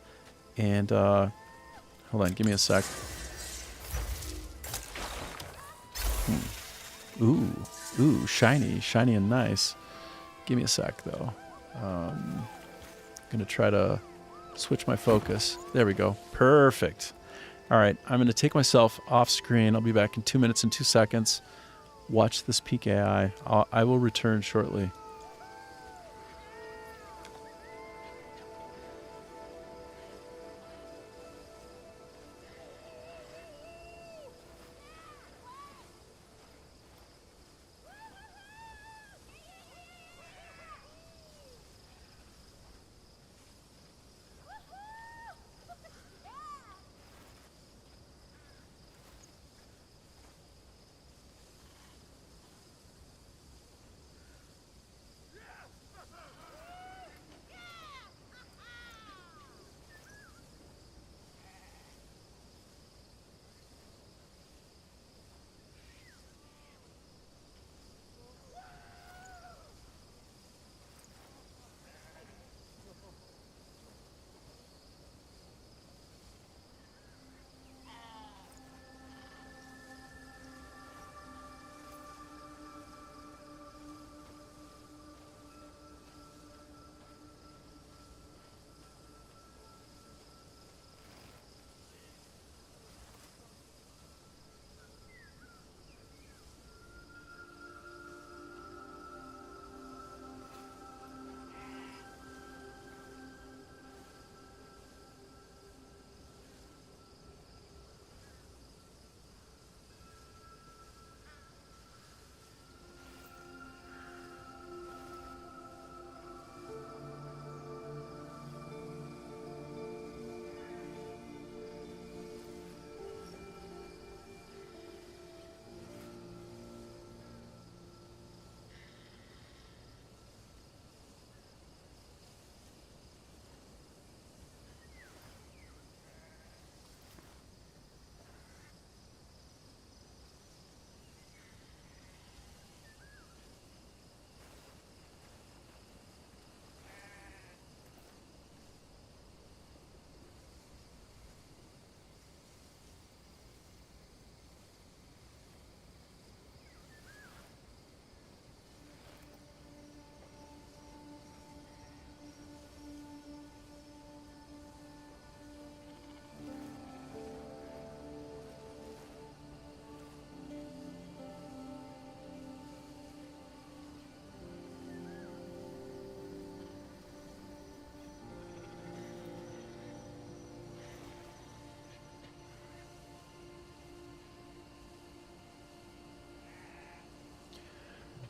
And hold Hold on, give me a sec. Ooh, shiny and nice. Give me a sec, though. Gonna try to switch my focus. There we go. Perfect. All right, I'm gonna take myself off screen. I'll be back in 2 minutes and 2 seconds. Watch this peak AI. I will return shortly.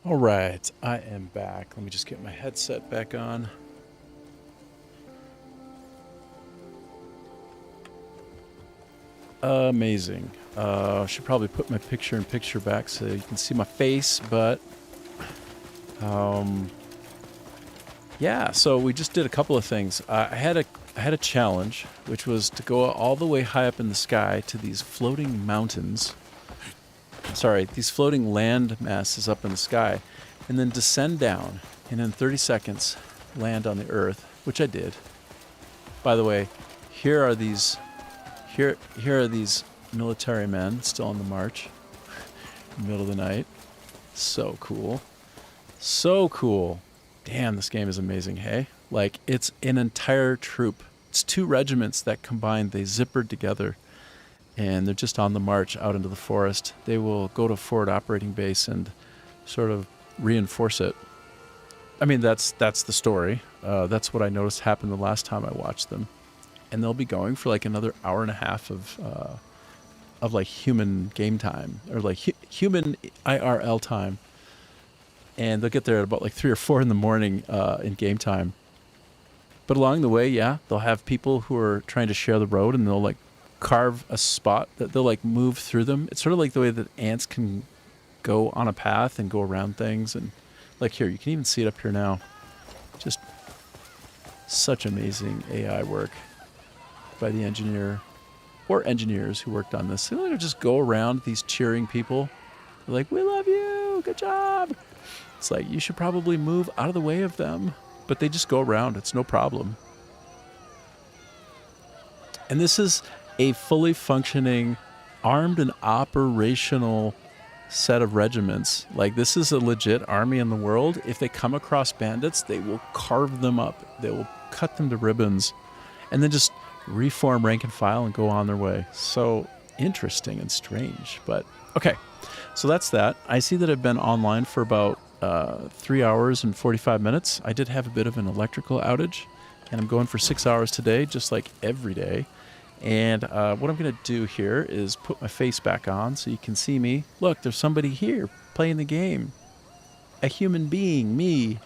All right, I am back. Let me just get my headset back on. Amazing. Should probably put my picture-in-picture back so you can see my face, but yeah. So we just did a couple of things. I had a challenge, which was to go all the way high up in the sky to these floating mountains. Sorry, these floating land masses up in the sky, and then descend down, and in 30 seconds land on the Earth, which I did. By the way, here are these military men still on the march, in the middle of the night. So cool. So cool. Damn, this game is amazing, hey? Like, it's an entire troop. It's 2 regiments that combined, they zippered together. And they're just on the march out into the forest. They will go to forward operating base and sort of reinforce it. I mean, that's the story. That's what I noticed happened the last time I watched them. And they'll be going for like another hour and a half of like human game time, or like human IRL time. And they'll get there at about like 3 or 4 in the morning in game time. But along the way, yeah, they'll have people who are trying to share the road, and they'll like carve a spot that they'll like move through them. It's sort of like the way that ants can go on a path and go around things. And like here, you can even see it up here now. Just such amazing AI work by the engineer or engineers who worked on this. They'll just go around these cheering people. They're like, we love you, good job. It's like, you should probably move out of the way of them. But they just go around, it's no problem. And this is a fully functioning, armed and operational set of regiments. Like, this is a legit army in the world. If they come across bandits, they will carve them up. They will cut them to ribbons and then just reform rank and file and go on their way. So interesting and strange. But okay, so that's that. I see that I've been online for about 3 hours and 45 minutes. I did have a bit of an electrical outage, and I'm going for 6 hours today, just like every day. And what I'm going to do here is put my face back on so you can see me. Look, there's somebody here playing the game. A human being, me.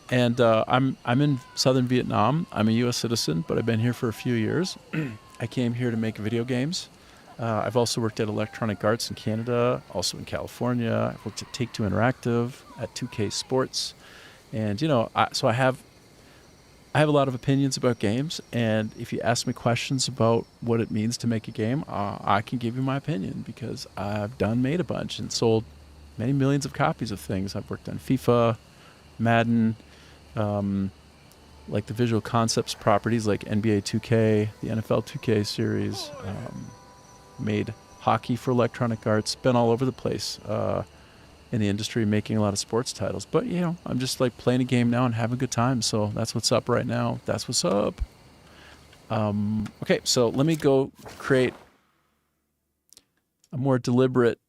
And I'm in southern Vietnam. I'm a U.S. citizen, but I've been here for a few years. I came here to make video games. I've also worked at Electronic Arts in Canada, also in California. I've worked at Take-Two Interactive, at 2K Sports. And, you know, I have a lot of opinions about games. And if you ask me questions about what it means to make a game, I can give you my opinion because I've made a bunch and sold many millions of copies of things. I've worked on FIFA, Madden, like the visual concepts properties like NBA 2K, the NFL 2K series, made hockey for Electronic Arts, been all over the place in the industry making a lot of sports titles. But, you know, I'm just like playing a game now and having a good time. So that's what's up right now. That's what's up. Okay, so let me go create a more deliberate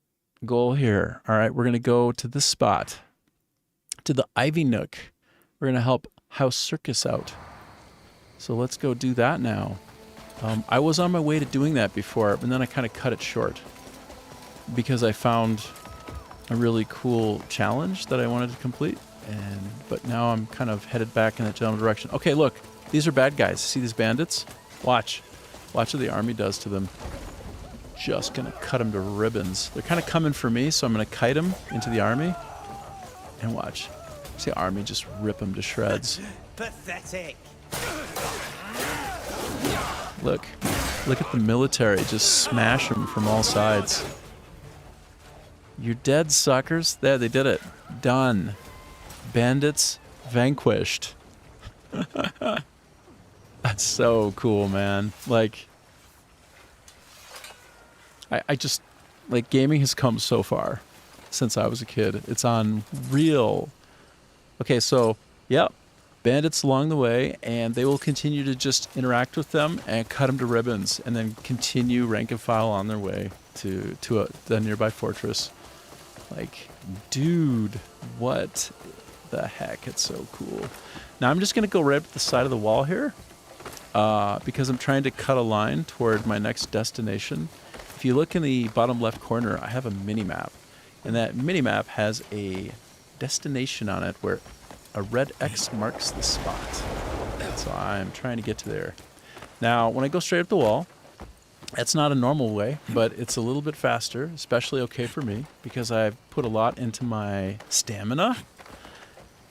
goal here. All right, we're going to go to this spot, to the Ivy Nook. We're going to help House Circus out. So let's go do that now. I was on my way to doing that before, but then I kind of cut it short because I found a really cool challenge that I wanted to complete. But now I'm kind of headed back in that general direction. Okay, look, these are bad guys. See these bandits? Watch what the army does to them. Just gonna cut them to ribbons. They're kind of coming for me, so I'm gonna kite them into the army. And watch. See the army just rip them to shreds. Pathetic. Look at the military just smash them from all sides. You're dead, suckers. There, they did it. Done. Bandits vanquished. That's so cool, man. Like, I just, like, gaming has come so far since I was a kid. It's on real. Okay, so, yep. Bandits along the way, and they will continue to just interact with them and cut them to ribbons, and then continue rank and file on their way to the nearby fortress. Like, dude, what the heck? It's so cool. Now I'm just gonna go right up the side of the wall here, because I'm trying to cut a line toward my next destination. If you look in the bottom left corner, I have a mini map, and that mini map has a destination on it where a red X marks the spot. So I'm trying to get to there. Now, when I go straight up the wall, that's not a normal way, but it's a little bit faster, especially okay for me, because I've put a lot into my stamina.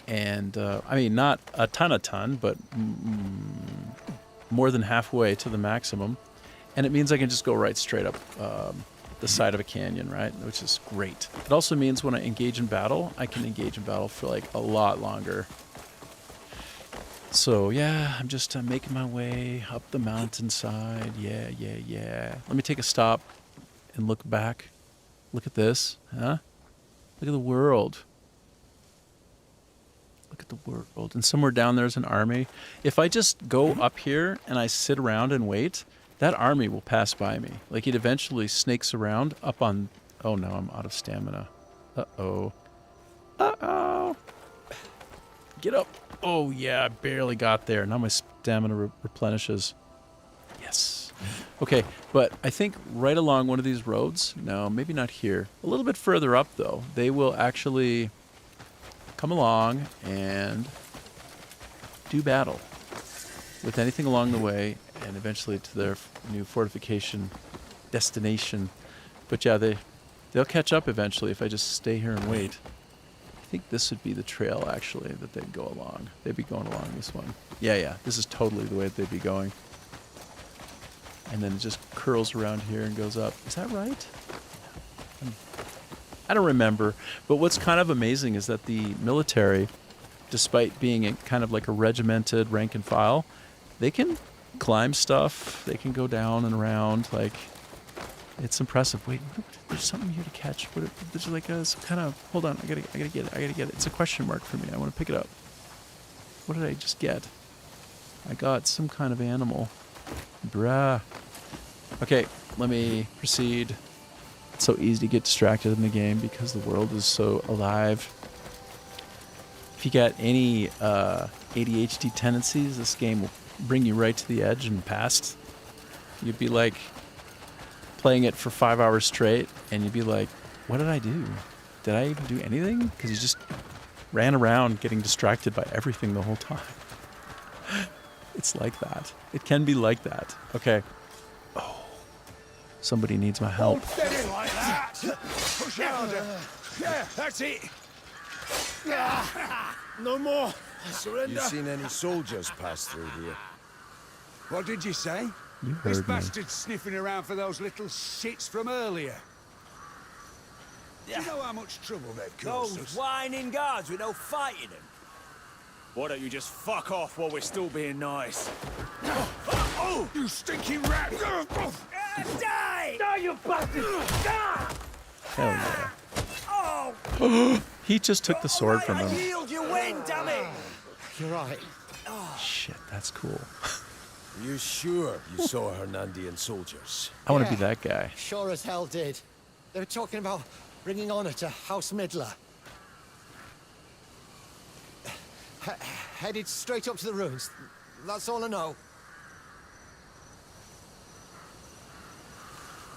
And, I mean, not a ton, but more than halfway to the maximum. And it means I can just go right straight up the side of a canyon, right? Which is great. It also means when I engage in battle, I can engage in battle for like a lot longer. So yeah, I'm just making my way up the mountainside. Yeah. Let me take a stop and look back. Look at this, huh? Look at the world. Look at the world. And somewhere down there's an army. If I just go up here and I sit around and wait, that army will pass by me. Like, it eventually snakes around up on... Oh, no, I'm out of stamina. Uh-oh. Get up. Oh, yeah, I barely got there. Now my stamina replenishes. Yes. Okay, but I think right along one of these roads... No, maybe not here. A little bit further up, though. They will actually come along and do battle with anything along the way, and eventually to their new fortification destination. But yeah, they'll catch up eventually if I just stay here and wait. I think this would be the trail, actually, that they'd go along. They'd be going along this one. Yeah, this is totally the way that they'd be going. And then it just curls around here and goes up. Is that right? I don't remember. But what's kind of amazing is that the military, despite being kind of like a regimented rank and file, they can climb stuff. They can go down and around. Like, it's impressive. Wait, there's something here to catch. There's like some kind of. Hold on, I gotta get it. It's a question mark for me. I want to pick it up. What did I just get? I got some kind of animal. Bruh. Okay, let me proceed. It's so easy to get distracted in the game because the world is so alive. If you got any ADHD tendencies, this game will bring you right to the edge and past. You'd be like playing it for 5 hours straight, and you'd be like, what did I do? Did I even do anything? Because you just ran around getting distracted by everything the whole time. It's like that. It can be like that. Okay. Oh. Somebody needs my help. Get in like that! Push harder! Yeah, that's it! No more! Surrender! You seen any soldiers pass through here? What did you say? You This heard me. bastard's sniffing around for those little shits from earlier. Do you know how much trouble they've caused us? Those whining guards with no fighting them. Why don't you just fuck off while we're still being nice? Oh, you stinking rat! Die! Die, you bastard! Hell yeah. Oh! He just took the sword from I him. yield, you win, damn it! You're right. Shit, that's cool. Are you sure you saw Hernandian soldiers? I want to be that guy. Sure as hell did. They were talking about bringing honor to House Midler. Headed straight up to the ruins. That's all I know.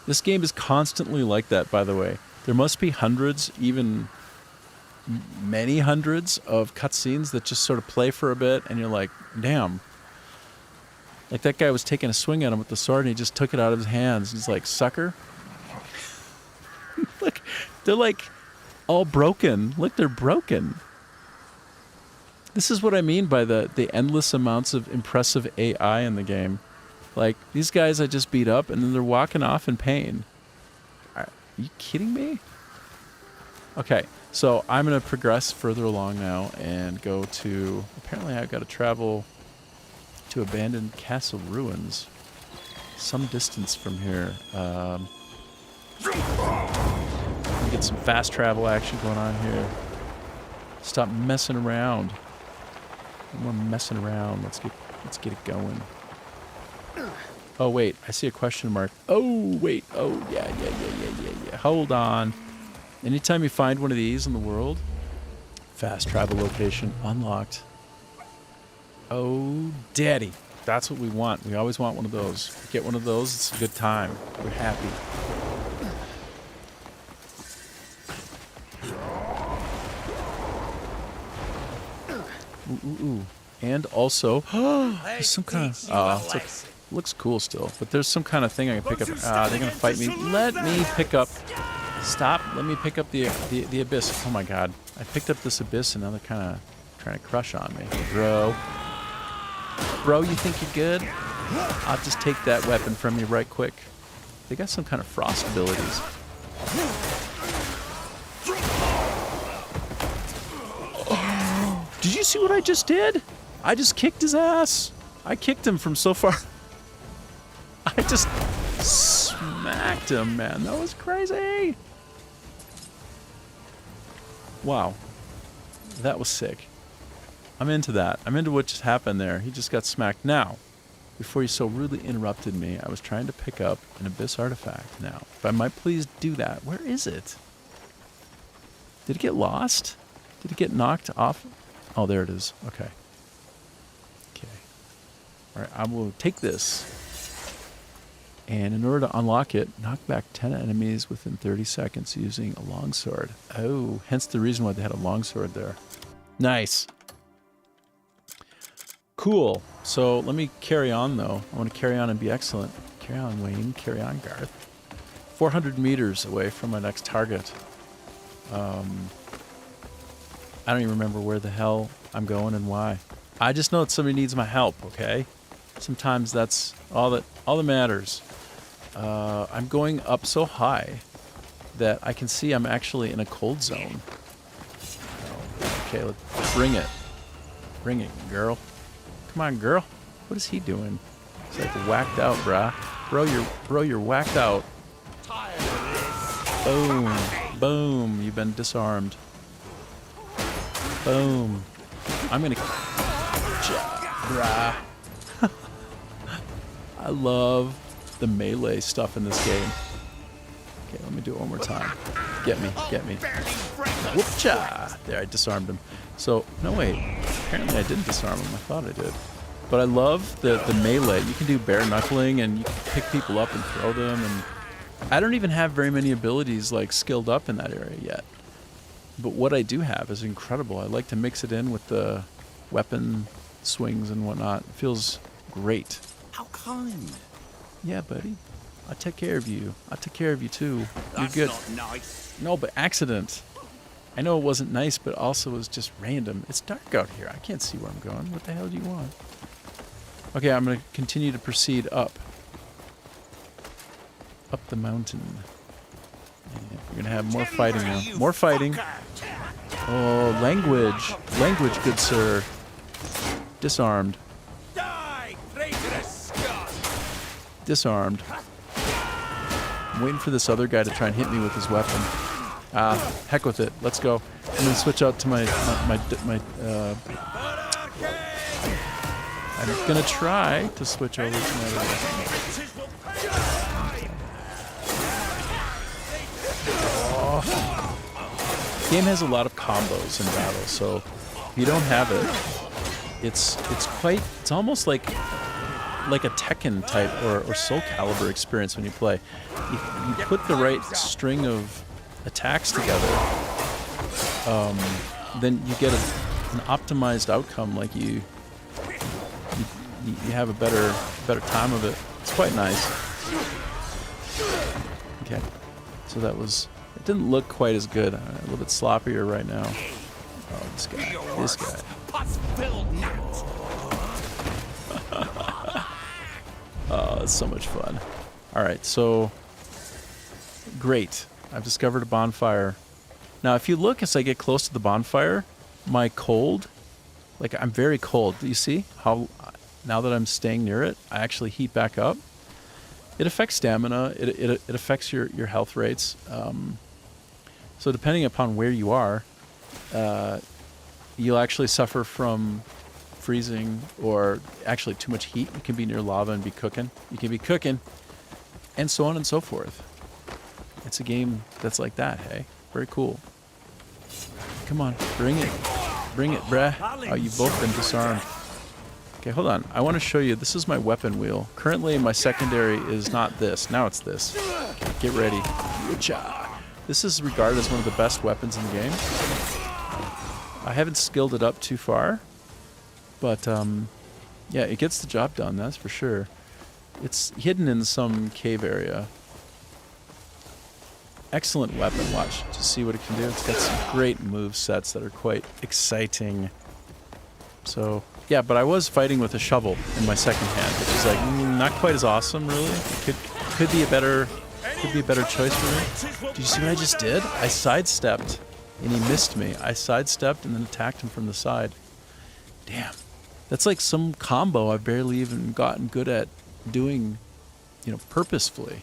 This game is constantly like that, by the way. There must be hundreds, even many hundreds of cutscenes that just sort of play for a bit, and you're like, damn. Like that guy was taking a swing at him with the sword, and he just took it out of his hands. He's like, sucker. Look, they're like all broken. Look, they're broken. This is what I mean by the endless amounts of impressive AI in the game. Like, these guys I just beat up, and then they're walking off in pain. Are you kidding me? Okay, so I'm going to progress further along now and go to... Apparently I've got to travel to abandoned castle ruins. Some distance from here. Get some fast travel action going on here. Stop messing around. No more messing around. Let's get it going. Oh wait, I see a question mark. Oh wait. Oh yeah. Hold on. Anytime you find one of these in the world, fast travel location unlocked. Oh daddy, that's what we want. We always want one of those. Get one of those. It's a good time. We're happy. Ooh. And also, there's some kind of... looks cool still, but there's some kind of thing I can pick up. They're going to fight me. Let me pick up... Stop. Let me pick up the abyss. Oh my god. I picked up this abyss and now they're kind of trying to crush on me. Bro, you think you're good? I'll just take that weapon from you right quick. They got some kind of frost abilities. Did you see what I just did? I just kicked his ass. I kicked him from so far. I just smacked him, man. That was crazy. Wow. That was sick. I'm into that. I'm into what just happened there. He just got smacked. Now, before you so rudely interrupted me, I was trying to pick up an abyss artifact. Now, if I might please do that. Where is it? Did it get lost? Did it get knocked off? Oh, there it is. Okay. All right, I will take this. And in order to unlock it, knock back 10 enemies within 30 seconds using a longsword. Oh, hence the reason why they had a longsword there. Nice. Cool. So let me carry on, though. I want to carry on and be excellent. Carry on, Wayne. Carry on, Garth. 400 meters away from my next target. I don't even remember where the hell I'm going and why. I just know that somebody needs my help, okay? Sometimes that's all that matters. I'm going up so high that I can see I'm actually in a cold zone. Okay, let's bring it. Bring it, girl. Come on, girl. What is he doing? Is It's like whacked out, bruh. Bro, you're whacked out. Boom. Boom. You've been disarmed. Boom. I'm gonna... Bruh. I love the melee stuff in this game. Okay, let me do it one more time. Get me, get me. Whoop-cha! There, I disarmed him. So, no wait. Apparently I didn't disarm him. I thought I did. But I love the melee. You can do bare knuckling and you can pick people up and throw them. And I don't even have very many abilities like skilled up in that area yet. But what I do have is incredible. I like to mix it in with the weapon swings and whatnot. It feels great. How kind. Yeah, buddy. I take care of you. I take care of you too. That's You're good. not nice. No, but accident. I know it wasn't nice, but also it was just random. It's dark out here. I can't see where I'm going. What the hell do you want? Okay, I'm going to continue to proceed up. Up the mountain. And we're going to have more fighting now. More fighting. Oh, language. Language, good sir. Disarmed. Disarmed. I'm waiting for this other guy to try and hit me with his weapon. Heck with it. Let's go. I'm gonna switch out to I'm gonna try to switch over to my other weapon. Oh. Game has a lot of combos in battle, so if you don't have it, it's almost like a Tekken type or Soul Calibur experience when you play. You put the right string of attacks together, then you get an optimized outcome. Like you have a better time of it. It's quite nice. Okay, so it didn't look quite as good. A little bit sloppier right now. Oh, this guy. Oh, it's so much fun. Alright, so great. I've discovered a bonfire. Now, if you look as I get close to the bonfire, my cold, like I'm very cold. Do you see how now that I'm staying near it, I actually heat back up? It affects stamina. It affects your health rates. So depending upon where you are, you'll actually suffer from freezing or actually too much heat. You can be near lava and be cooking. You can be cooking, and so on and so forth. It's a game that's like that, hey? Very cool. Come on, bring it. Bring it, bruh. Oh, you've both been disarmed. Okay, hold on. I want to show you. This is my weapon wheel. Currently, my secondary is not this. Now it's this. Okay, get ready. This is regarded as one of the best weapons in the game. I haven't skilled it up too far, but yeah, it gets the job done, that's for sure. It's hidden in some cave area. Excellent weapon. Watch to see what it can do. It's got some great move sets that are quite exciting. So yeah, but I was fighting with a shovel in my second hand, which is like not quite as awesome, really. Could be a better choice for me. Did you see what I just did? I sidestepped, and he missed me. I sidestepped and then attacked him from the side. Damn, that's like some combo I've barely even gotten good at doing, purposefully.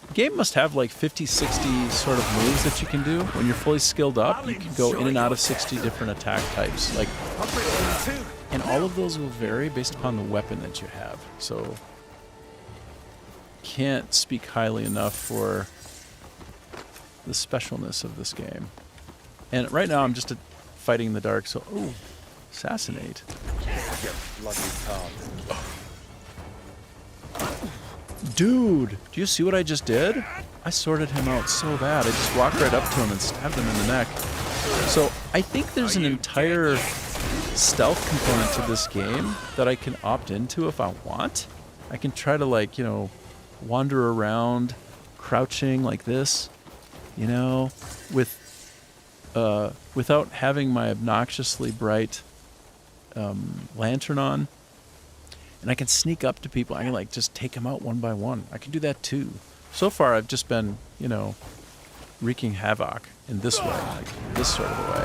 The game must have like 50, 60 sort of moves that you can do. When you're fully skilled up, you can go in and out of 60 different attack types. And all of those will vary based upon the weapon that you have. So, can't speak highly enough for the specialness of this game. And right now I'm just fighting in the dark, so, oh, assassinate. Dude, do you see what I just did? I sorted him out so bad. I just walked right up to him and stabbed him in the neck. So I think there's an entire stealth component to this game that I can opt into if I want. I can try to wander around crouching like this, without having my obnoxiously bright lantern on. And I can sneak up to people. I can just take them out one by one. I can do that too. So far, I've just been, wreaking havoc in this way, this sort of a way.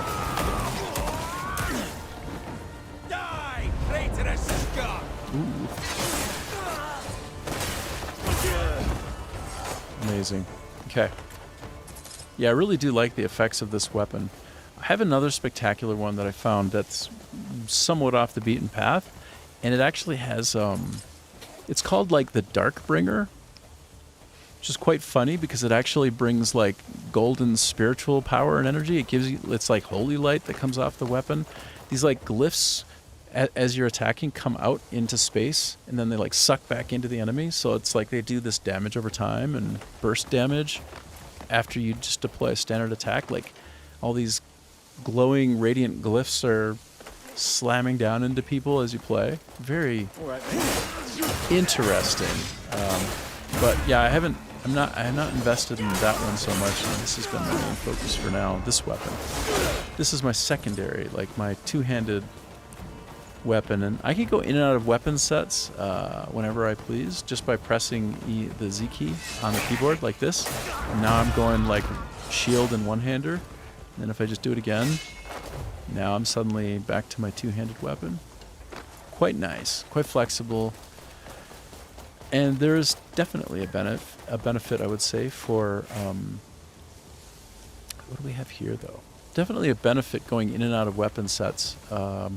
Die, traitorous scum! Ooh. Amazing. Okay. Yeah, I really do like the effects of this weapon. I have another spectacular one that I found that's somewhat off the beaten path, and it actually has, it's called like the Darkbringer, which is quite funny because it actually brings like golden spiritual power and energy. It gives you, it's like holy light that comes off the weapon. These like glyphs as you're attacking come out into space, and then they like suck back into the enemy. So it's like they do this damage over time and burst damage after you just deploy a standard attack. Like all these glowing radiant glyphs are slamming down into people as you play. Very interesting. But yeah, I'm not invested in that one so much. This has been my main focus for now. This weapon. This is my secondary, like my two-handed weapon, and I can go in and out of weapon sets whenever I please, just by pressing the Z key on the keyboard like this. And now I'm going like shield and one-hander. And then if I just do it again, now I'm suddenly back to my two-handed weapon. Quite nice, quite flexible. And there's definitely a benefit, I would say, for, what do we have here, though? Definitely a benefit going in and out of weapon sets. I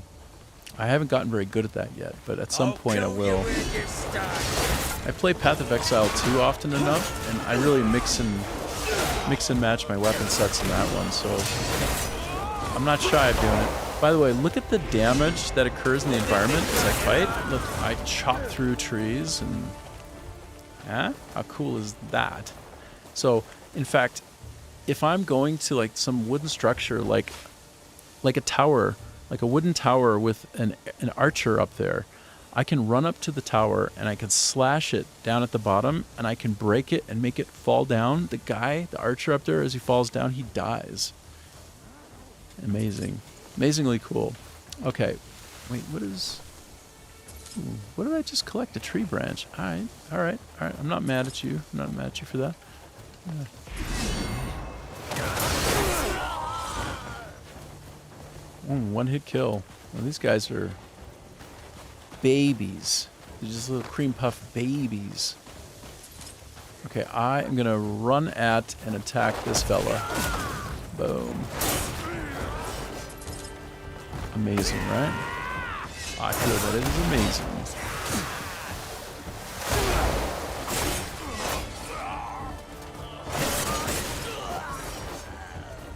haven't gotten very good at that yet, but at some point I will. I play Path of Exile 2 often enough, and I really mix and match my weapon sets in that one, so I'm not shy of doing it. By the way, look at the damage that occurs in the environment as I fight. Look, I chop through trees and... How cool is that? So, in fact, if I'm going to like some wooden structure, like a tower, like a wooden tower with an archer up there, I can run up to the tower and I can slash it down at the bottom, and I can break it and make it fall down. The guy, the archer up there, as he falls down, he dies. Amazing. Amazingly cool. Okay. Wait, what is... Ooh, what did I just collect? A tree branch. Alright, alright, alright. I'm not mad at you. I'm not mad at you for that. One-hit kill. Well, these guys are babies. They're just little cream puff babies. Okay, I am going to run at and attack this fella. Boom. Amazing, right? I feel that it is amazing.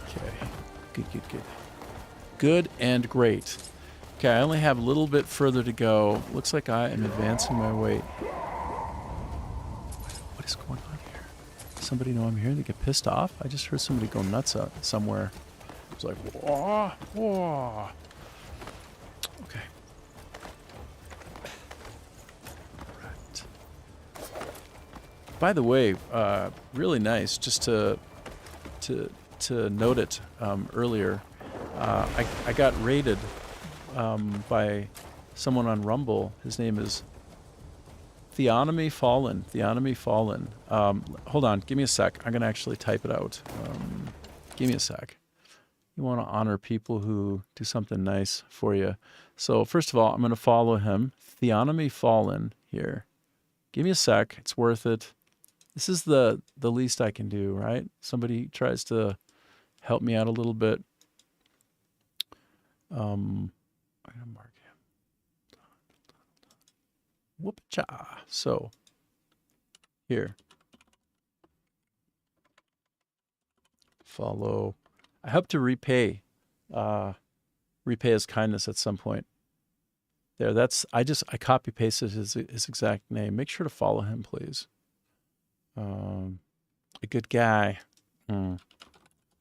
Okay. Good, good, good. Good and great. Okay, I only have a little bit further to go. Looks like I am advancing my way. What is going on here? Somebody know I'm here? They get pissed off? I just heard somebody go nuts out somewhere. It's like, whoa, whoa. Okay. Right. By the way, really nice, just to note it earlier. I got raided by someone on Rumble. His name is Theonomy Fallen. Theonomy Fallen. Hold on, give me a sec. I'm gonna actually type it out. Give me a sec. You want to honor people who do something nice for you. So first of all, I'm gonna follow him. Theonomy Fallen here. Give me a sec. It's worth it. This is the least I can do, right? Somebody tries to help me out a little bit. I'm gonna mark him. Whoop-cha. So here. Follow. I hope to repay his kindness at some point. There, that's I copy pasted his exact name. Make sure to follow him, please. A good guy.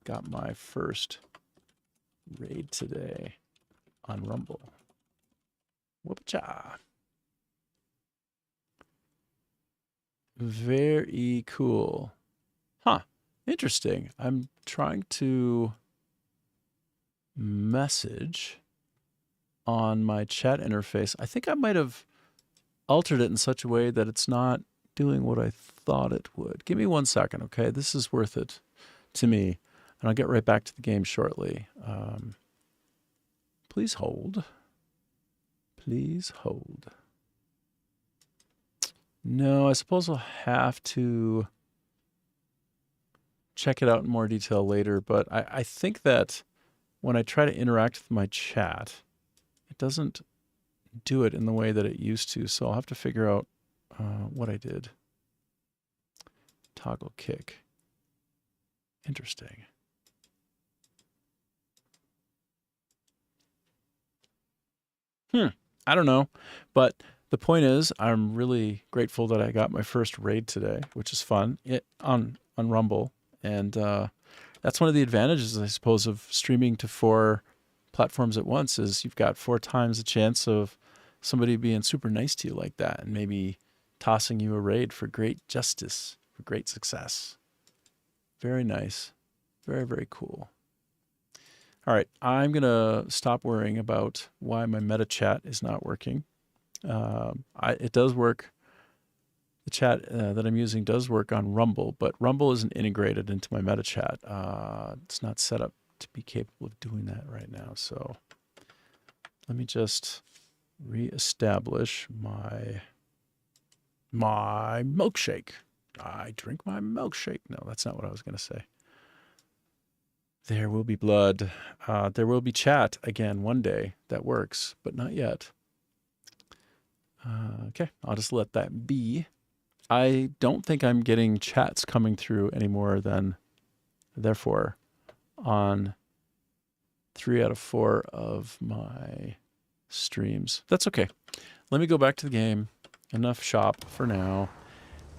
Got my first raid today on Rumble. Whoop-cha. Very cool. Huh. Interesting. I'm trying to message on my chat interface. I think I might have altered it in such a way that it's not doing what I thought it would. Give me 1 second, okay? This is worth it to me. And I'll get right back to the game shortly. Please hold. Please hold. No, I suppose I'll have to check it out in more detail later, but I think that when I try to interact with my chat, it doesn't do it in the way that it used to. So I'll have to figure out what I did. Toggle kick. Interesting. I don't know. But the point is, I'm really grateful that I got my first raid today, which is fun on Rumble. And that's one of the advantages, I suppose, of streaming to 4 platforms at once is you've got 4 times the chance of somebody being super nice to you like that and maybe tossing you a raid for great justice, for great success. Very nice. Very, very cool. All right, I'm going to stop worrying about why my meta chat is not working. It does work. The chat that I'm using does work on Rumble, but Rumble isn't integrated into my meta chat. It's not set up to be capable of doing that right now. So let me just reestablish my milkshake. I drink my milkshake. No, that's not what I was going to say. There will be blood. There will be chat again one day. That works, but not yet. Okay, I'll just let that be. I don't think I'm getting chats coming through any more than, therefore, on 3 out of 4 of my streams. That's okay. Let me go back to the game. Enough shop for now.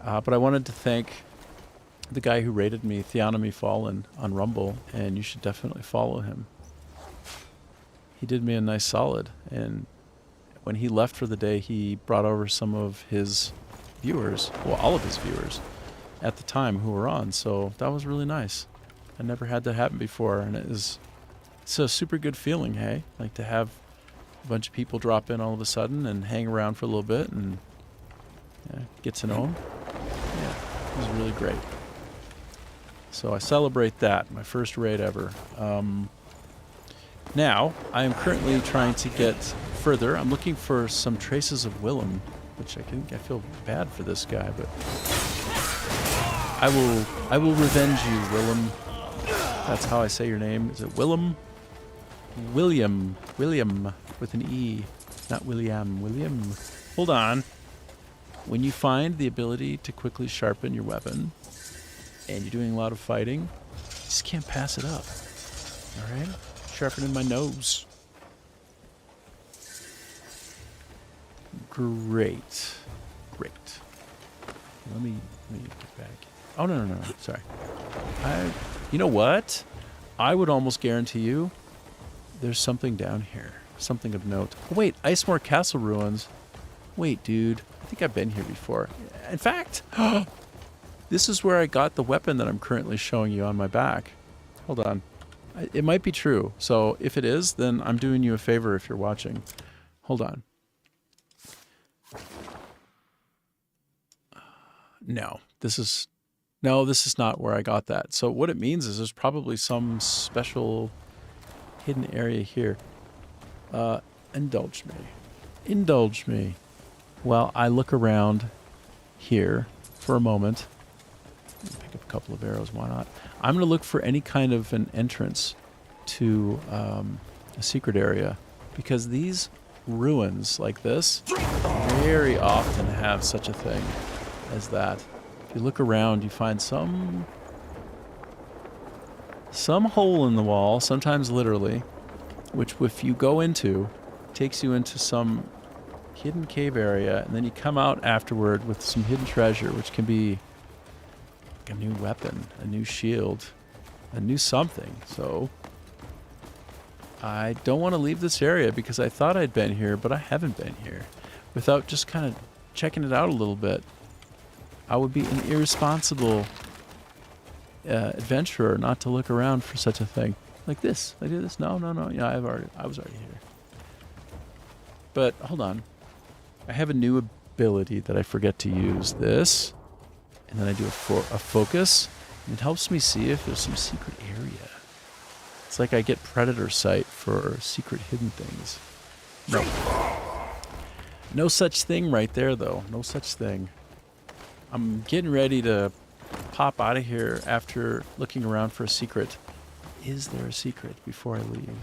But I wanted to thank the guy who rated me, Theonomy Fallen, on Rumble, and you should definitely follow him. He did me a nice solid, and when he left for the day, he brought over some of his viewers, well, all of his viewers at the time who were on, so that was really nice. I never had that happen before, and it's a super good feeling, hey? Like to have a bunch of people drop in all of a sudden and hang around for a little bit and get to know them. Yeah, it was really great. So I celebrate that, my first raid ever. Now, I am currently trying to get further. I'm looking for some traces of Willem, which I feel bad for this guy, but I will revenge you, Willem. That's how I say your name. Is it Willem? William with an E, not William. William. Hold on. When you find the ability to quickly sharpen your weapon and you're doing a lot of fighting, you just can't pass it up. All right? Sharpening my nose. Great. Let me get back. Oh, no. Sorry. You know what? I would almost guarantee you there's something down here. Something of note. Oh, wait, Icemore Castle Ruins. Wait, dude. I think I've been here before. In fact, this is where I got the weapon that I'm currently showing you on my back. Hold on. It might be true. So if it is, then I'm doing you a favor if you're watching. Hold on. No, this is not where I got that. So what it means is there's probably some special hidden area here. Indulge me while I look around here for a moment. Pick up a couple of arrows, why not? I'm going to look for any kind of an entrance to a secret area, because these ruins like this very often have such a thing as that. If you look around, you find some hole in the wall, sometimes literally, which if you go into, takes you into some hidden cave area, and then you come out afterward with some hidden treasure, which can be a new weapon, a new shield, a new something. So I don't want to leave this area because I thought I'd been here, but I haven't been here. Without just kind of checking it out a little bit, I would be an irresponsible adventurer not to look around for such a thing. Like this. I do this. No. Yeah, I was already here. But hold on. I have a new ability that I forget to use. This. And then I do a focus. And it helps me see if there's some secret area. It's like I get predator sight for secret hidden things. No. No such thing right there, though. No such thing. I'm getting ready to pop out of here after looking around for a secret. Is there a secret before I leave?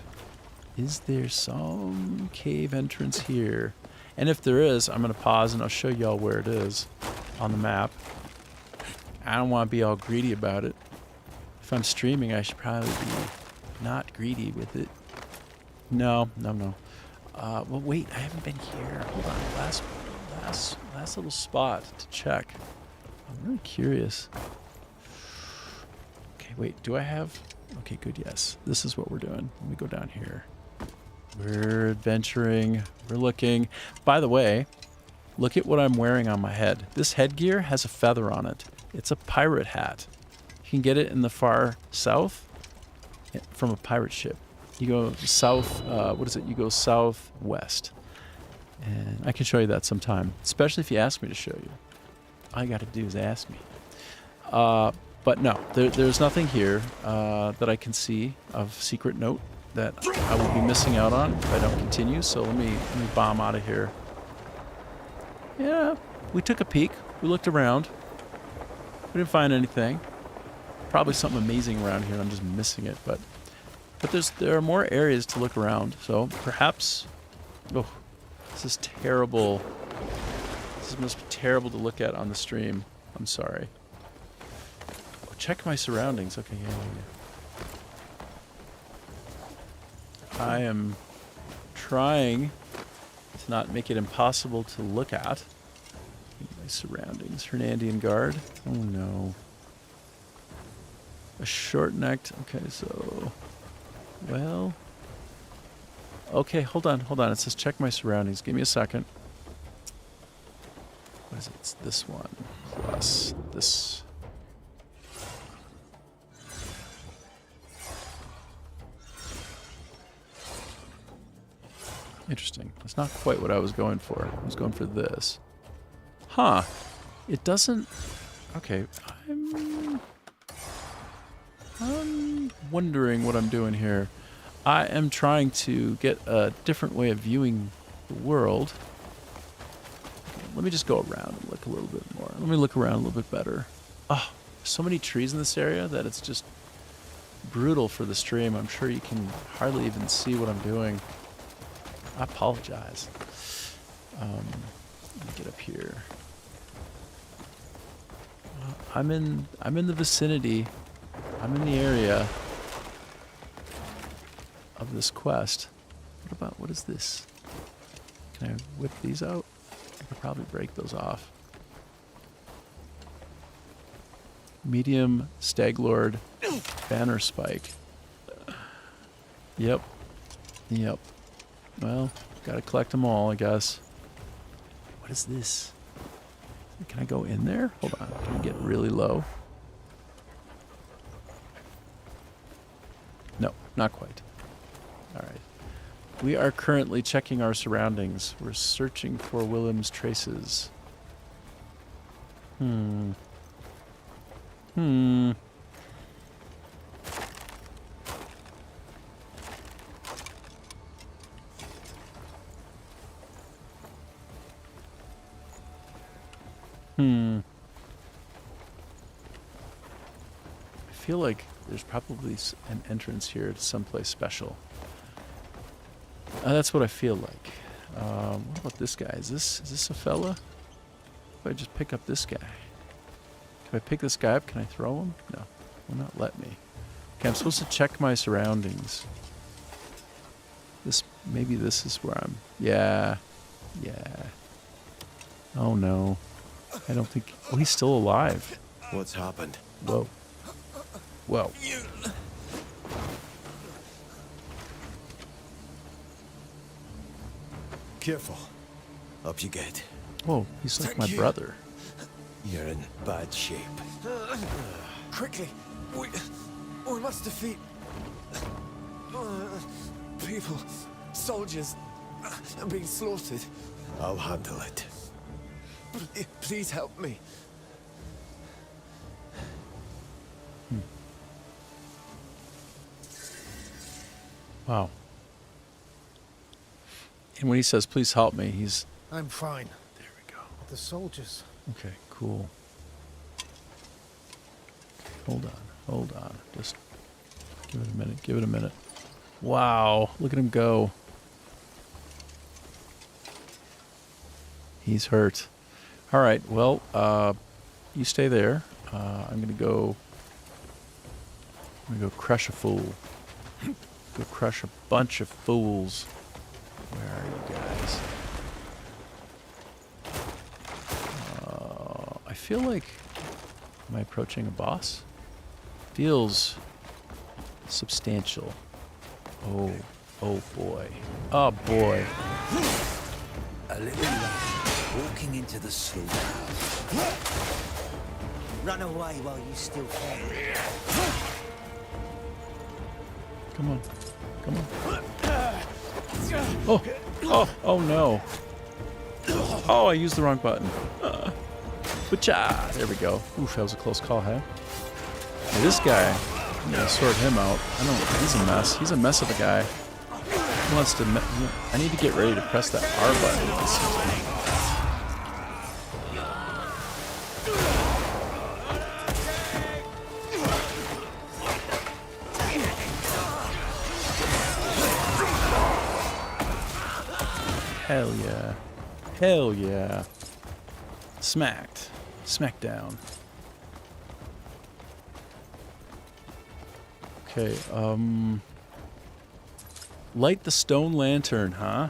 Is there some cave entrance here? And if there is, I'm going to pause and I'll show y'all where it is on the map. I don't want to be all greedy about it. If I'm streaming, I should probably be not greedy with it. No. Well, wait, I haven't been here. Hold on, last little spot to check. I'm really curious. Okay, wait, do I have... Okay, good, yes. This is what we're doing. Let me go down here. We're adventuring. We're looking. By the way, look at what I'm wearing on my head. This headgear has a feather on it. It's a pirate hat. You can get it in the far south from a pirate ship. You go south, you go southwest. And I can show you that sometime, especially if you ask me to show you. All you got to do is ask me. But no, there's nothing here that I can see of secret note that I will be missing out on if I don't continue. So let me bomb out of here. Yeah, we took a peek. We looked around. We didn't find anything. Probably something amazing around here and I'm just missing it. But there are more areas to look around. So perhaps... Oh, this is terrible. This must be terrible to look at on the stream. I'm sorry. Oh, check my surroundings. Okay, yeah. I am trying to not make it impossible to look at. My surroundings. Hernandian Guard. Oh no. A short-necked. Okay, so... Well... Okay, hold on. It says check my surroundings. Give me a second. What is it? It's this one. Plus this. Interesting. That's not quite what I was going for. I was going for this. Huh. It doesn't... Okay. I'm wondering what I'm doing here. I am trying to get a different way of viewing the world. Okay, let me just go around and look a little bit more. Let me look around a little bit better. Oh, so many trees in this area that it's just brutal for the stream. I'm sure you can hardly even see what I'm doing. I apologize. Let me get up here. I'm in the vicinity. I'm in the area of this quest. What is this? Can I whip these out? I could probably break those off. Medium Staglord Banner Spike. Yep. Well, gotta collect them all, I guess. What is this? Can I go in there? Hold on. Can I get really low? No, not quite. Alright. We are currently checking our surroundings. We're searching for Willem's traces. I feel like there's probably an entrance here to someplace special. That's what I feel like. What about this guy? Is this a fella? If I just pick up this guy. Can I pick this guy up? Can I throw him? No. Will not let me. Okay, I'm supposed to check my surroundings. Maybe this is where I'm... Yeah. Oh no. I don't think... Oh, he's still alive. What's happened? Whoa. Careful. Up you get. Whoa, he's like my brother. You're in bad shape. Quickly! We must defeat... people, soldiers, being slaughtered. I'll handle it. Please help me. Wow. And when he says, please help me, he's... I'm fine. There we go. The soldiers. Okay, cool. Hold on. Just give it a minute. Give it a minute. Wow. Look at him go. He's hurt. All right. Well, you stay there. I'm gonna go crush a fool. Go crush a bunch of fools. Where are you guys? I feel like... Am I approaching a boss? Feels substantial. Oh boy. Oh boy. A little lad walking into the slaughterhouse. Run away while you still can. Come on. Come on. Oh no. Oh, I used the wrong button. Bacha! There we go. Oof, that was a close call, hey? Hey, this guy, I'm gonna sort him out. He's a mess. He's a mess of a guy. He wants to, I need to get ready to press that R button. It seems like. Hell yeah. Hell yeah. Smacked. Smackdown. Okay, light the stone lantern, huh?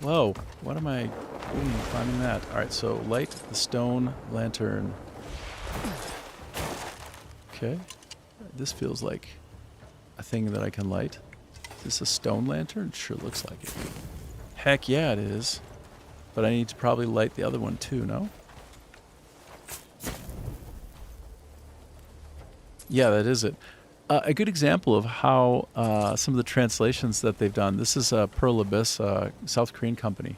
Whoa, what am I doing climbing that? Alright, so light the stone lantern. Okay. This feels like a thing that I can light. Is this a stone lantern? Sure looks like it. Heck yeah, it is. But I need to probably light the other one too, no? Yeah, that is it. A good example of how some of the translations that they've done. This is Pearl Abyss, South Korean company.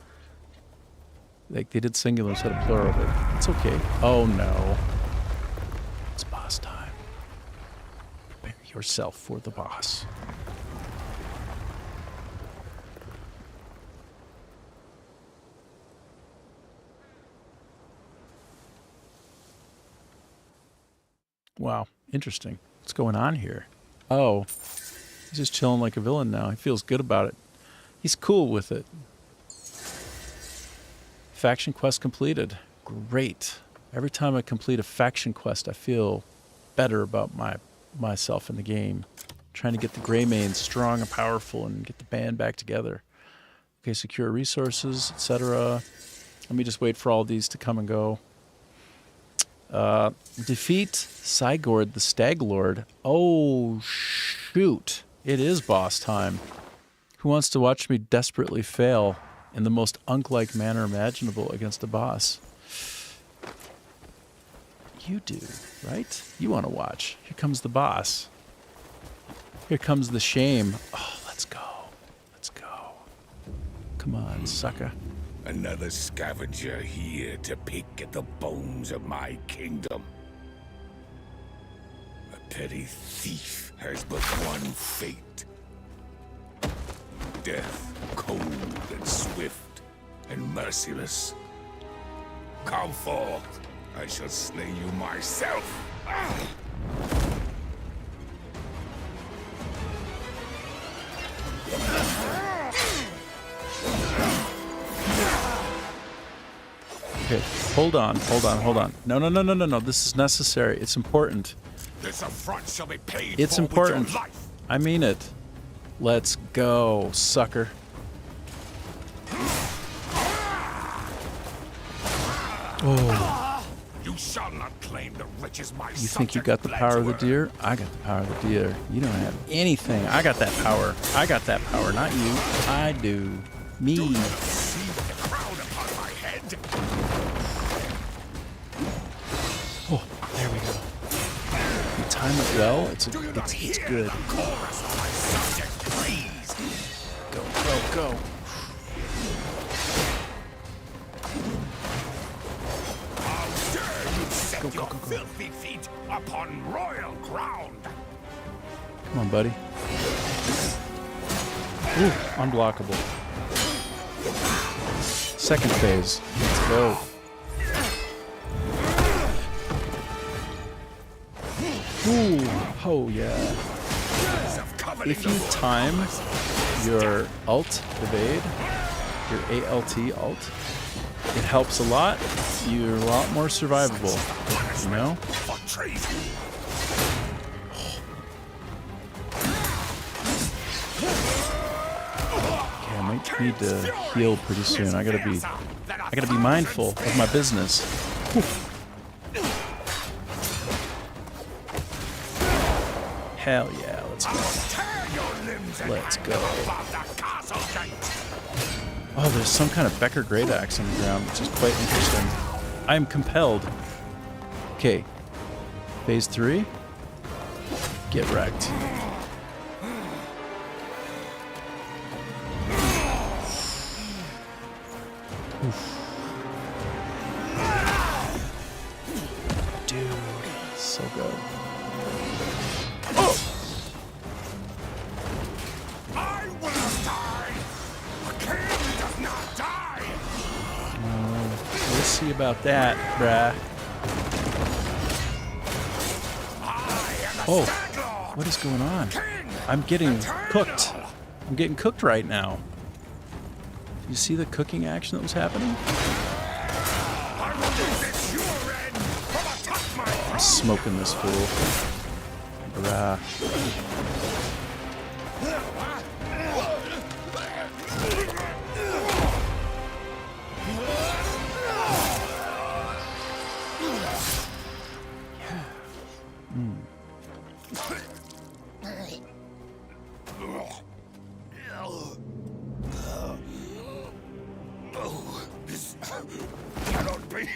Like they did singular instead of plural. It's okay. Oh no. It's boss time. Prepare yourself for the boss. Wow, interesting. What's going on here? Oh, he's just chilling like a villain now. He feels good about it. He's cool with it. Faction quest completed. Great. Every time I complete a faction quest, I feel better about myself in the game. Trying to get the Greymane strong and powerful and get the band back together. Okay, secure resources, etc. Let me just wait for all these to come and go. Defeat Sigurd the Stag Lord. Oh, shoot. It is boss time. Who wants to watch me desperately fail in the most Unk-like manner imaginable against a boss? You do, right? You want to watch. Here comes the boss. Here comes the shame. Oh, let's go. Let's go. Come on, sucker. Another scavenger here to pick at the bones of my kingdom. A petty thief has but one fate. Death, cold and swift and merciless. Come forth, I shall slay you myself. Okay, hold on. No. This is necessary. It's important. This affront shall be paid It's for important. with your life. I mean it. Let's go, sucker. Oh. You shall not claim the riches my You think you got the subjects power of the fled to deer? I got the power of the deer. You don't have anything. I got that power. I got that power, not you. I do. Me. see the crown upon my head. Oh, there we go. You time it well. It's good. Chorus of my subject, please. Go. How dare you set your filthy feet upon royal ground? Come on, buddy. Ooh, unblockable. Second phase. Let's go. Ooh, oh yeah. If you time your alt evade, your ALT alt, it helps a lot. You're a lot more survivable, you know? Okay, I might need to heal pretty soon. I gotta be mindful of my business. Whew. Hell yeah, let's go. Let's go. Oh, there's some kind of Becker Great Axe on the ground, which is quite interesting. I am compelled. Okay. Phase 3. Get wrecked. Dude, so good. Oh! I will not die. A king does not die. We'll see about that, bruh. Oh, what is going on? I'm getting cooked. I'm getting cooked right now. You see the cooking action that was happening? I'm smoking this fool. Bruh. This cannot be.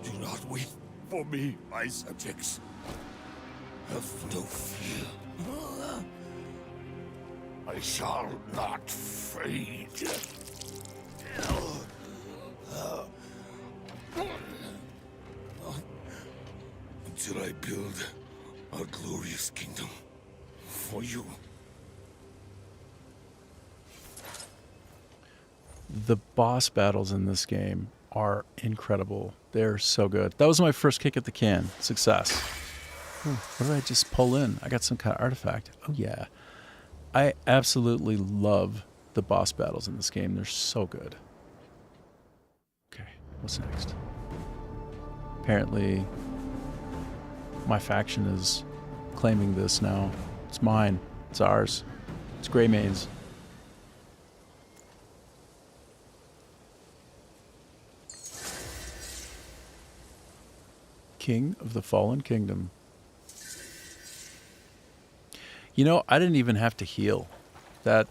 Do not weep for me, my subjects. Have no fear. I shall not fade. Until I build a glorious kingdom for you. The boss battles in this game are incredible. They're so good. That was my first kick at the can. Success. Ooh, what did I just pull in? I got some kind of artifact. Oh yeah. I absolutely love the boss battles in this game. They're so good. Okay, what's next? Apparently, my faction is claiming this now. It's mine. It's ours. It's Greymane's. King of the Fallen Kingdom. You know, I didn't even have to heal. That,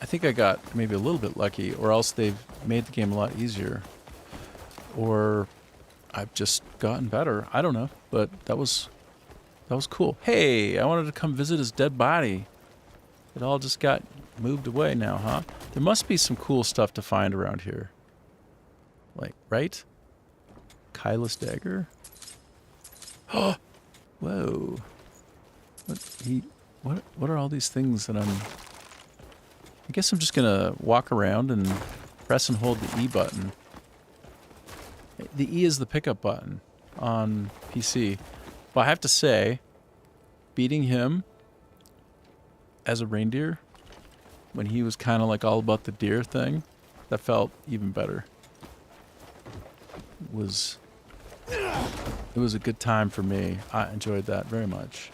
I think I got maybe a little bit lucky, or else they've made the game a lot easier. Or I've just gotten better. I don't know, but that was cool. Hey, I wanted to come visit his dead body. It all just got moved away now, huh? There must be some cool stuff to find around here. Like, right? Kyla's dagger? Oh! Whoa. What are all these things that I guess I'm just gonna walk around and press and hold the E button. The E is the pickup button on PC. But I have to say, beating him as a reindeer, when he was kind of like all about the deer thing, that felt even better. It was a good time for me. I enjoyed that very much.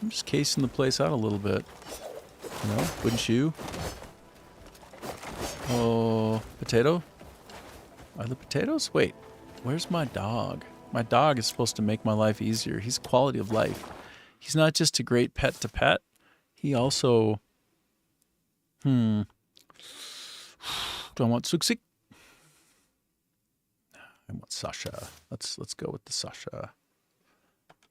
I'm just casing the place out a little bit. You know, wouldn't you? Oh, potato? Are the potatoes? Wait, where's my dog? My dog is supposed to make my life easier. He's quality of life. He's not just a great pet to pet. He also... Do I want Suksik? I want Sasha. Let's go with the Sasha.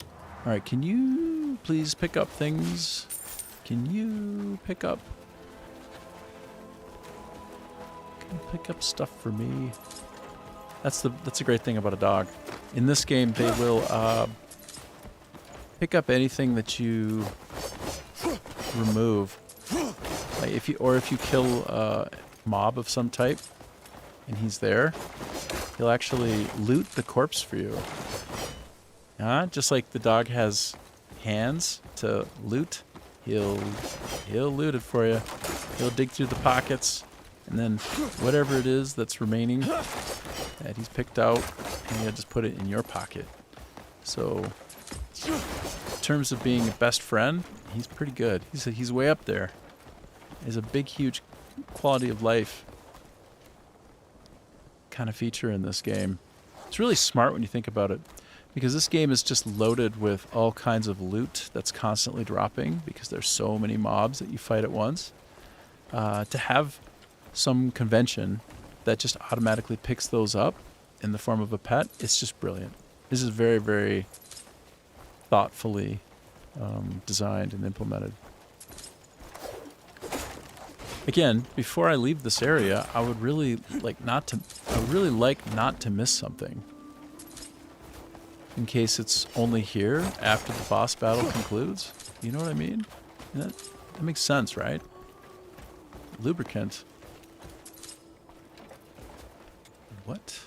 All right, can you please pick up things? Can you pick up stuff for me? That's a great thing about a dog. In this game, they will pick up anything that you remove. Like if you kill a mob of some type and he's there, he'll actually loot the corpse for you. Just like the dog has hands to loot, he'll loot it for you. He'll dig through the pockets, and then whatever it is that's remaining that he's picked out, and he'll just put it in your pocket. So in terms of being a best friend, he's pretty good. He's way up there. He's a big, huge quality of life kind of feature in this game. It's really smart when you think about it, because this game is just loaded with all kinds of loot that's constantly dropping because there's so many mobs that you fight at once. To have some convention that just automatically picks those up in the form of a pet, it's just brilliant. This is very, very thoughtfully designed and implemented. Again, before I leave this area, I would really like not to miss something. In case it's only here after the boss battle concludes. You know what I mean? That makes sense, right? Lubricant. What?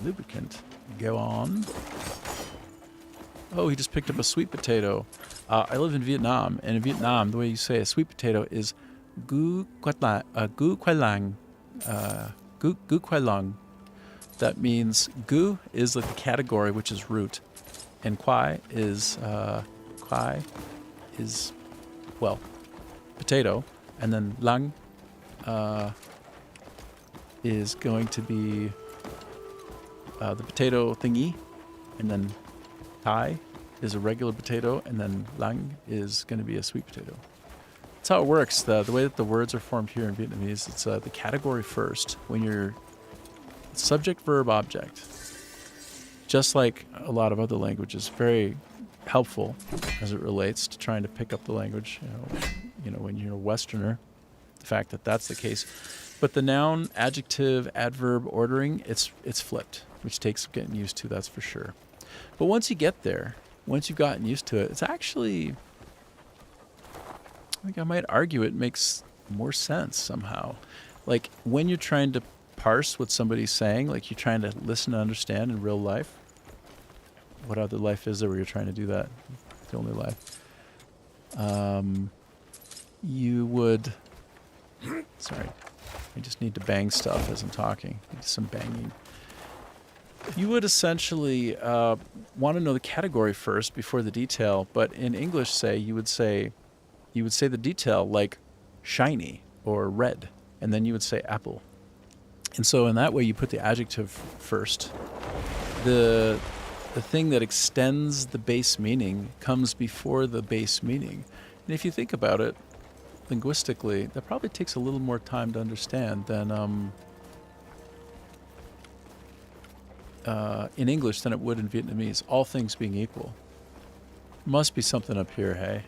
Lubricant. Go on. Oh, he just picked up a sweet potato. I live in Vietnam, and in Vietnam, the way you say a sweet potato is gu khoai lang. Gu khoai lang. That means gu is like the category, which is root, and khoai is well, potato, and then lang is going to be the potato thingy, and then thai is a regular potato, and then lang is going to be a sweet potato. That's how it works. The way that the words are formed here in Vietnamese, it's the category first when you're subject, verb, object. Just like a lot of other languages, very helpful as it relates to trying to pick up the language. You know, when you're a Westerner, the fact that that's the case. But the noun, adjective, adverb ordering, it's flipped, which takes getting used to. That's for sure. But once you get there, once you've gotten used to it, it's actually, I think I might argue it makes more sense somehow. Like when you're trying to parse what somebody's saying, like you're trying to listen and understand in real life. What other life is there where you're trying to do that? It's the only life. You would... Sorry. I just need to bang stuff as I'm talking. Need some banging. You would essentially want to know the category first before the detail, but in English, you would say the detail like shiny or red, and then you would say apple. And so in that way, you put the adjective first. The thing that extends the base meaning comes before the base meaning. And if you think about it, linguistically, that probably takes a little more time to understand than in English than it would in Vietnamese, all things being equal. Must be something up here, hey?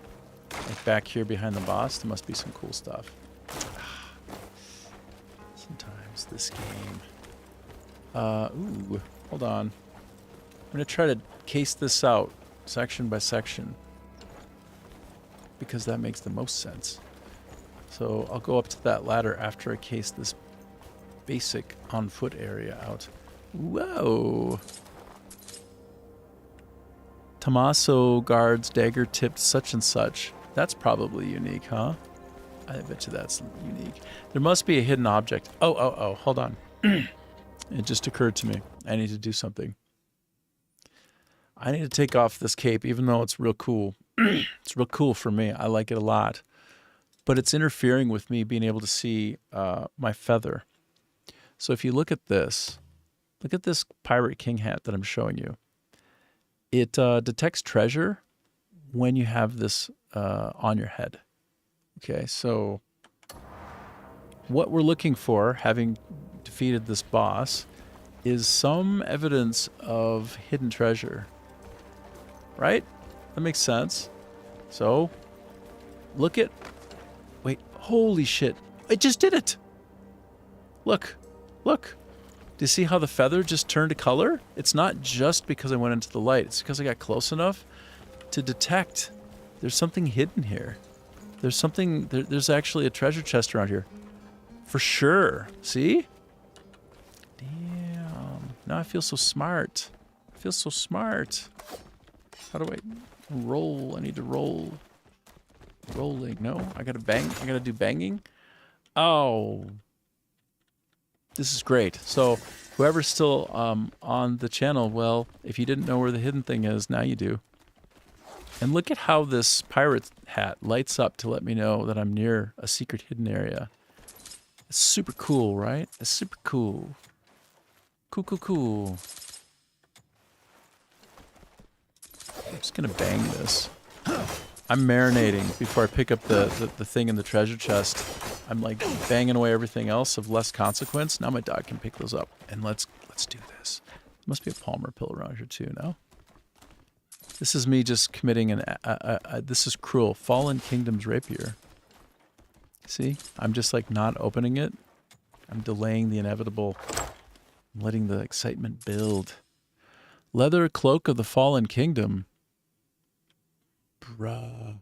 Like back here behind the boss, there must be some cool stuff. Sometimes this game. Ooh, hold on. I'm going to try to case this out section by section because that makes the most sense. So I'll go up to that ladder after I case this basic on-foot area out. Whoa! Tommaso guards dagger tipped such and such. That's probably unique, huh? I bet you that's unique. There must be a hidden object. Oh, hold on. It just occurred to me. I need to do something. I need to take off this cape, even though it's real cool. It's real cool for me. I like it a lot. But it's interfering with me being able to see my feather. So if you look at this Pirate King hat that I'm showing you. It detects treasure when you have this on your head. Okay, so what we're looking for, having defeated this boss, is some evidence of hidden treasure. Right? That makes sense. So, look at... Wait, holy shit. I just did it! Look. Look. Do you see how the feather just turned a color? It's not just because I went into the light. It's because I got close enough to detect there's something hidden here. There's something, there's actually a treasure chest around here. For sure. See? Damn. Now I feel so smart. I feel so smart. How do I roll? I need to roll. Rolling. No, I gotta bang. I gotta do banging. Oh. This is great. So whoever's still on the channel, well, if you didn't know where the hidden thing is, now you do. And look at how this pirate hat lights up to let me know that I'm near a secret hidden area. It's super cool, right? It's super cool. Cool, cool, cool. I'm just gonna bang this. I'm marinating before I pick up the thing in the treasure chest. I'm like banging away everything else of less consequence. Now my dog can pick those up. And let's do this. There must be a Palmer pill around here too, no? This is me just committing this is cruel. Fallen Kingdom's Rapier. See? I'm just like not opening it. I'm delaying the inevitable. I'm letting the excitement build. Leather Cloak of the Fallen Kingdom. Bruh.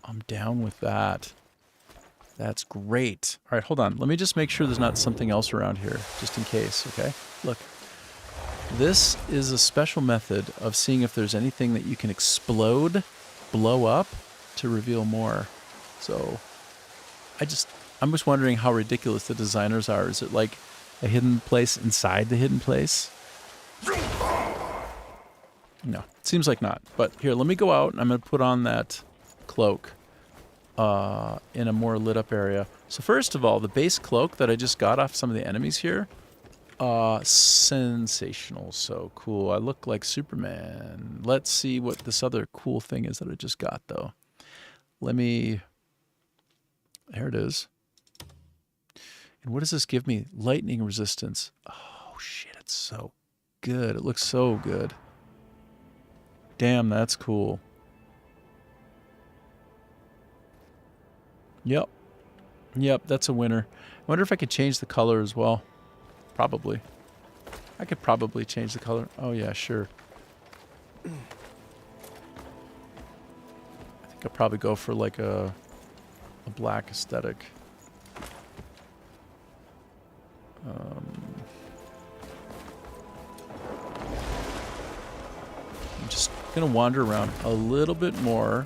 I'm down with that. That's great. All right, hold on. Let me just make sure there's not something else around here, just in case, okay? Look. This is a special method of seeing if there's anything that you can explode, blow up, to reveal more. So, I'm just wondering how ridiculous the designers are. Is it like a hidden place inside the hidden place? No, it seems like not. But here, let me go out, and I'm going to put on that cloak in a more lit up area. So first of all, the base cloak that I just got off some of the enemies here, sensational, so cool. I look like Superman. Let's see what this other cool thing is that I just got, though. There it is. And what does this give me? Lightning resistance. Oh, shit, it's so good. It looks so good. Damn, that's cool. Yep. Yep, that's a winner. I wonder if I could change the color as well. Probably. I could probably change the color. Oh, yeah, sure. I think I'll probably go for like a black aesthetic. I'm just going to wander around a little bit more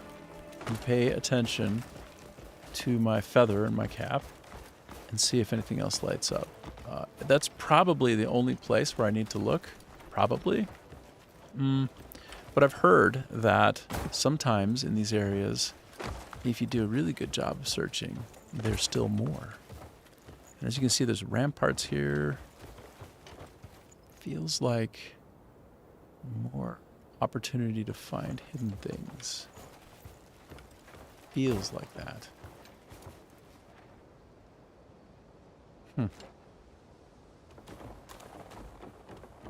and pay attention to my feather and my cap and see if anything else lights up. That's probably the only place where I need to look. Probably. But I've heard that sometimes in these areas, if you do a really good job of searching, there's still more. And as you can see, there's ramparts here. Feels like more opportunity to find hidden things. Feels like that.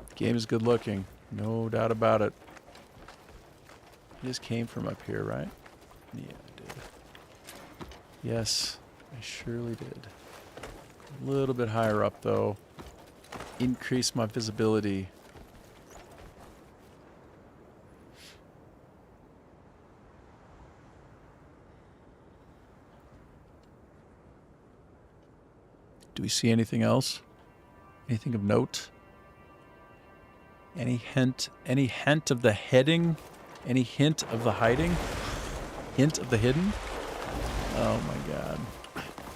The game is good looking, no doubt about it. I just came from up here, right? Yeah, I did. Yes, I surely did. A little bit higher up, though. Increase my visibility. Do we see anything else? Anything of note? Any hint of the heading? Any hint of the hiding? Hint of the hidden? Oh my god.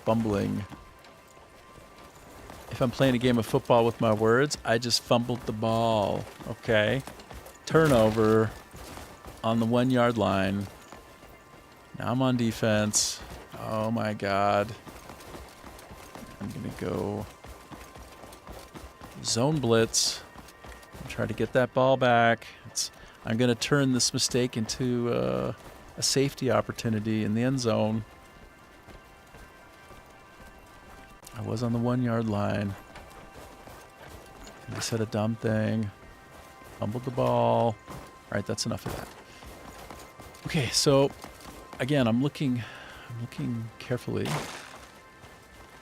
Fumbling. If I'm playing a game of football with my words, I just fumbled the ball. Okay. Turnover on the 1 yard line. Now I'm on defense. Oh my god. I'm gonna go zone blitz. Try to get that ball back. I'm going to turn this mistake into a safety opportunity in the end zone. I was on the 1 yard line. I said a dumb thing. Fumbled the ball. All right, that's enough of that. Okay, so again, I'm looking carefully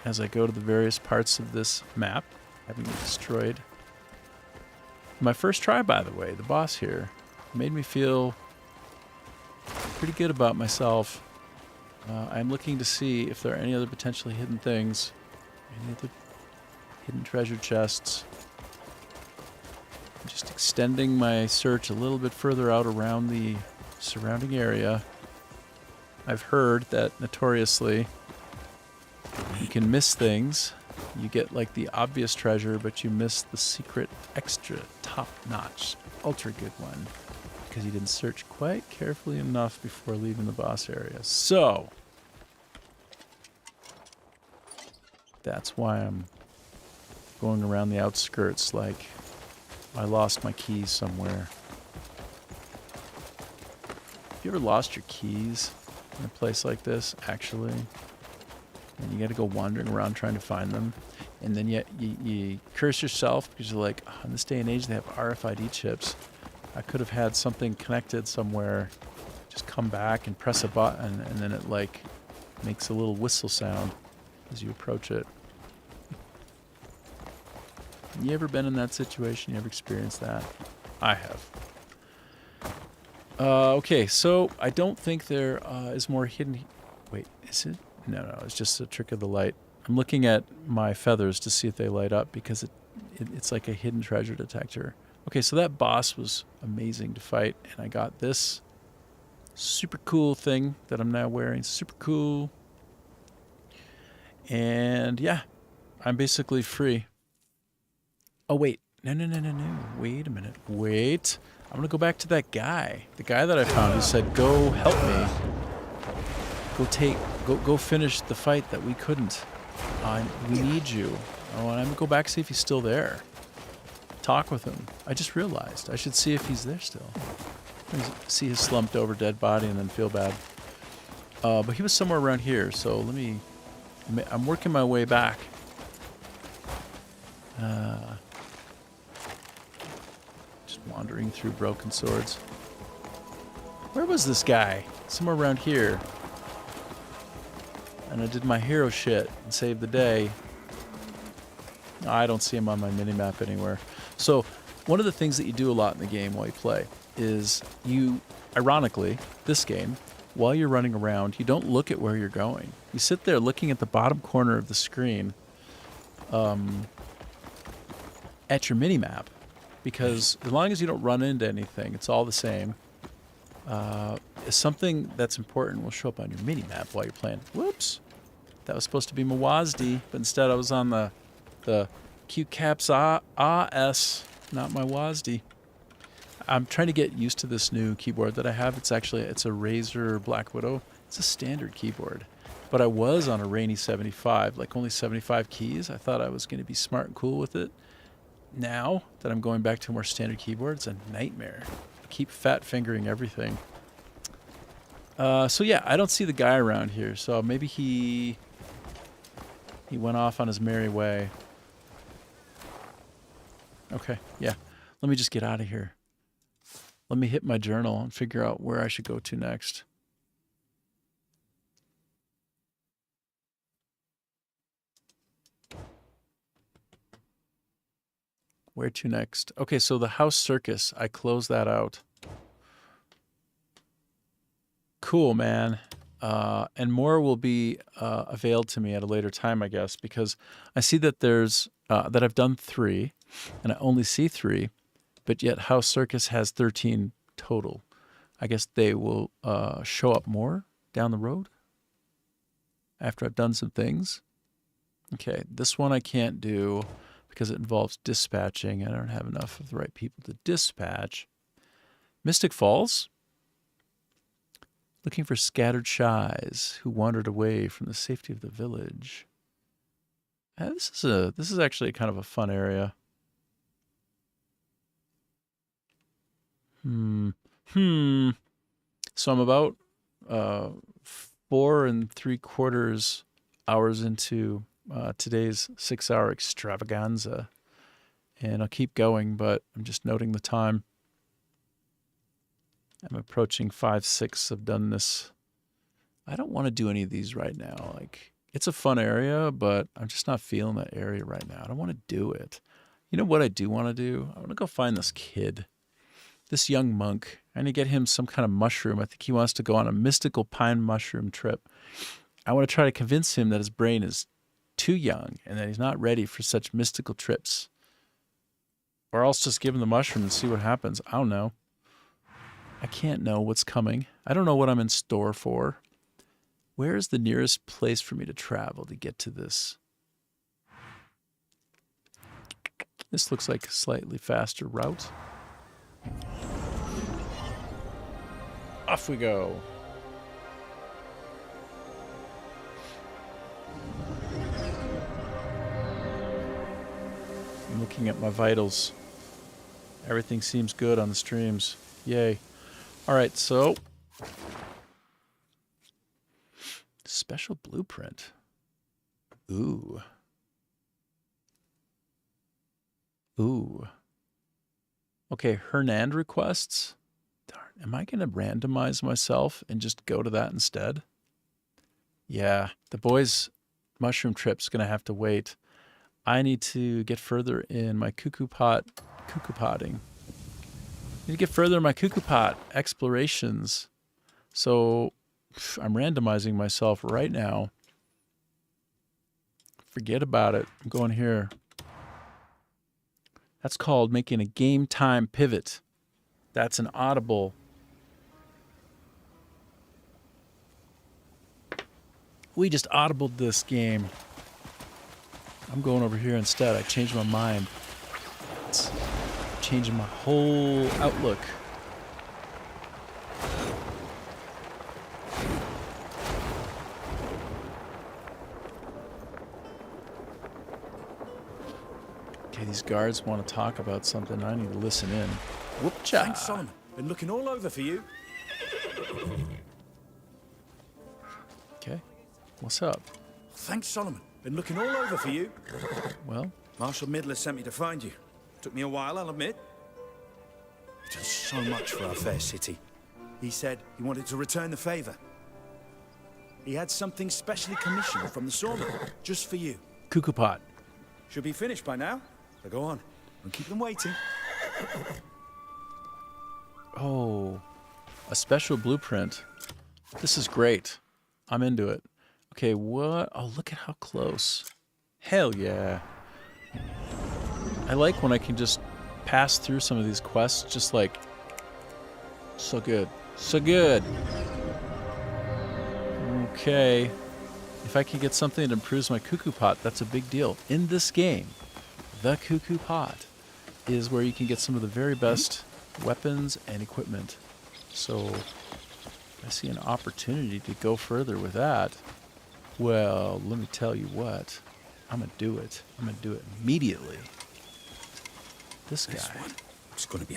as I go to the various parts of this map, having it destroyed. My first try, by the way, the boss here, made me feel pretty good about myself. I'm looking to see if there are any other potentially hidden things. Any other hidden treasure chests. I'm just extending my search a little bit further out around the surrounding area. I've heard that notoriously you can miss things. You get like the obvious treasure, but you miss the secret, extra, top-notch, ultra good one because you didn't search quite carefully enough before leaving the boss area. So that's why I'm going around the outskirts like I lost my keys somewhere. Have you ever lost your keys in a place like this, actually? And you got to go wandering around trying to find them. And then you curse yourself because you're like, oh, in this day and age, they have RFID chips. I could have had something connected somewhere. Just come back and press a button, and then it, like, makes a little whistle sound as you approach it. You ever been in that situation? You ever experienced that? I have. Okay, so I don't think there is more hidden... Wait, is it? No, it's just a trick of the light. I'm looking at my feathers to see if they light up because it's like a hidden treasure detector. Okay, so that boss was amazing to fight, and I got this super cool thing that I'm now wearing. Super cool. And yeah, I'm basically free. Oh, wait. No. Wait a minute. Wait. I'm going to go back to that guy. The guy that I found who said, go help me. Go finish the fight that we couldn't. We need you. Oh, and I'm going to go back see if he's still there. Talk with him. I just realized I should see if he's there still. See his slumped over dead body and then feel bad. But he was somewhere around here, so I'm working my way back. Just wandering through broken swords. Where was this guy? Somewhere around here. And I did my hero shit and saved the day. I don't see him on my minimap anywhere. So one of the things that you do a lot in the game while you play is ironically, this game, while you're running around, you don't look at where you're going. You sit there looking at the bottom corner of the screen at your minimap, because as long as you don't run into anything, it's all the same. Something that's important will show up on your minimap while you're playing. Whoops. That was supposed to be my WASD, but instead I was on the Q caps AS, not my WASD. I'm trying to get used to this new keyboard that I have. It's a Razer Black Widow. It's a standard keyboard. But I was on a Rainy 75, like only 75 keys. I thought I was going to be smart and cool with it. Now that I'm going back to a more standard keyboard, it's a nightmare. I keep fat fingering everything. So yeah, I don't see the guy around here. So maybe he went off on his merry way. Okay, yeah. Let me just get out of here. Let me hit my journal and figure out where I should go to next. Where to next? Okay, so the house circus. I closed that out. Cool, man. And more will be availed to me at a later time, I guess, because I see that there's that I've done 3, and I only see 3, but yet House Circus has 13 total. I guess they will show up more down the road after I've done some things. Okay, this one I can't do because it involves dispatching. I don't have enough of the right people to dispatch. Mystic Falls. Looking for scattered shies who wandered away from the safety of the village. This is actually kind of a fun area. So I'm about 4 3/4 hours into today's 6-hour extravaganza, and I'll keep going, but I'm just noting the time. I'm approaching 5/6 of doneness. I don't want to do any of these right now. Like, it's a fun area, but I'm just not feeling that area right now. I don't want to do it. You know what I do want to do? I want to go find this kid, this young monk I need to get him some kind of mushroom. I think he wants to go on a mystical pine mushroom trip. I want to try to convince him that his brain is too young and that he's not ready for such mystical trips. Or else just give him the mushroom and see what happens. I don't know. I can't know what's coming. I don't know what I'm in store for. Where is the nearest place for me to travel to get to this? This looks like a slightly faster route. Off we go. I'm looking at my vitals. Everything seems good on the streams. Yay. All right, so special blueprint. Ooh. Ooh. Okay, Hernand requests. Darn, am I going to randomize myself and just go to that instead? Yeah, the boys' mushroom trip's going to have to wait. I need to get further in my cuckoo potting. I need to get further in my cuckoo pot explorations. So I'm randomizing myself right now. Forget about it. I'm going here. That's called making a game time pivot. That's an audible. We just audibled this game. I'm going over here instead. I changed my mind. It's changing my whole outlook. Okay, these guards want to talk about something. I need to listen in. Whoop-cha. Thanks, Solomon. Been looking all over for you. Okay. What's up? Thanks, Solomon. Been looking all over for you. Well? Marshal Midler sent me to find you. Took me a while, I'll admit. He does so much for our fair city. He said he wanted to return the favor. He had something specially commissioned from the sawmill, just for you. Cuckoo pot. Should be finished by now. So go on, and keep them waiting. Oh, a special blueprint. This is great. I'm into it. Okay, what? Oh, look at how close. Hell yeah. I like when I can just pass through some of these quests just like so good. So good. Okay. If I can get something that improves my cuckoo pot, that's a big deal. In this game, the cuckoo pot is where you can get some of the very best weapons and equipment. So I see an opportunity to go further with that. Well, let me tell you what. I'm going to do it. I'm going to do it immediately. This guy. It's going to be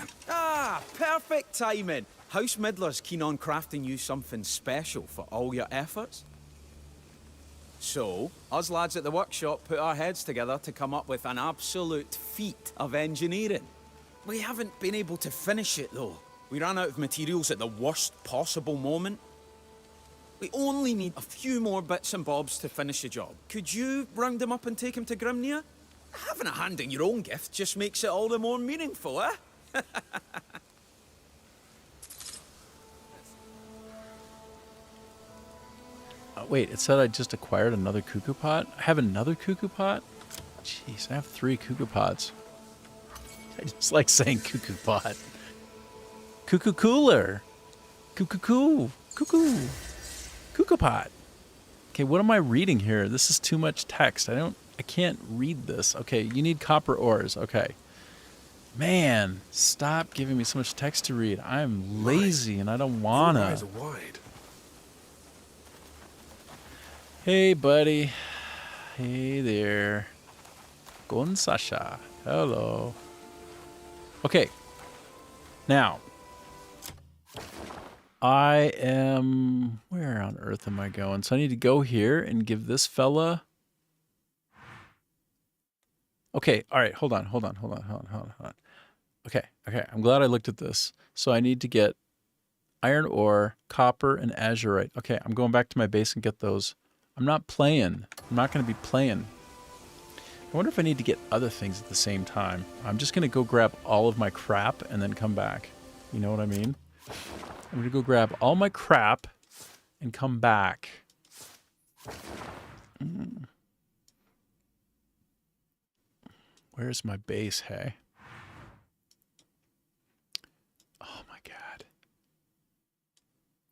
Perfect timing. House Midler's keen on crafting you something special for all your efforts. So, us lads at the workshop put our heads together to come up with an absolute feat of engineering. We haven't been able to finish it, though. We ran out of materials at the worst possible moment. We only need a few more bits and bobs to finish the job. Could you round them up and take them to Grimnir? Having a hand in your own gift just makes it all the more meaningful, eh? Wait, it said I just acquired another cuckoo pot? I have another cuckoo pot? Jeez, I have 3 cuckoo pots. I just like saying cuckoo pot. Cuckoo cooler. Cuckoo. Cuckoo pot. Okay, what am I reading here? This is too much text. I can't read this. Okay, you need copper ores. Okay. Man, stop giving me so much text to read. I'm lazy and I don't wanna. Your eyes are wide. Hey, buddy. Hey there. Gon Sasha. Hello. Okay. Now, I am... Where on earth am I going? So I need to go here and give this fella... Okay, all right, hold on. Okay, I'm glad I looked at this. So I need to get iron ore, copper, and azurite. Okay, I'm going back to my base and get those. I'm not playing. I'm not going to be playing. I wonder if I need to get other things at the same time. I'm just going to go grab all of my crap and then come back. You know what I mean? I'm gonna go grab all my crap and come back. Where's my base, hey? Oh my god.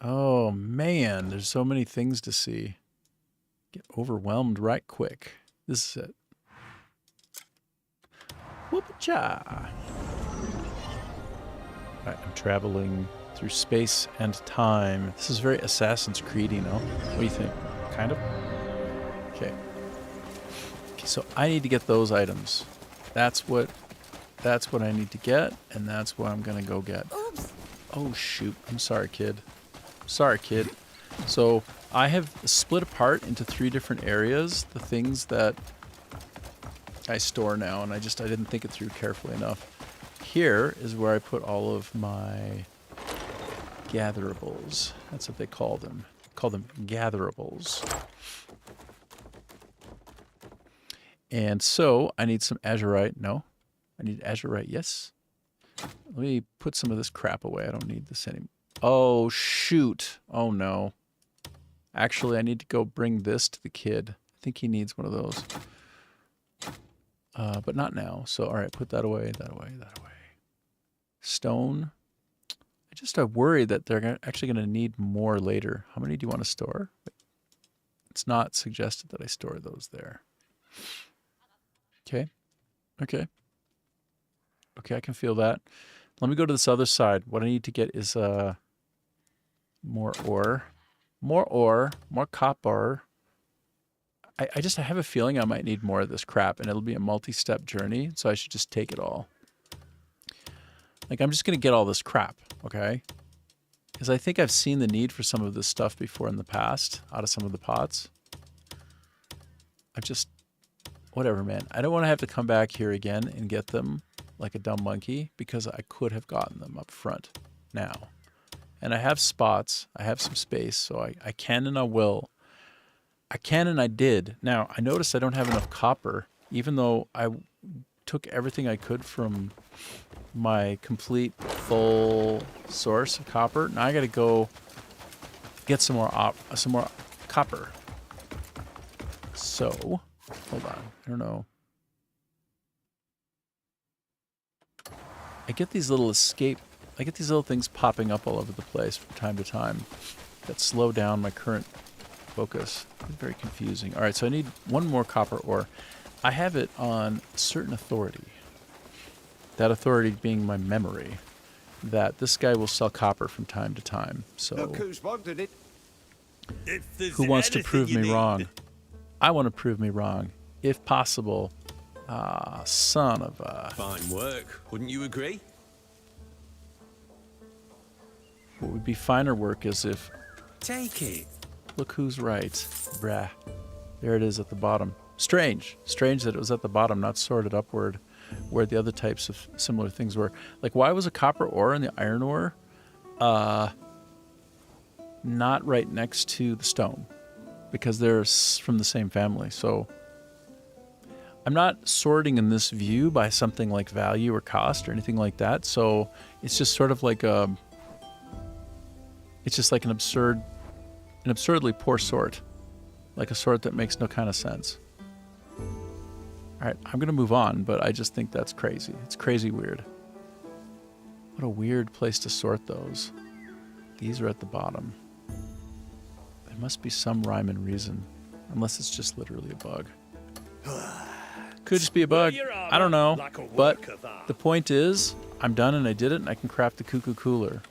Oh man, there's so many things to see. Get overwhelmed right quick. This is it. Whoop-cha! Alright, I'm traveling through space and time. This is very Assassin's Creed, you know? What do you think? Kind of? Okay. Okay, so I need to get those items. That's what I need to get, and that's what I'm gonna go get. Oops. Oh shoot. I'm sorry, kid. Sorry, kid. So I have split apart into 3 different areas the things that I store now, and I didn't think it through carefully enough. Here is where I put all of my gatherables. That's what they call them. Call them gatherables. And so I need some azurite. No, I need azurite. Yes. Let me put some of this crap away. I don't need this anymore. Oh, shoot. Oh, no. Actually, I need to go bring this to the kid. I think he needs one of those. But not now. So, all right, put that away, that away, that away. Stone. I'm worried that they're actually going to need more later. How many do you want to store? It's not suggested that I store those there. Okay. Okay. Okay, I can feel that. Let me go to this other side. What I need to get is more ore. More ore. More copper. I have a feeling I might need more of this crap, and it'll be a multi-step journey, so I should just take it all. Like, I'm just going to get all this crap, okay? Because I think I've seen the need for some of this stuff before in the past, out of some of the pots. Whatever, man. I don't want to have to come back here again and get them like a dumb monkey, because I could have gotten them up front now. And I have spots. I have some space, so I can and I will. I can and I did. Now, I noticed I don't have enough copper, even though I took everything I could from my complete full source of copper. Now I got to go get some more copper. So, hold on. I don't know. I get these little things popping up all over the place from time to time that slow down my current focus. It's very confusing. All right, so I need one more copper ore. I have it on certain authority. That authority being my memory, that this guy will sell copper from time to time. So, Look who's wanted it. who wants to prove me wrong? I want to prove me wrong, if possible. Son of a... Fine work, wouldn't you agree? What would be finer work is if... Take it. Look who's right. Brah. There it is at the bottom. Strange. Strange that it was at the bottom, not sorted upward, where the other types of similar things were. Like, why was a copper ore and the iron ore not right next to the stone? Because they're from the same family. So I'm not sorting in this view by something like value or cost or anything like that. So it's just sort of like it's just like an absurdly poor sort, like a sort that makes no kind of sense. All right, I'm gonna move on, but I just think that's crazy. It's crazy weird. What a weird place to sort those. These are at the bottom. There must be some rhyme and reason, unless it's just literally a bug. Could just be a bug. I don't know. But the point is, I'm done and I did it, and I can craft the cuckoo cooler.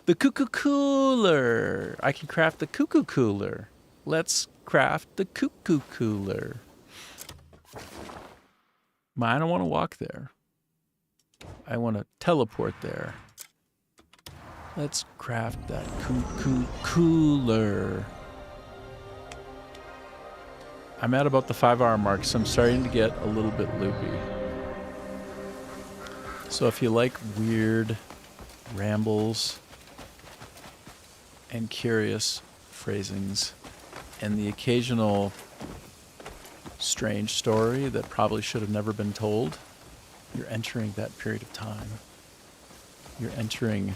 The cuckoo cooler! I can craft the cuckoo cooler. Let's craft the cuckoo cooler. I don't want to walk there. I want to teleport there. Let's craft that cuckoo cooler. I'm at about the 5-hour mark, so I'm starting to get a little bit loopy. So if you like weird rambles and curious phrasings and the occasional strange story that probably should have never been told, you're entering that period of time. you're entering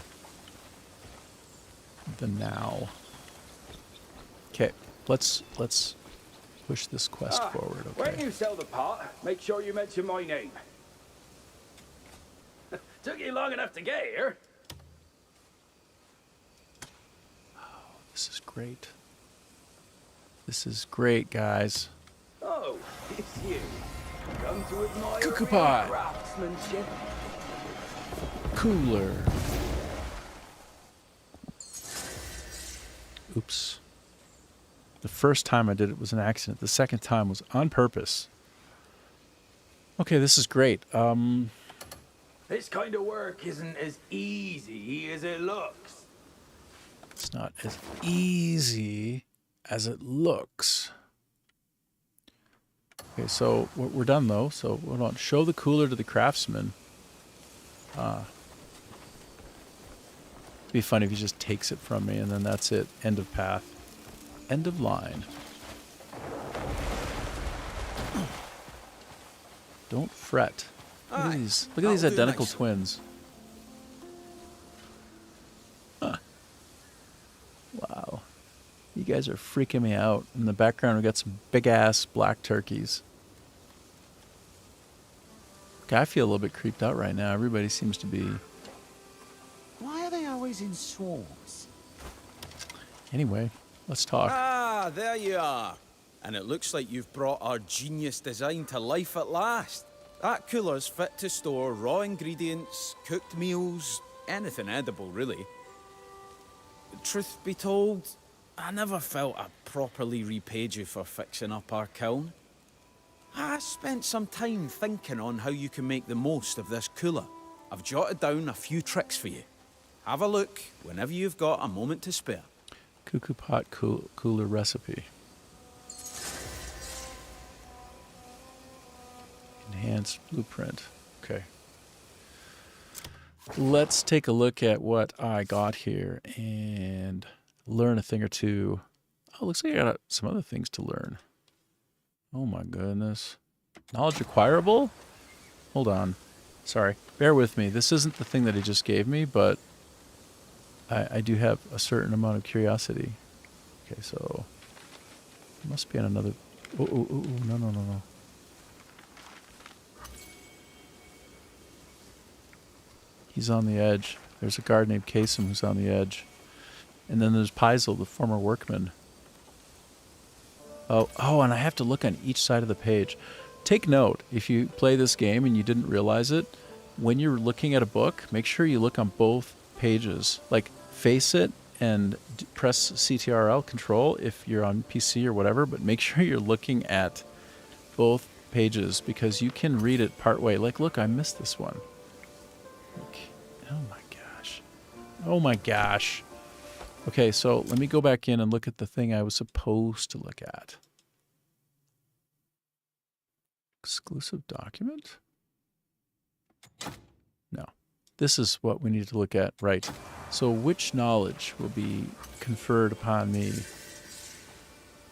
the now. Okay, let's push this quest forward. When Okay. you sell the part, make sure you mention my name. Took you long enough to get here. This is great. This is great, guys. Oh, it's you. Come to admire Cuckoo real pie. craftsmanship. Cooler. Oops. The first time I did it was an accident. The second time was on purpose. Okay, this is great. This kind of work isn't as easy as it looks. It's not as easy as it looks. Okay, so we're done though. So hold on. Show the cooler to the craftsman. It'd be funny if he just takes it from me and then that's it. End of path. End of line. Don't fret. Look at these. Look at these identical twins. Huh. Wow. You guys are freaking me out. In the background, we got some big-ass black turkeys. Okay, I feel a little bit creeped out right now. Everybody seems to be... Why are they always in swarms? Anyway, let's talk. Ah, there you are. And it looks like you've brought our genius design to life at last. That cooler's fit to store raw ingredients, cooked meals, anything edible, really. Truth be told, I never felt I properly repaid you for fixing up our kiln. I spent some time thinking on how you can make the most of this cooler. I've jotted down a few tricks for you. Have a look whenever you've got a moment to spare. Cuckoo pot cooler recipe. Enhanced blueprint. Okay. Let's take a look at what I got here and learn a thing or two. Oh, looks like I got some other things to learn. Oh my goodness. Knowledge acquirable? Hold on. Sorry. Bear with me. This isn't the thing that he just gave me, but I do have a certain amount of curiosity. Okay, so it must be on another... Oh, no. He's on the edge. There's a guard named Kasem who's on the edge. And then there's Paisel, the former workman. Oh, and I have to look on each side of the page. Take note, if you play this game and you didn't realize it, when you're looking at a book, make sure you look on both pages. Like, face it and press CTRL control if you're on PC or whatever, but make sure you're looking at both pages because you can read it part way. Like, look, I missed this one. Oh my gosh. Okay, so let me go back in and look at the thing I was supposed to look at. Exclusive document? No. This is what we need to look at, right. So which knowledge will be conferred upon me?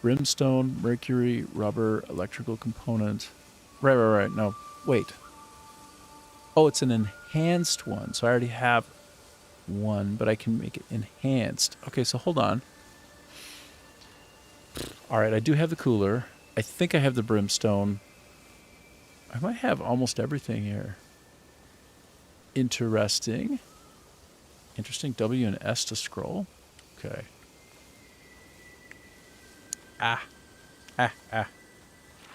Brimstone, mercury, rubber, electrical component. Right. No, wait. Oh, it's an enhanced one. So I already have one, but I can make it enhanced. Okay, so hold on. All right, I do have the cooler. I think I have the brimstone. I might have almost everything here. Interesting. W and S to scroll. Okay.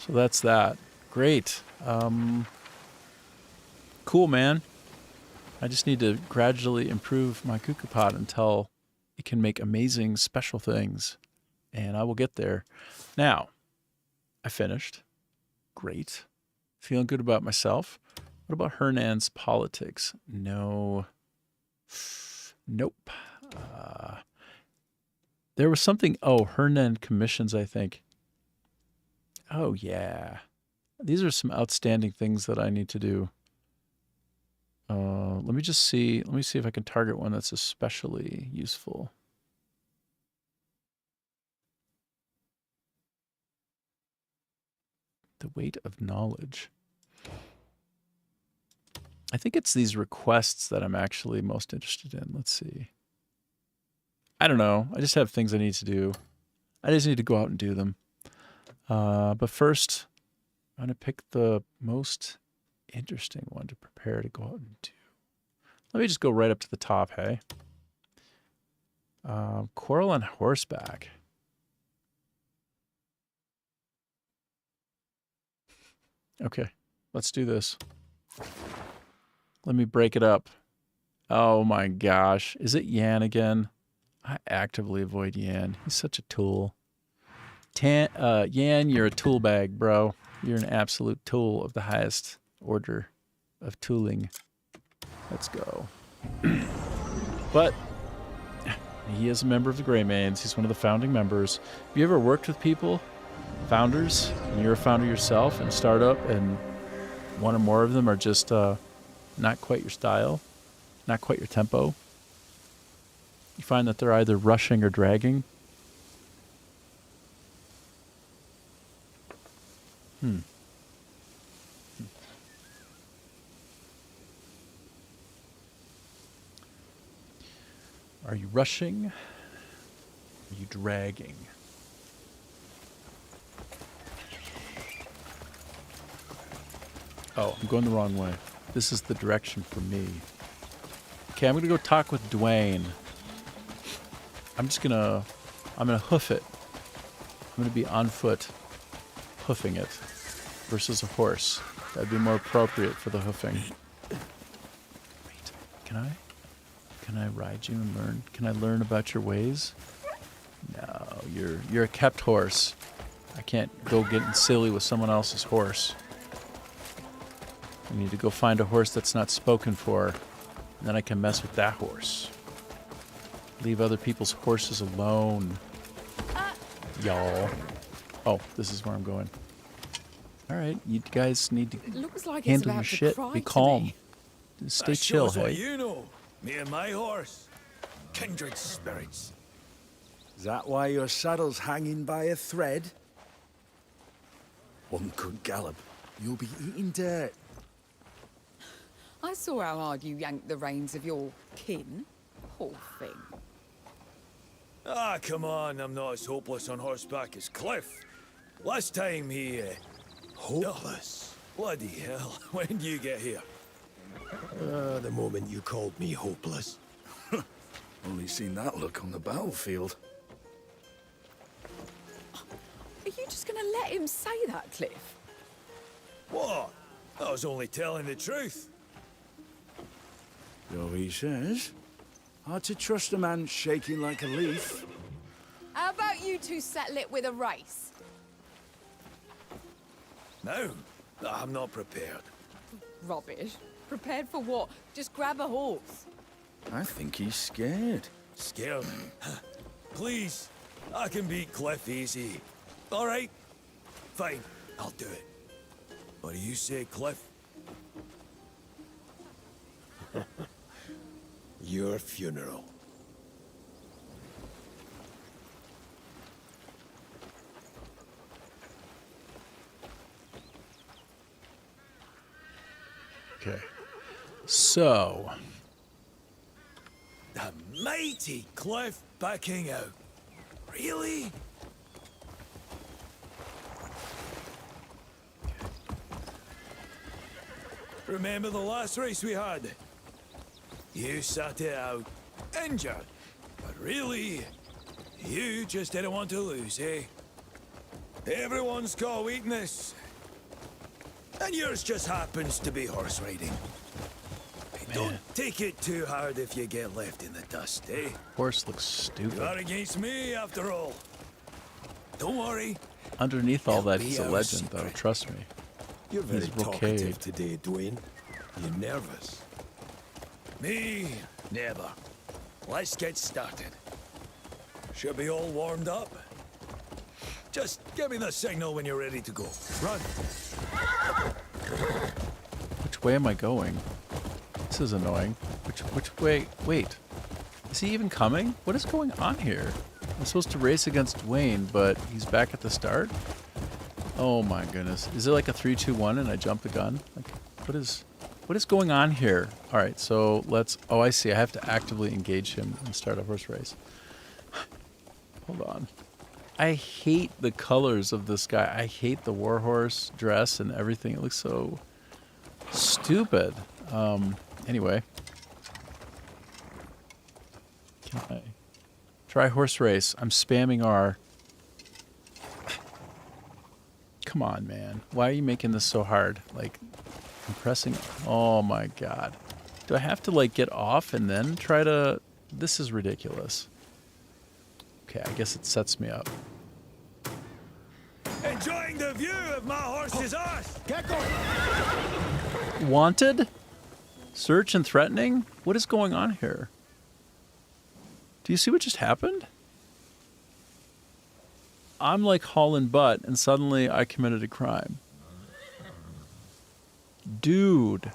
So that's that. Great. Cool, man. I just need to gradually improve my cuckoo pot until it can make amazing special things. And I will get there. Now, I finished. Great. Feeling good about myself. What about Hernan's politics? No. Nope. There was something... Oh, Hernan commissions, I think. Oh, yeah. These are some outstanding things that I need to do. Let me just see. Let me see if I can target one that's especially useful. The weight of knowledge. I think it's these requests that I'm actually most interested in. Let's see. I don't know. I just have things I need to do. I just need to go out and do them. But first, I'm going to pick the most interesting one to prepare to go out and do. Let me just go right up to the top, hey? Quarrel on horseback. Okay, let's do this. Let me break it up. Oh my gosh. Is it Yan again? I actively avoid Yan. He's such a tool. Yan, you're a tool bag, bro. You're an absolute tool of the highest order of tooling. Let's go. But he is a member of the Greymanes. He's one of the founding members. Have you ever worked with people, founders, and you're a founder yourself in a startup, and one or more of them are just not quite your style, not quite your tempo? You find that they're either rushing or dragging. Are you rushing? Are you dragging? Oh, I'm going the wrong way. This is the direction for me. Okay, I'm gonna go talk with Dwayne. I'm gonna hoof it. I'm gonna be on foot, hoofing it, versus a horse. That'd be more appropriate for the hoofing. Wait, can I ride you and learn? Can I learn about your ways? No, you're a kept horse. I can't go getting silly with someone else's horse. I need to go find a horse that's not spoken for, and then I can mess with that horse. Leave other people's horses alone, y'all. Oh, this is where I'm going. All right, you guys need to Looks like handle your shit. Be calm. Stay chill, Shows what hey. you know. Me and my horse. Kindred spirits. Is that why your saddle's hanging by a thread? One could gallop. You'll be eating dirt. I saw how hard you yanked the reins of your kin. Poor thing. Ah, come on. I'm not as hopeless on horseback as Cliff. Last time he... Hopeless? Bloody hell. When did you get here? The moment you called me hopeless. Only seen that look on the battlefield. Are you just going to let him say that, Cliff? What? I was only telling the truth. So he says. Hard to trust a man shaking like a leaf. How about you two settle it with a race? No, I'm not prepared. Rubbish. Prepared for what? Just grab a horse. I think he's scared. Scared? Please, I can beat Cliff easy. All right, fine, I'll do it. What do you say, Cliff? Your funeral. Okay. So. The mighty Cliff backing out. Really? Remember the last race we had? You sat it out, injured. But really, you just didn't want to lose, eh? Everyone's got a weakness. And yours just happens to be horse riding. Don't take it too hard if you get left in the dust, eh? Horse looks stupid. You are against me, after all. Don't worry. Underneath all that, It'll he's be a our legend, though. secret. Trust me. You're very He's talkative Rocade. today, Dwayne. You nervous? Me, never. Let's get started. Should be all warmed up. Just give me the signal when you're ready to go. Run. Which way am I going? This is annoying. Which way? Wait. Is he even coming? What is going on here? I'm supposed to race against Dwayne, but he's back at the start? Oh my goodness. Is it like a 3, 2, 1 and I jump the gun? Like, what is What is going on here? All right, so let's... Oh, I see. I have to actively engage him and start a horse race. Hold on. I hate the colors of this guy. I hate the warhorse dress and everything. It looks so stupid. Anyway. Can I try horse race? I'm spamming R. Come on, man. Why are you making this so hard? Like, compressing... Oh, my God. Do I have to, like, get off and then try to... This is ridiculous. Okay, I guess it sets me up. Enjoying the view of my horse's arse. Get going. Wanted? Search and threatening? What is going on here? Do you see what just happened? I'm like hauling butt, and suddenly I committed a crime. Dude.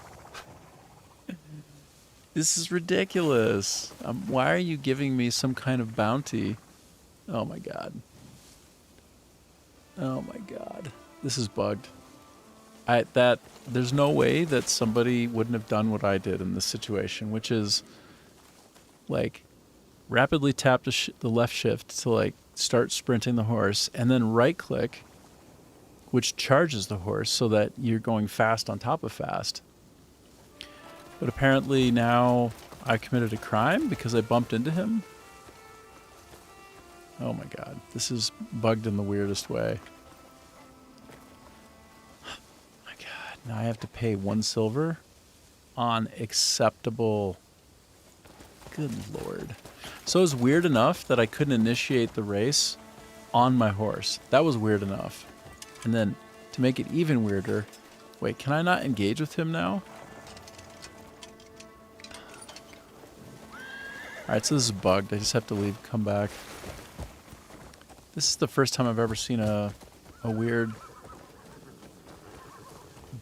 This is ridiculous. Why are you giving me some kind of bounty? Oh my God. Oh my God. This is bugged. There's no way that somebody wouldn't have done what I did in this situation, which is like rapidly tap the left shift to like start sprinting the horse, and then right click, which charges the horse so that you're going fast on top of fast. But apparently now I committed a crime because I bumped into him. Oh my God, this is bugged in the weirdest way. My God, now I have to pay 1 silver on acceptable. Good Lord. So it was weird enough that I couldn't initiate the race on my horse. That was weird enough. And then to make it even weirder, wait, can I not engage with him now? Alright, so this is bugged. I just have to leave, come back. This is the first time I've ever seen a weird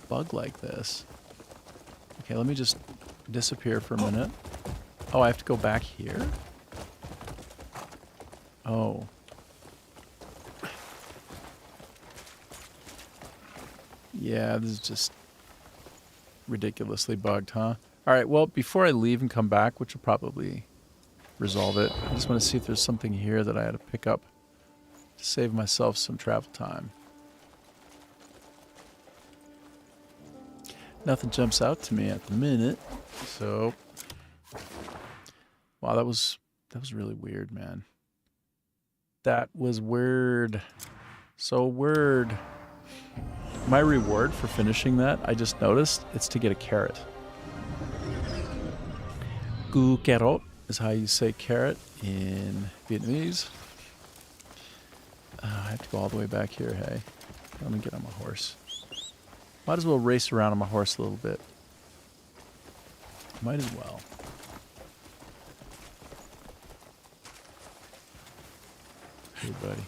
bug like this. Okay, let me just disappear for a minute. Oh, I have to go back here? Oh. Yeah, this is just ridiculously bugged, huh? Alright, well, before I leave and come back, which will probably resolve it, I just want to see if there's something here that I had to pick up to save myself some travel time. Nothing jumps out to me at the minute, so... Wow, that was really weird, man. That was weird. So weird. My reward for finishing that, I just noticed, it's to get a carrot. Gu carrot is how you say carrot in Vietnamese. I have to go all the way back here, hey. Let me get on my horse. Might as well race around on my horse a little bit. Might as well. Hey, buddy.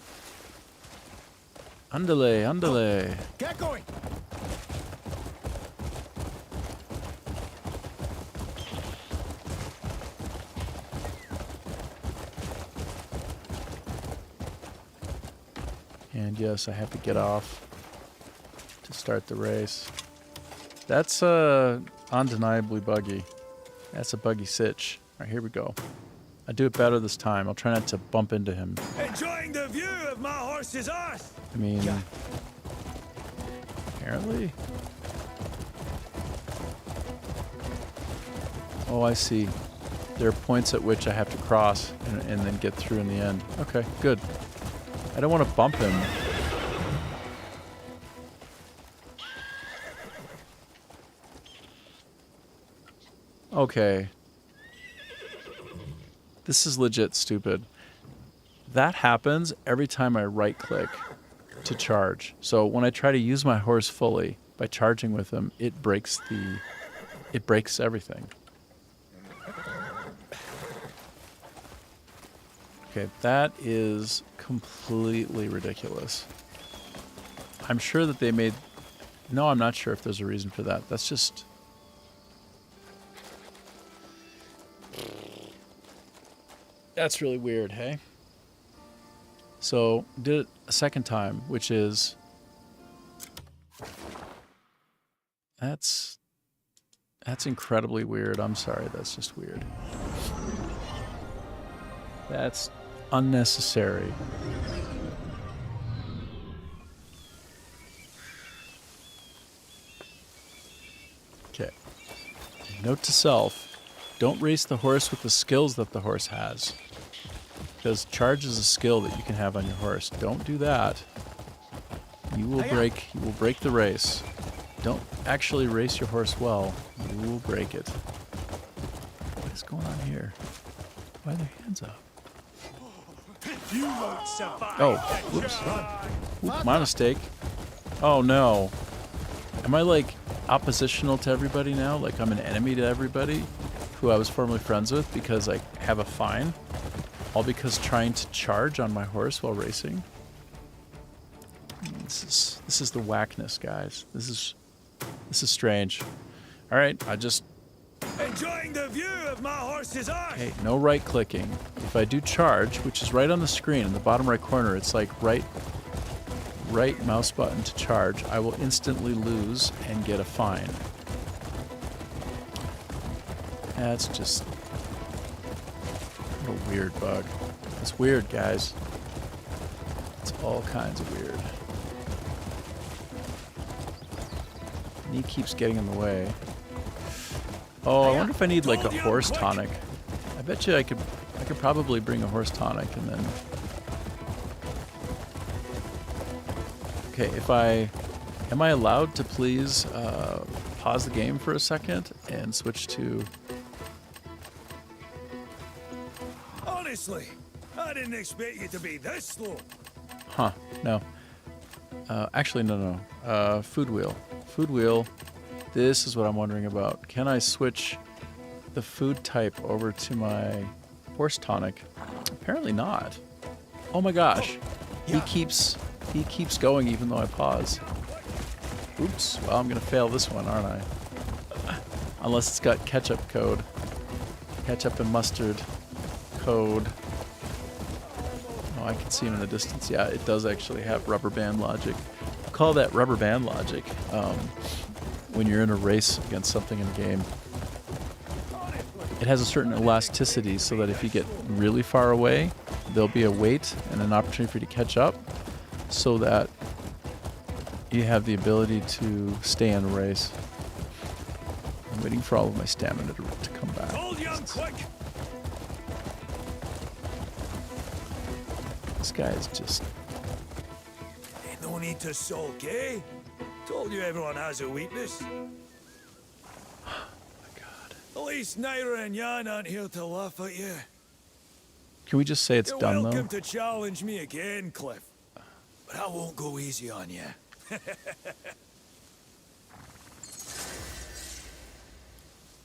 Andale, andale. Get going. And yes, I have to get off to start the race. That's undeniably buggy. That's a buggy sitch. All right, here we go. I do it better this time. I'll try not to bump into him. Enjoying the view of my horse's arse. I mean, apparently. Oh, I see. There are points at which I have to cross and then get through in the end. Okay, good. I don't want to bump him. Okay. This is legit stupid. That happens every time I right click to charge. So when I try to use my horse fully by charging with him, it breaks everything. Okay, that is completely ridiculous. I'm sure that they made... No, I'm not sure if there's a reason for that. That's just... That's really weird, hey? So, did it a second time, which is... That's That's incredibly weird. I'm sorry, that's just weird. That's unnecessary. Okay. Note to self, don't race the horse with the skills that the horse has. Because charge is a skill that you can have on your horse. Don't do that. You will break the race. Don't actually race your horse well. You will break it. What is going on here? Why are their hands up? You won't survive. Oh, whoops. Oop, my mistake. Oh no. Am I like oppositional to everybody now? Like I'm an enemy to everybody who I was formerly friends with because I have a fine? All because trying to charge on my horse while racing? This is the whackness, guys. This is strange. All right, I just... Enjoying the view of my horse's arse. Hey, no right clicking. If I do charge, which is right on the screen in the bottom right corner, it's like right mouse button to charge, I will instantly lose and get a fine. That's just what a weird bug. It's weird, guys. It's all kinds of weird. And he keeps getting in the way. Oh, I wonder if I need like a horse tonic. I bet you I could probably bring a horse tonic and then... Okay, am I allowed to please pause the game for a second and switch to... Honestly, I didn't expect you to be this slow. Huh, no. Actually, no. Food wheel. Food wheel. This is what I'm wondering about. Can I switch the food type over to my horse tonic? Apparently not. Oh my gosh. He keeps going even though I pause. Oops. Well, I'm going to fail this one, aren't I? Unless it's got ketchup code. Ketchup and mustard code. Oh, I can see him in the distance. Yeah, it does actually have rubber band logic. Call that rubber band logic when you're in a race against something in a game. It has a certain elasticity so that if you get really far away, there'll be a wait and an opportunity for you to catch up so that you have the ability to stay in a race. I'm waiting for all of my stamina to come back. Hold you quick. This guy is just... Ain't no need to sulk, eh? Told you everyone has a weakness. At least Naira and Jan aren't here to laugh at you. Can we just say it's You're done, though? welcome to challenge me again, Cliff. But I won't go easy on you.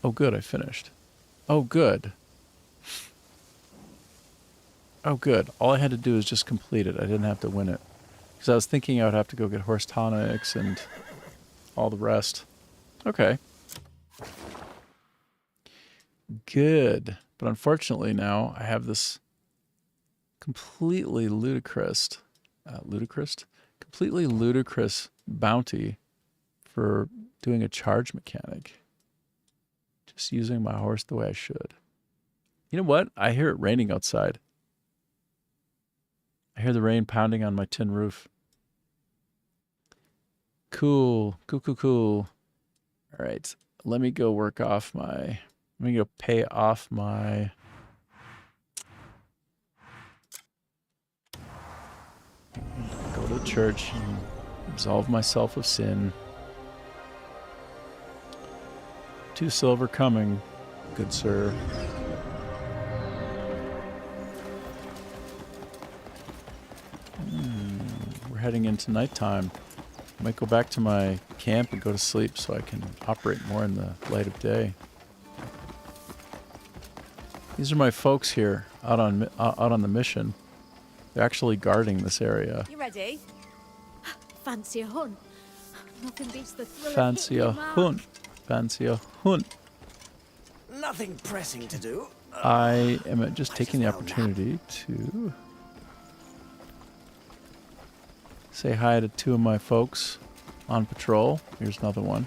Oh, good, I finished. Oh, good. Oh, good. All I had to do is just complete it. I didn't have to win it. Because I was thinking I would have to go get horse tonics and all the rest. Okay. Good. But unfortunately now I have this completely ludicrous bounty for doing a charge mechanic. Just using my horse the way I should. You know what? I hear it raining outside. I hear the rain pounding on my tin roof. Cool. All right. Let me go pay off my... Go to church and absolve myself of sin. 2 silver coming, good sir. We're heading into nighttime. I might go back to my camp and go to sleep so I can operate more in the light of day. These are my folks here out on the mission. They're actually guarding this area. You ready? Fancy a hunt? Nothing beats the thrill Fancy a of hitting your hunt. Fancy a hunt. Nothing pressing to do. I am just taking the opportunity to say hi to 2 of my folks on patrol. Here's another one.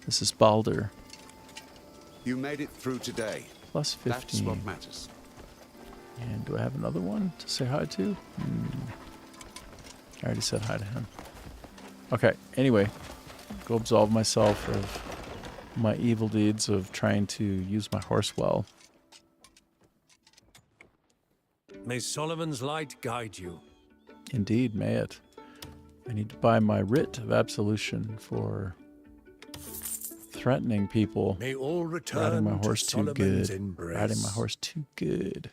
This is Balder. You made it through today. Plus 15. That's what matters. And do I have another one to say hi to? I already said hi to him. Okay, anyway. Go absolve myself of my evil deeds of trying to use my horse well. May Solomon's light guide you. Indeed, may it. I need to buy my writ of absolution for threatening people. May all return riding my horse to too Solomon's good. embrace. Riding my horse too good.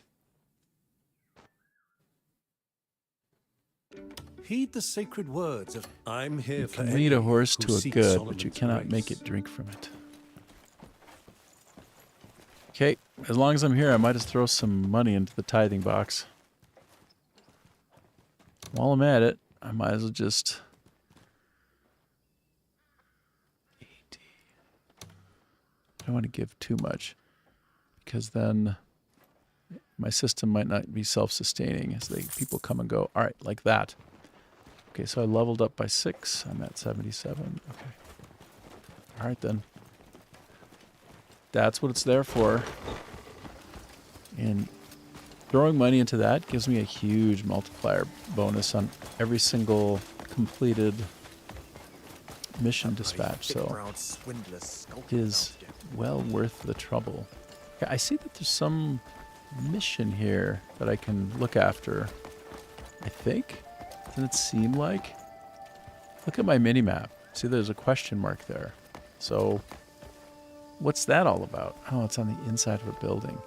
Heed the sacred words of I'm here You for can any lead a horse who to a seek good, but Solomon's you cannot grace. make it drink from it. Okay, as long as I'm here, I might just throw some money into the tithing box. While I'm at it, I might as well just... 80. I don't want to give too much, because then my system might not be self-sustaining as people come and go. All right, like that. Okay, so I leveled up by 6. I'm at 77. Okay. All right, then. That's what it's there for. And throwing money into that gives me a huge multiplier bonus on every single completed mission dispatch. So it is well worth the trouble. Okay, I see that there's some mission here that I can look after. I think. Doesn't it seem like? Look at my mini-map. See, there's a question mark there. So, what's that all about? Oh, it's on the inside of a building.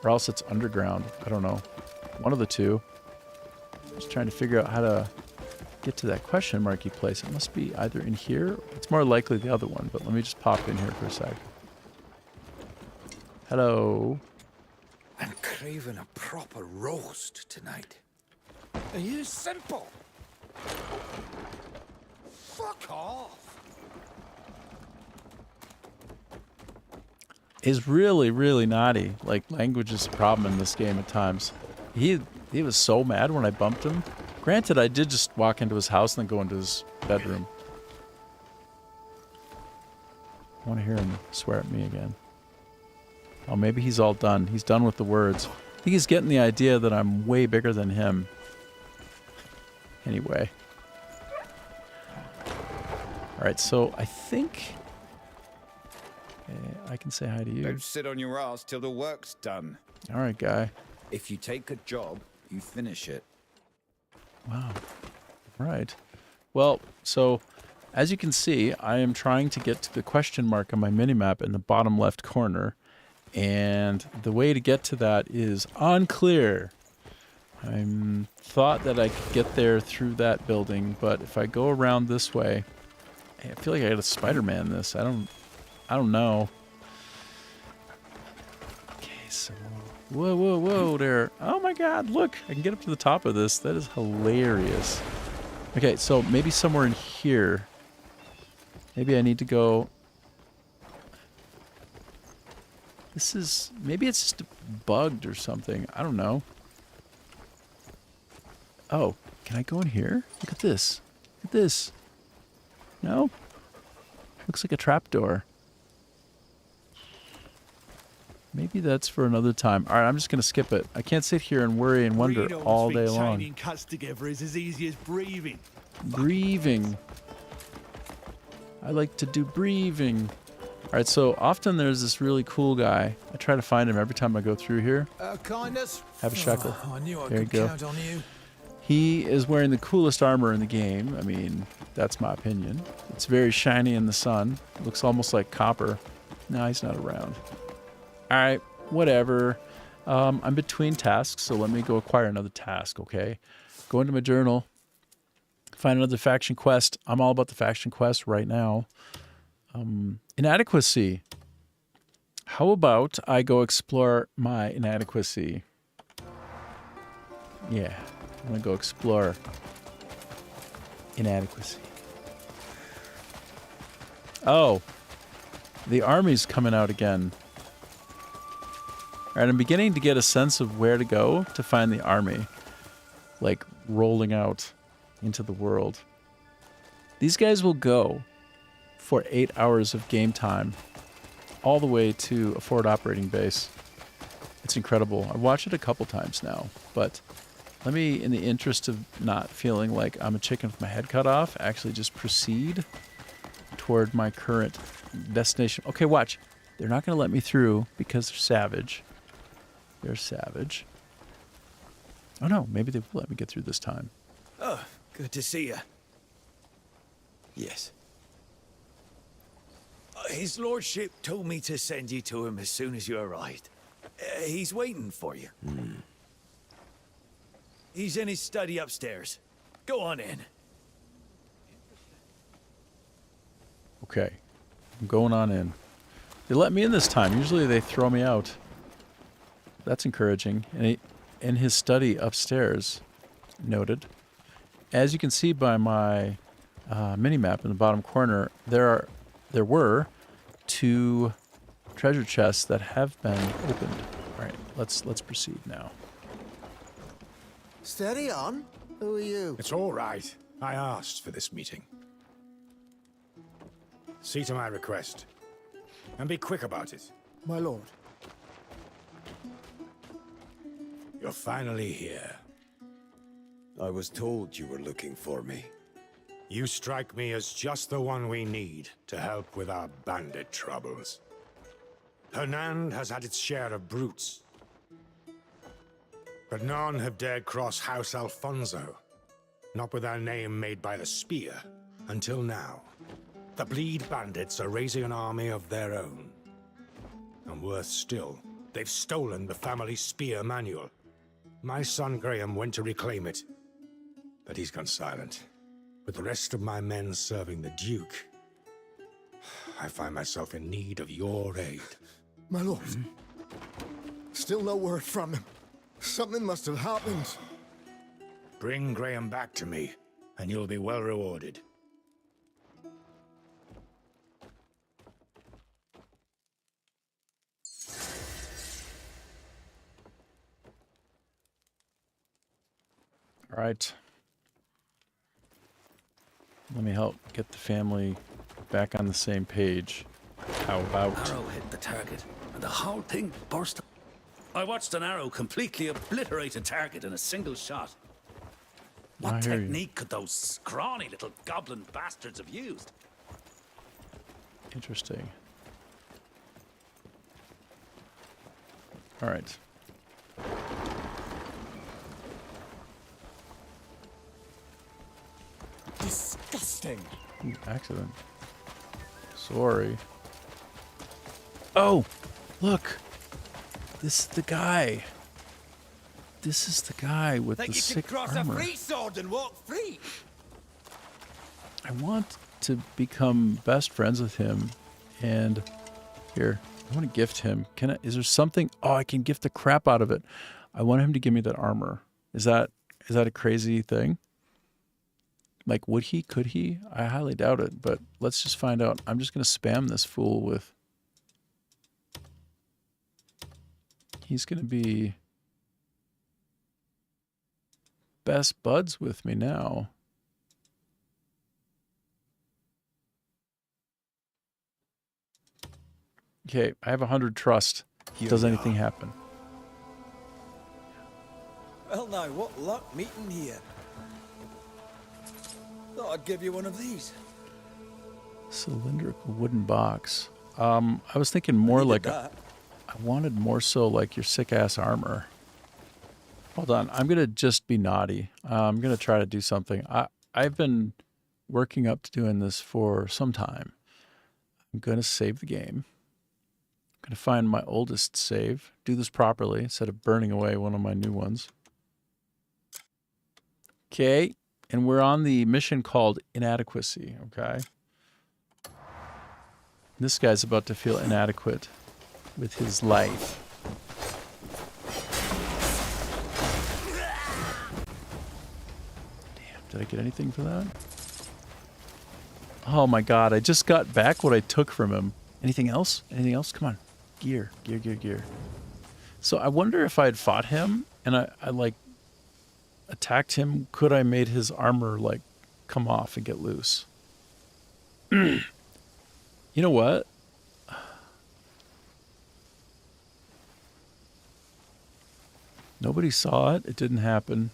Or else it's underground. I don't know. One of the two. Just trying to figure out how to get to that question marky place. It must be either in here. It's more likely the other one, but let me just pop in here for a sec. Hello. I'm craving a proper roast tonight. Are you simple? Fuck off. Is really, really naughty. Like, language is a problem in this game at times. He was so mad when I bumped him. Granted, I did just walk into his house and then go into his bedroom. I want to hear him swear at me again. Oh, maybe he's all done. He's done with the words. I think he's getting the idea that I'm way bigger than him. Anyway. Alright, so I think... I can say hi to you. Don't sit on your ass till the work's done. Alright, guy. If you take a job, you finish it. Wow. Right. Well, so as you can see, I am trying to get to the question mark on my minimap in the bottom left corner. And the way to get to that is unclear. I thought that I could get there through that building, but if I go around this way, I feel like I got a Spider-Man this. I don't know. Okay, so whoa there. Oh my god, look, I can get up to the top of this. That is hilarious. Okay, so maybe somewhere in here. Maybe I need to go. Maybe it's just bugged or something. I don't know. Oh, can I go in here? Look at this. Look at this. No? Looks like a trapdoor. Maybe that's for another time. All right, I'm just going to skip it. I can't sit here and worry and wonder all day long. Chaining cuts together is as easy as breathing. Breathing. I like to do breathing. All right, so often there's this really cool guy. I try to find him every time I go through here. Kindness. Have a shekel. I knew I There you could go. count on you. He is wearing the coolest armor in the game. I mean, that's my opinion. It's very shiny in the sun. It looks almost like copper. No, he's not around. All right, whatever. I'm between tasks, so let me go acquire another task, okay? Go into my journal. Find another faction quest. I'm all about the faction quest right now. Inadequacy. How about I go explore my inadequacy? Yeah, I'm going to go explore inadequacy. Oh, the army's coming out again. All right, I'm beginning to get a sense of where to go to find the army, like rolling out into the world. These guys will go for 8 hours of game time all the way to a forward operating base. It's incredible. I've watched it a couple times now, but let me, in the interest of not feeling like I'm a chicken with my head cut off, actually just proceed toward my current destination. Okay, watch. They're not going to let me through because they're savage. They're savage. Oh no, maybe they will let me get through this time. Oh, good to see you. Yes. His lordship told me to send you to him as soon as you arrived. He's waiting for you. He's in his study upstairs. Go on in. Okay, I'm going on in. They let me in this time. Usually they throw me out. That's encouraging. And in his study upstairs, noted. As you can see by my mini-map in the bottom corner, there were 2 treasure chests that have been opened. All right, let's proceed now. Steady on. Who are you? It's all right. I asked for this meeting. See to my request. And be quick about it. My lord. You're finally here. I was told you were looking for me. You strike me as just the one we need to help with our bandit troubles. Hernand has had its share of brutes, but none have dared cross House Alfonso, not with our name made by the spear, until now. The Bleed bandits are raising an army of their own. And worse still, they've stolen the family spear manual. My son Graham went to reclaim it, but he's gone silent. With the rest of my men serving the Duke, I find myself in need of your aid. My lord. Still no word from him. Something must have happened. Bring Graham back to me, and you'll be well rewarded. All right. Let me help get the family back on the same page. How about... Arrow hit the target, and the whole thing burst. I watched an arrow completely obliterate a target in a single shot. I What hear you. technique could those scrawny little goblin bastards have used? Interesting. All right. Disgusting. Ooh, accident. Sorry. Oh, look. This is the guy. This is the guy with the sick armor. sword and walk free. I want to become best friends with him. And here, I want to gift him. Can I, is there something? Oh, I can gift the crap out of it. I want him to give me that armor. Is that a crazy thing? Like, would he? Could he? I highly doubt it, but let's just find out. I'm just going to spam this fool with... He's going to be best buds with me now. Okay, I have 100 trust. Does anything happen? Well, now, what luck meeting here. Thought I'd give you one of these. Cylindrical wooden box. I was thinking more like I wanted more so like your sick ass armor. Hold on, I'm gonna just be naughty. I'm gonna try to do something. I've been working up to doing this for some time. I'm gonna save the game. I'm gonna find my oldest save. Do this properly instead of burning away one of my new ones. Okay, and we're on the mission called Inadequacy. Okay. This guy's about to feel inadequate with his life. Damn, did I get anything for that? Oh my god, I just got back what I took from him. Anything else? Anything else? Come on. Gear. Gear. So I wonder if I had fought him and I like attacked him, could I made his armor like come off and get loose? You know what? Nobody saw it. It didn't happen.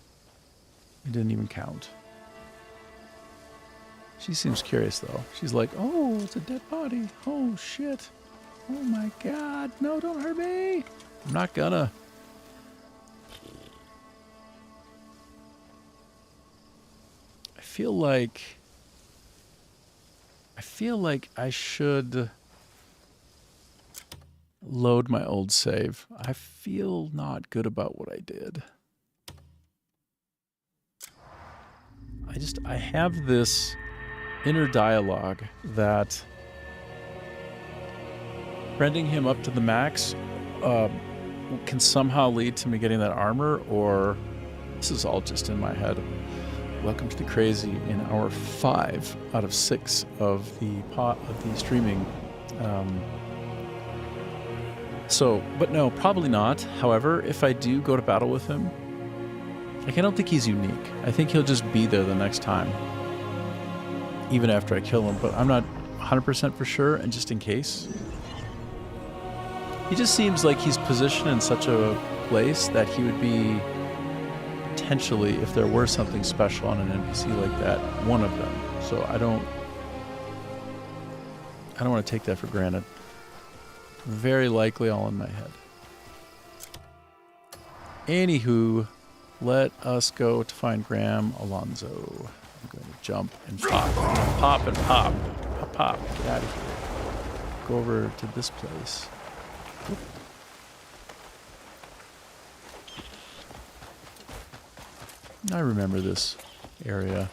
It didn't even count. She seems curious, though. She's like, oh, it's a dead body. Oh, shit. Oh, my God. No, don't hurt me. I'm not gonna. I feel like I should load my old save. I feel not good about what I did. I have this inner dialogue that rending him up to the max can somehow lead to me getting that armor, or this is all just in my head. Welcome to the crazy in hour 5 out of 6 of the streaming. But no, probably not. However, if I do go to battle with him, like, I don't think he's unique. I think he'll just be there the next time, even after I kill him. But I'm not 100% for sure, and just in case. He just seems like he's positioned in such a place that he would be potentially, if there were something special on an NPC like that, one of them. So I don't want to take that for granted. Very likely all in my head. Anywho, let us go to find Graham Alonzo. I'm going to jump and pop. Pop and pop. Pop, pop. Get out of here. Go over to this place. Oop. I remember this area.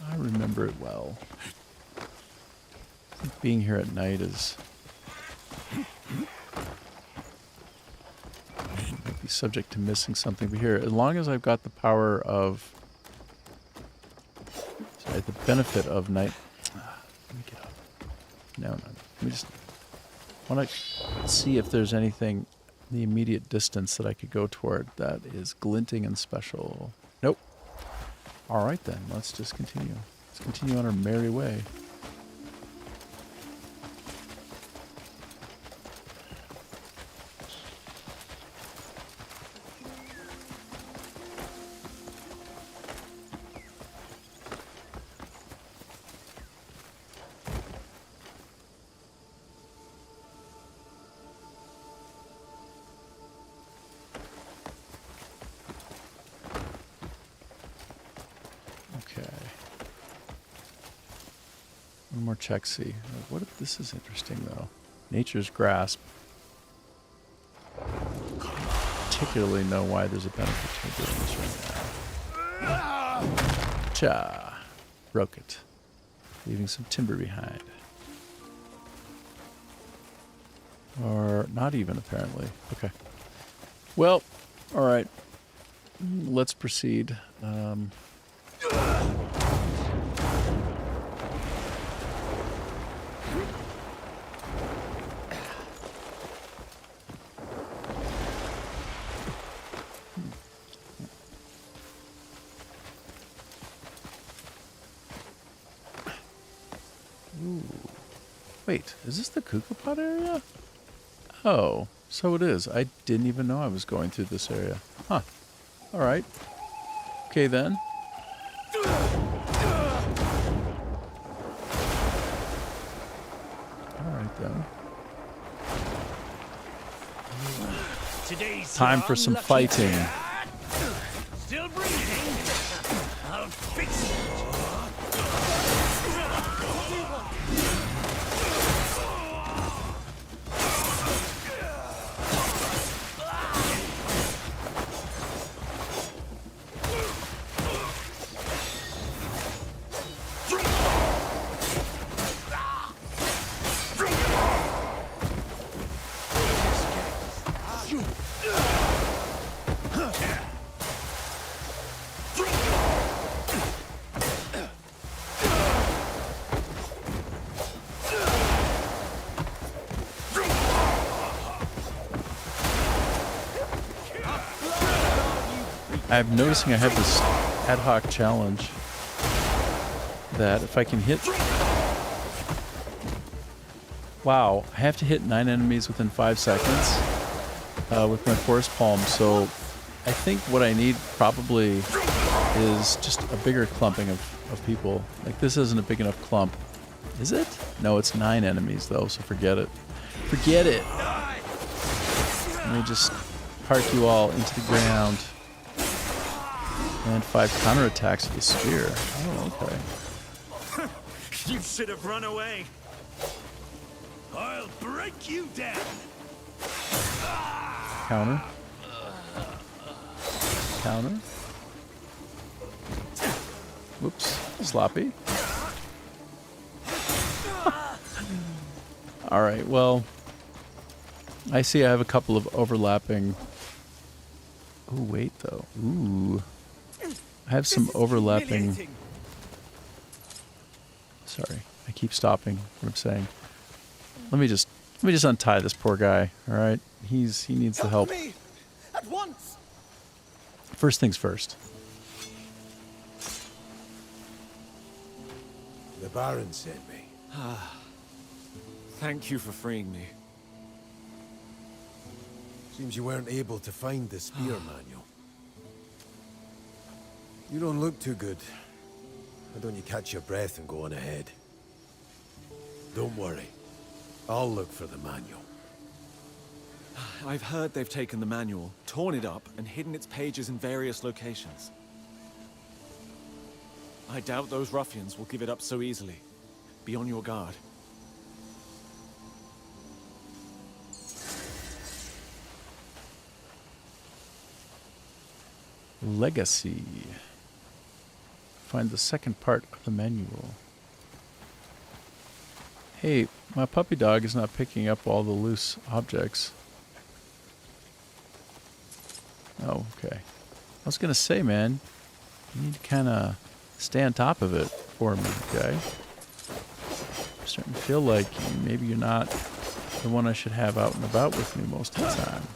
I remember it well. I think being here at night is... might be subject to missing something. But here, as long as I've got the power of... sorry, the benefit of night... let me get up. No. Let me just... I want to see if there's anything in the immediate distance that I could go toward that is glinting and special. Nope. All right, then. Let's just continue. Let's continue on our merry way. One more check, see. What if this is interesting, though? Nature's Grasp. I don't particularly know why there's a benefit to doing this right now. Cha! Broke it. Leaving some timber behind. Or not even, apparently. Okay. Well, alright. Let's proceed. Ooh. Wait, is this the cuckoo pot area? Oh, so it is. I didn't even know I was going through this area. Huh. Alright. Okay then. Alright then. Time for some fighting. Still breathing? I'll fix it. I'm noticing I have this ad hoc challenge that if I can hit... Wow, I have to hit 9 enemies within 5 seconds. with my forest palm, so I think what I need probably is just a bigger clumping of people. Like, this isn't a big enough clump. Is it? No, it's 9 enemies, though, so forget it. Forget it! Let me just park you all into the ground. And 5 counterattacks with the spear. Oh, okay. You should have run away. I'll break you down. Counter. Counter. Whoops. Sloppy. Alright, well, I see I have a couple of overlapping... Oh, wait, though. Ooh. I have some overlapping... Sorry, I keep stopping what I'm saying. Let me just untie this poor guy, alright? He needs the help. At once. First things first. The Baron sent me. Thank you for freeing me. Seems you weren't able to find the spear manual. You don't look too good. Why don't you catch your breath and go on ahead? Don't worry. I'll look for the manual. I've heard they've taken the manual, torn it up, and hidden its pages in various locations. I doubt those ruffians will give it up so easily. Be on your guard. Legacy. Find the second part of the manual. Hey, my puppy dog is not picking up all the loose objects. Oh, okay. I was gonna say, man, you need to kind of stay on top of it for me, okay? I'm starting to feel like maybe you're not the one I should have out and about with me most of the time.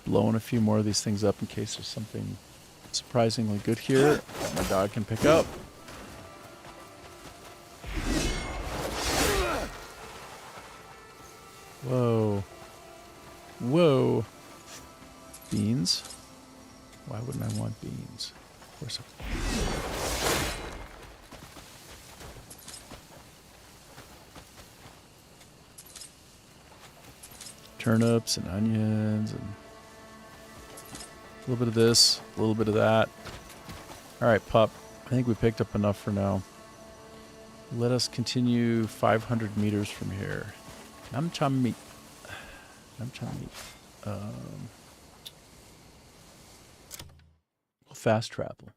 Blowing a few more of these things up in case there's something surprisingly good here that my dog can pick up. Whoa. Whoa. Beans? Why wouldn't I want beans? Of course turnips and onions and a little bit of this, a little bit of that. Alright, pup. I think we picked up enough for now. Let us continue 500 meters from here. Namchami. Fast travel.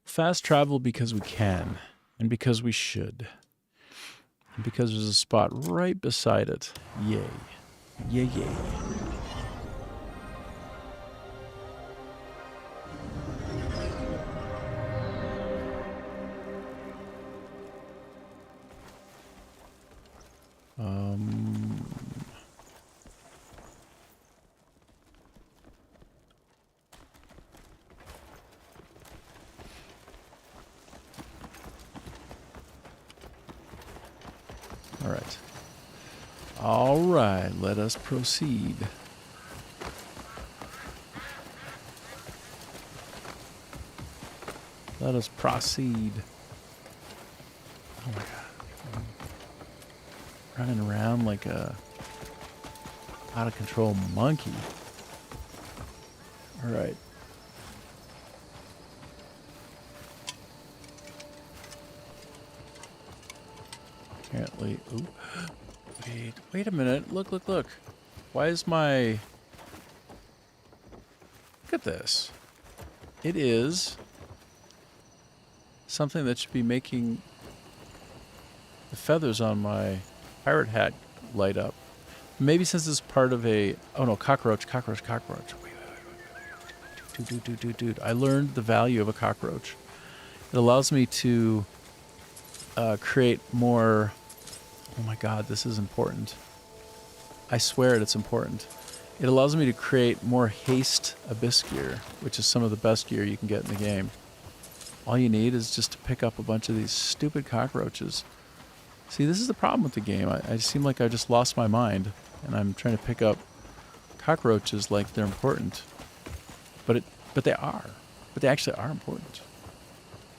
Fast travel because we can. And because we should. And because there's a spot right beside it. Yay. Yay, yay. All right, let us proceed. Let us proceed. Oh my god. I'm running around like a out of control monkey. All right. Apparently, ooh. Wait a minute. Look. Why is my... Look at this. It is something that should be making the feathers on my pirate hat light up. Maybe since it's part of a... Oh no, cockroach. Wait. Dude. I learned the value of a cockroach. It allows me to create more... Oh my god, this is important. I swear it's important. It allows me to create more haste abyss gear, which is some of the best gear you can get in the game. all you need is just to pick up a bunch of these stupid cockroaches. See, this is the problem with the game. I seem like I just lost my mind, and I'm trying to pick up cockroaches like they're important. But they are. But they actually are important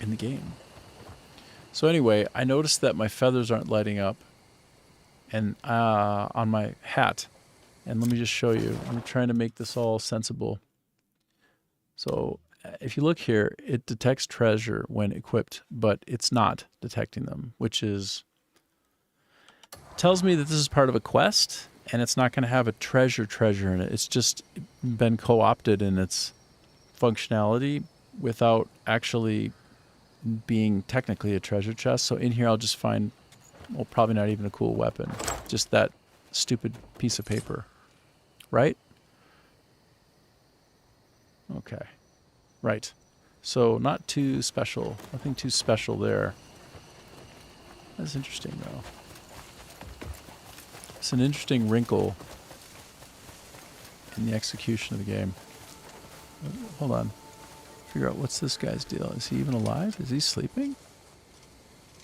in the game. So anyway, I noticed that my feathers aren't lighting up and on my hat. And let me just show you. I'm trying to make this all sensible. So if you look here, it detects treasure when equipped, but it's not detecting them, which tells me that this is part of a quest, and it's not going to have a treasure in it. It's just been co-opted in its functionality without actually being technically a treasure chest. So in here I'll just find, well, probably not even a cool weapon. Just that stupid piece of paper. Right? Okay. Right. So not too special. Nothing too special there. That's interesting, though. It's an interesting wrinkle in the execution of the game. Hold on. Figure out what's this guy's deal. Is he even alive? Is he sleeping?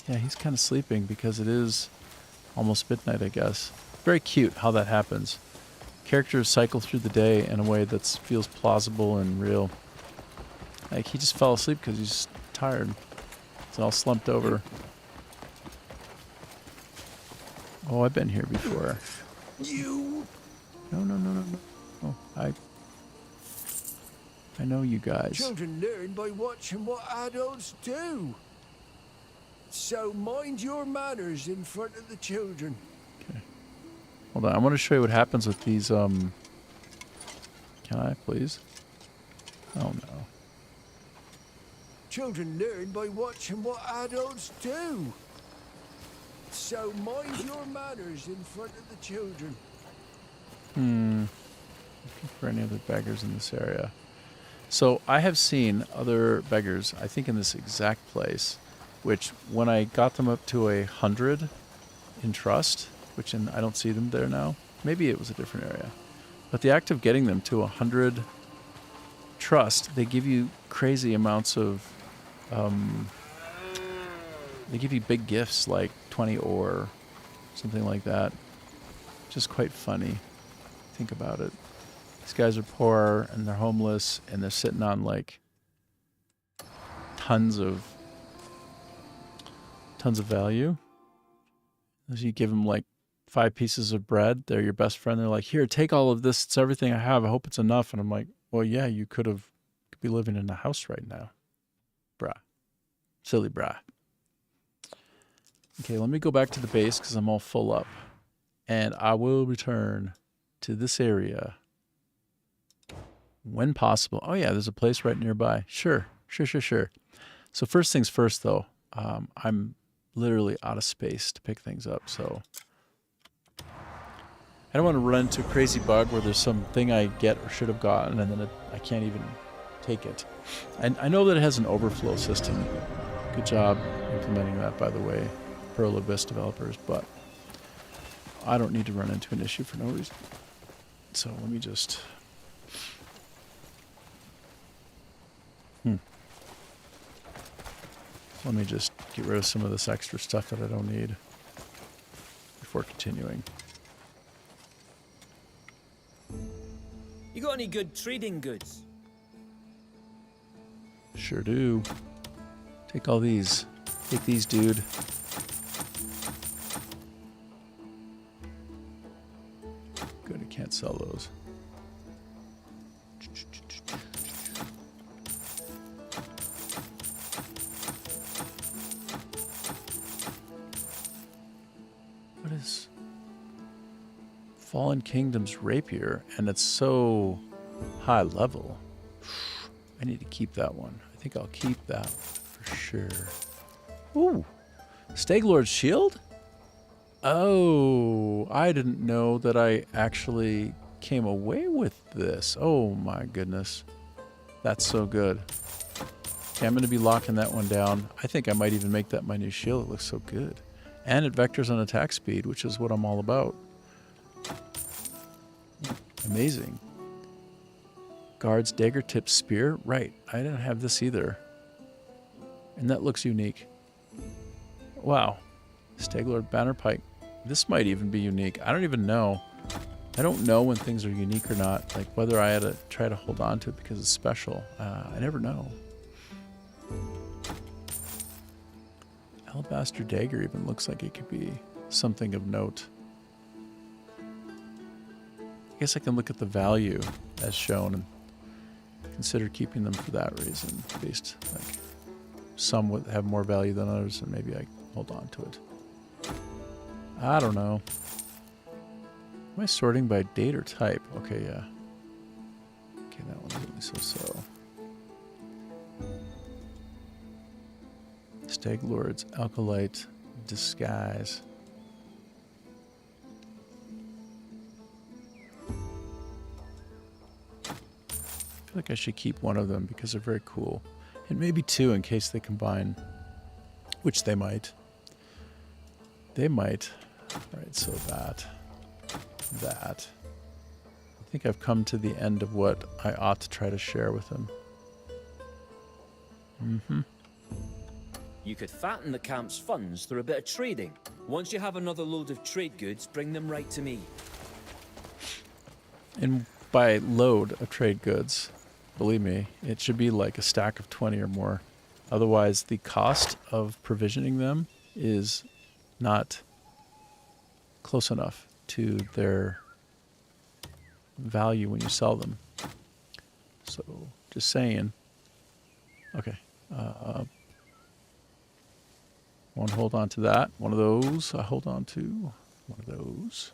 Yeah, he's kind of sleeping because it is almost midnight, I guess. Very cute how that happens. Characters cycle through the day in a way that feels plausible and real. Like, he just fell asleep because he's tired. He's all slumped over. Oh, I've been here before. You. No. Oh, I know you guys. Children learn by watching what adults do. So mind your manners in front of the children. Okay. Hold on, I want to show you what happens with these, Can I, please? Oh, no. Children learn by watching what adults do. So mind your manners in front of the children. Looking for any other beggars in this area. So I have seen other beggars, I think in this exact place, which when I got them up to 100 in trust, which I don't see them there now. Maybe it was a different area. But the act of getting them to 100 trust, they give you crazy amounts of, they give you big gifts like 20 ore, something like that. Just quite funny. Think about it. These guys are poor and they're homeless and they're sitting on like tons of value. As you give them like 5 pieces of bread, they're your best friend. They're like, here, take all of this. It's everything I have. I hope it's enough. And I'm like, well, yeah, you could be living in a house right now. Brah. Silly brah. Okay, let me go back to the base because I'm all full up. And I will return to this area when possible. Oh, yeah, there's a place right nearby. Sure. So first things first, though, I'm literally out of space to pick things up, so I don't want to run into a crazy bug where there's something I get or should have gotten and then I can't even take it. And I know that it has an overflow system. Good job implementing that, by the way, Pearl Abyss developers, but I don't need to run into an issue for no reason. So let me just... Let me just get rid of some of this extra stuff that I don't need before continuing. You got any good trading goods? Sure do. Take all these. Take these, dude. Good, I can't sell those. What is Fallen Kingdom's rapier? And it's so high level. I need to keep that one. I think I'll keep that for sure. Ooh, Staglord's shield? Oh, I didn't know that I actually came away with this. Oh my goodness. That's so good. Okay, I'm going to be locking that one down. I think I might even make that my new shield. It looks so good. And it vectors on attack speed, which is what I'm all about. Amazing. Guard's dagger tip spear? Right. I didn't have this either. And that looks unique. Wow. Staglord Banner Pike. This might even be unique. I don't even know. I don't know when things are unique or not. Like whether I had to try to hold on to it because it's special. I never know. Alabaster Dagger even looks like it could be something of note. I guess I can look at the value as shown and consider keeping them for that reason. Based, like, some would have more value than others, and maybe I hold on to it. I don't know. Am I sorting by date or type? Okay, yeah. Okay, that one's really so-so. Staglord's Alkalite Disguise. I feel like I should keep one of them because they're very cool. And maybe two in case they combine. Which they might. They might. Alright, so that. I think I've come to the end of what I ought to try to share with them. You could fatten the camp's funds through a bit of trading. Once you have another load of trade goods, bring them right to me. And by load of trade goods, believe me, it should be like a stack of 20 or more. Otherwise, the cost of provisioning them is not close enough to their value when you sell them. So, just saying. Okay. One hold on to that. One of those I hold on to. One of those.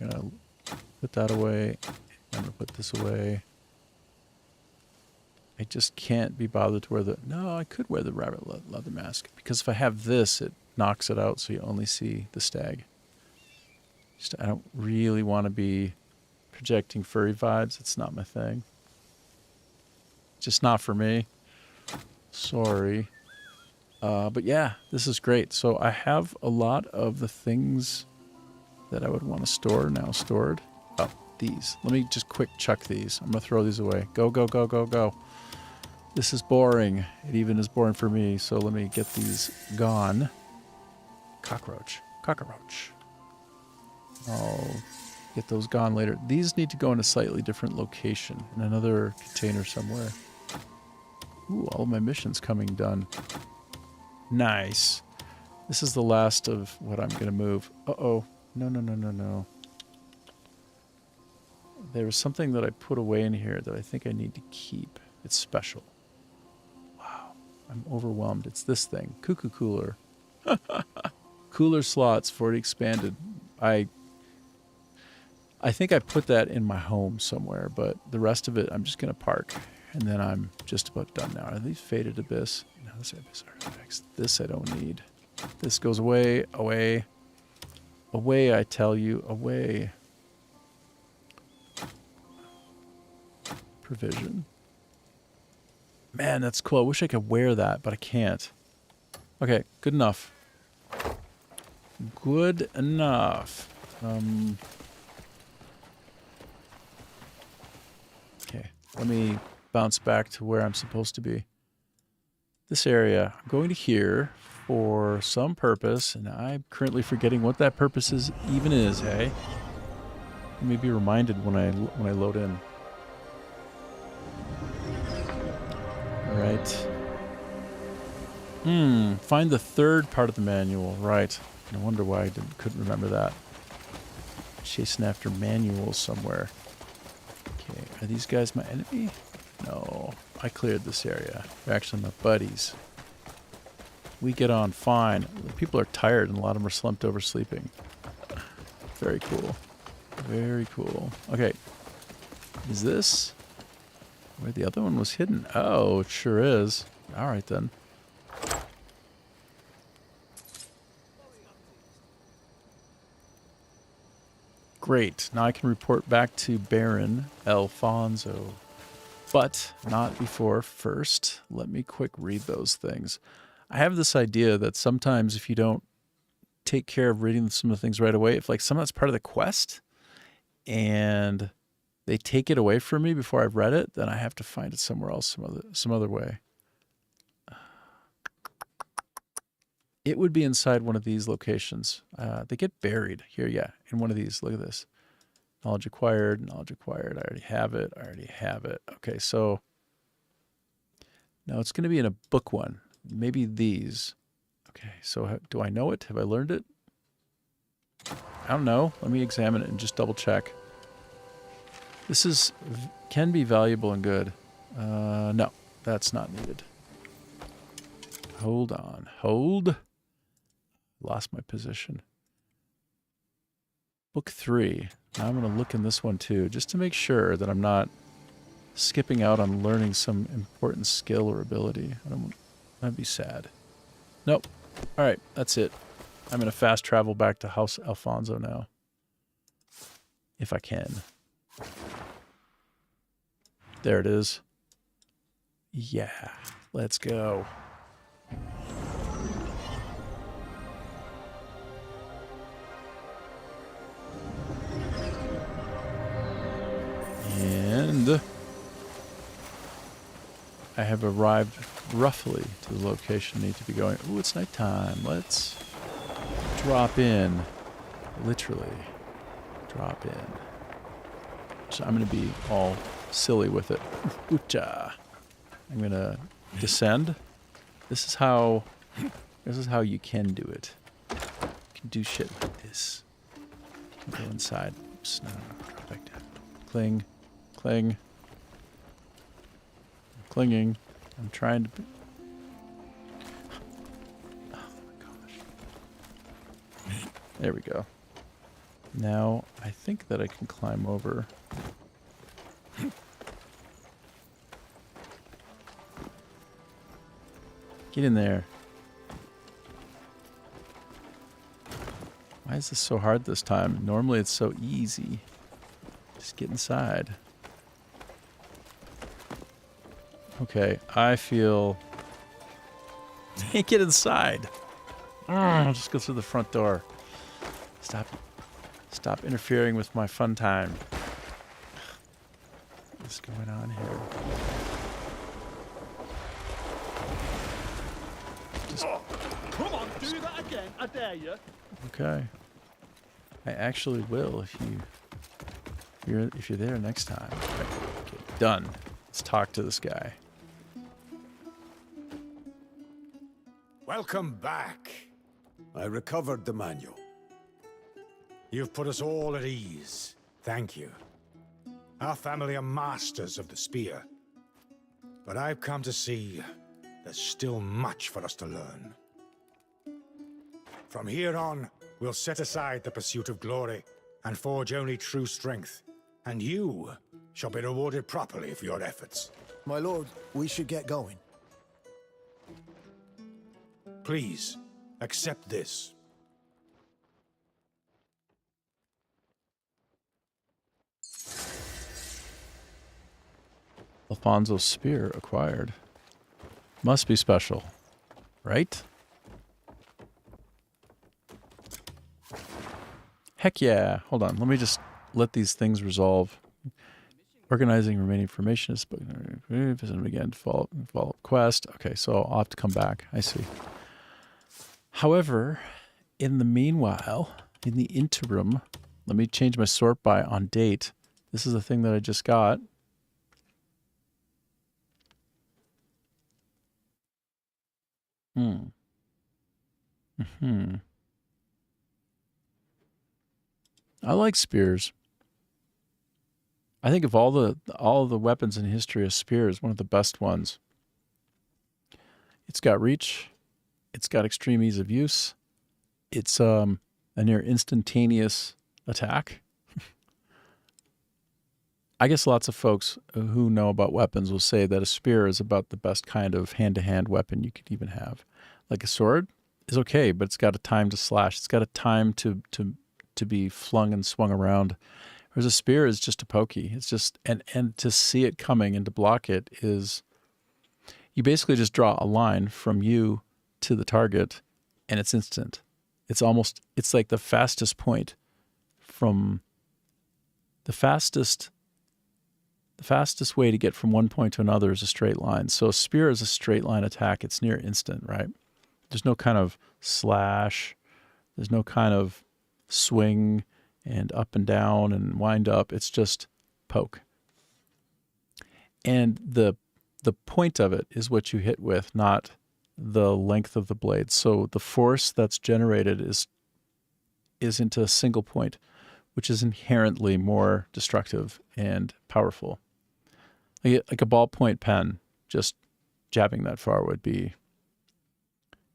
I'm gonna put that away. I'm gonna put this away. I just can't be bothered to wear the... No, I could wear the rabbit leather mask. Because if I have this, it knocks it out so you only see the stag. Just, I don't really want to be projecting furry vibes. It's not my thing. Just not for me. Sorry. But yeah, this is great. So I have a lot of the things that I would want to store now stored. Oh, these. Let me just quick chuck these. I'm going to throw these away. Go, go, go, go, go. This is boring. It even is boring for me. So let me get these gone. Cockroach. Cockroach. I'll get those gone later. These need to go in a slightly different location. In another container somewhere. Ooh, all my missions coming done. Nice. This is the last of what I'm going to move. Uh-oh. No, no, no, no, no. There was something that I put away in here that I think I need to keep. It's special. Wow. I'm overwhelmed. It's this thing. Cuckoo Cooler. Cooler slots 40 expanded. I think I put that in my home somewhere, but the rest of it I'm just going to park. And then I'm just about done now. Are these Faded Abyss? No, these are Abyss artifacts. This I don't need. This goes away, away. Away, I tell you, away. Provision. Man, that's cool. I wish I could wear that, but I can't. Okay, good enough. Good enough. Okay, let me bounce back to where I'm supposed to be. This area, I'm going to here for some purpose, and I'm currently forgetting what that purpose even is, hey? Let me be reminded when I load in. Alright. Find the third part of the manual. Right. No wonder why I couldn't remember that. Chasing after manuals somewhere. Okay, are these guys my enemy? No, I cleared this area. They're actually my buddies. We get on fine. People are tired and a lot of them are slumped over sleeping. Very cool. Very cool. Okay. Is this where the other one was hidden? Oh, it sure is. Alright then. Great. Now I can report back to Baron Alfonso. But not before. First, let me quick read those things. I have this idea that sometimes if you don't take care of reading some of the things right away, if like some of that's part of the quest and they take it away from me before I've read it, then I have to find it somewhere else, some other way. It would be inside one of these locations. They get buried here, yeah, in one of these. Look at this. Knowledge acquired, knowledge acquired. I already have it. Okay, so now it's going to be in a book one. Maybe these. Okay, so do I know it? Have I learned it? I don't know. Let me examine it and just double check. This can be valuable and good. No, that's not needed. Hold on. Hold. Lost my position. Book 3. Now I'm going to look in this one too, just to make sure that I'm not skipping out on learning some important skill or ability. That'd be sad. Nope. All right, that's it. I'm going to fast travel back to House Alfonso now. If I can. There it is. Yeah, let's go. And I have arrived roughly to the location I need to be going. Ooh, it's nighttime. Let's drop in. Literally drop in. So I'm going to be all silly with it. Oocha. I'm going to descend. This is how you can do it. You can do shit like this. Go inside. Oops, no, drop back down. Cling. Cling. I'm clinging. I'm trying to... Oh my gosh. There we go. Now, I think that I can climb over. Get in there. Why is this so hard this time? Normally it's so easy. Just get inside. Okay, I feel... Can't get inside. I'll just go through the front door. Stop interfering with my fun time. What's going on here? Come on, do that again. I dare you. Okay. I actually will if you're there next time. Okay, done. Let's talk to this guy. Welcome back. I recovered the manual. You've put us all at ease. Thank you. Our family are masters of the spear. But I've come to see there's still much for us to learn. From here on, we'll set aside the pursuit of glory and forge only true strength. And you shall be rewarded properly for your efforts. My lord, we should get going. Please, accept this. Alfonso's spear acquired. Must be special, right? Heck yeah. Hold on. Let me just let these things resolve. Organizing remaining information is visit them again. Follow up quest. Okay, so I'll have to come back. I see. However, in the meanwhile, in the interim, let me change my sort by on date. This is the thing that I just got. I like spears. I think of all the weapons in history, a spear is one of the best ones. It's got reach. It's got extreme ease of use. It's a near instantaneous attack. I guess lots of folks who know about weapons will say that a spear is about the best kind of hand-to-hand weapon you could even have. Like a sword is okay, but it's got a time to slash. It's got a time to be flung and swung around. Whereas a spear is just a pokey. It's just and to see it coming and to block it is, you basically just draw a line from you to the target, and it's instant. It's like the fastest point from the fastest way to get from one point to another is a straight line. So a spear is a straight line attack. It's near instant, right? There's no kind of slash. There's no kind of swing and up and down and wind up. It's just poke. And the point of it is what you hit with, not the length of the blade. So the force that's generated is into a single point, which is inherently more destructive and powerful. Like a ballpoint pen, just jabbing that far would be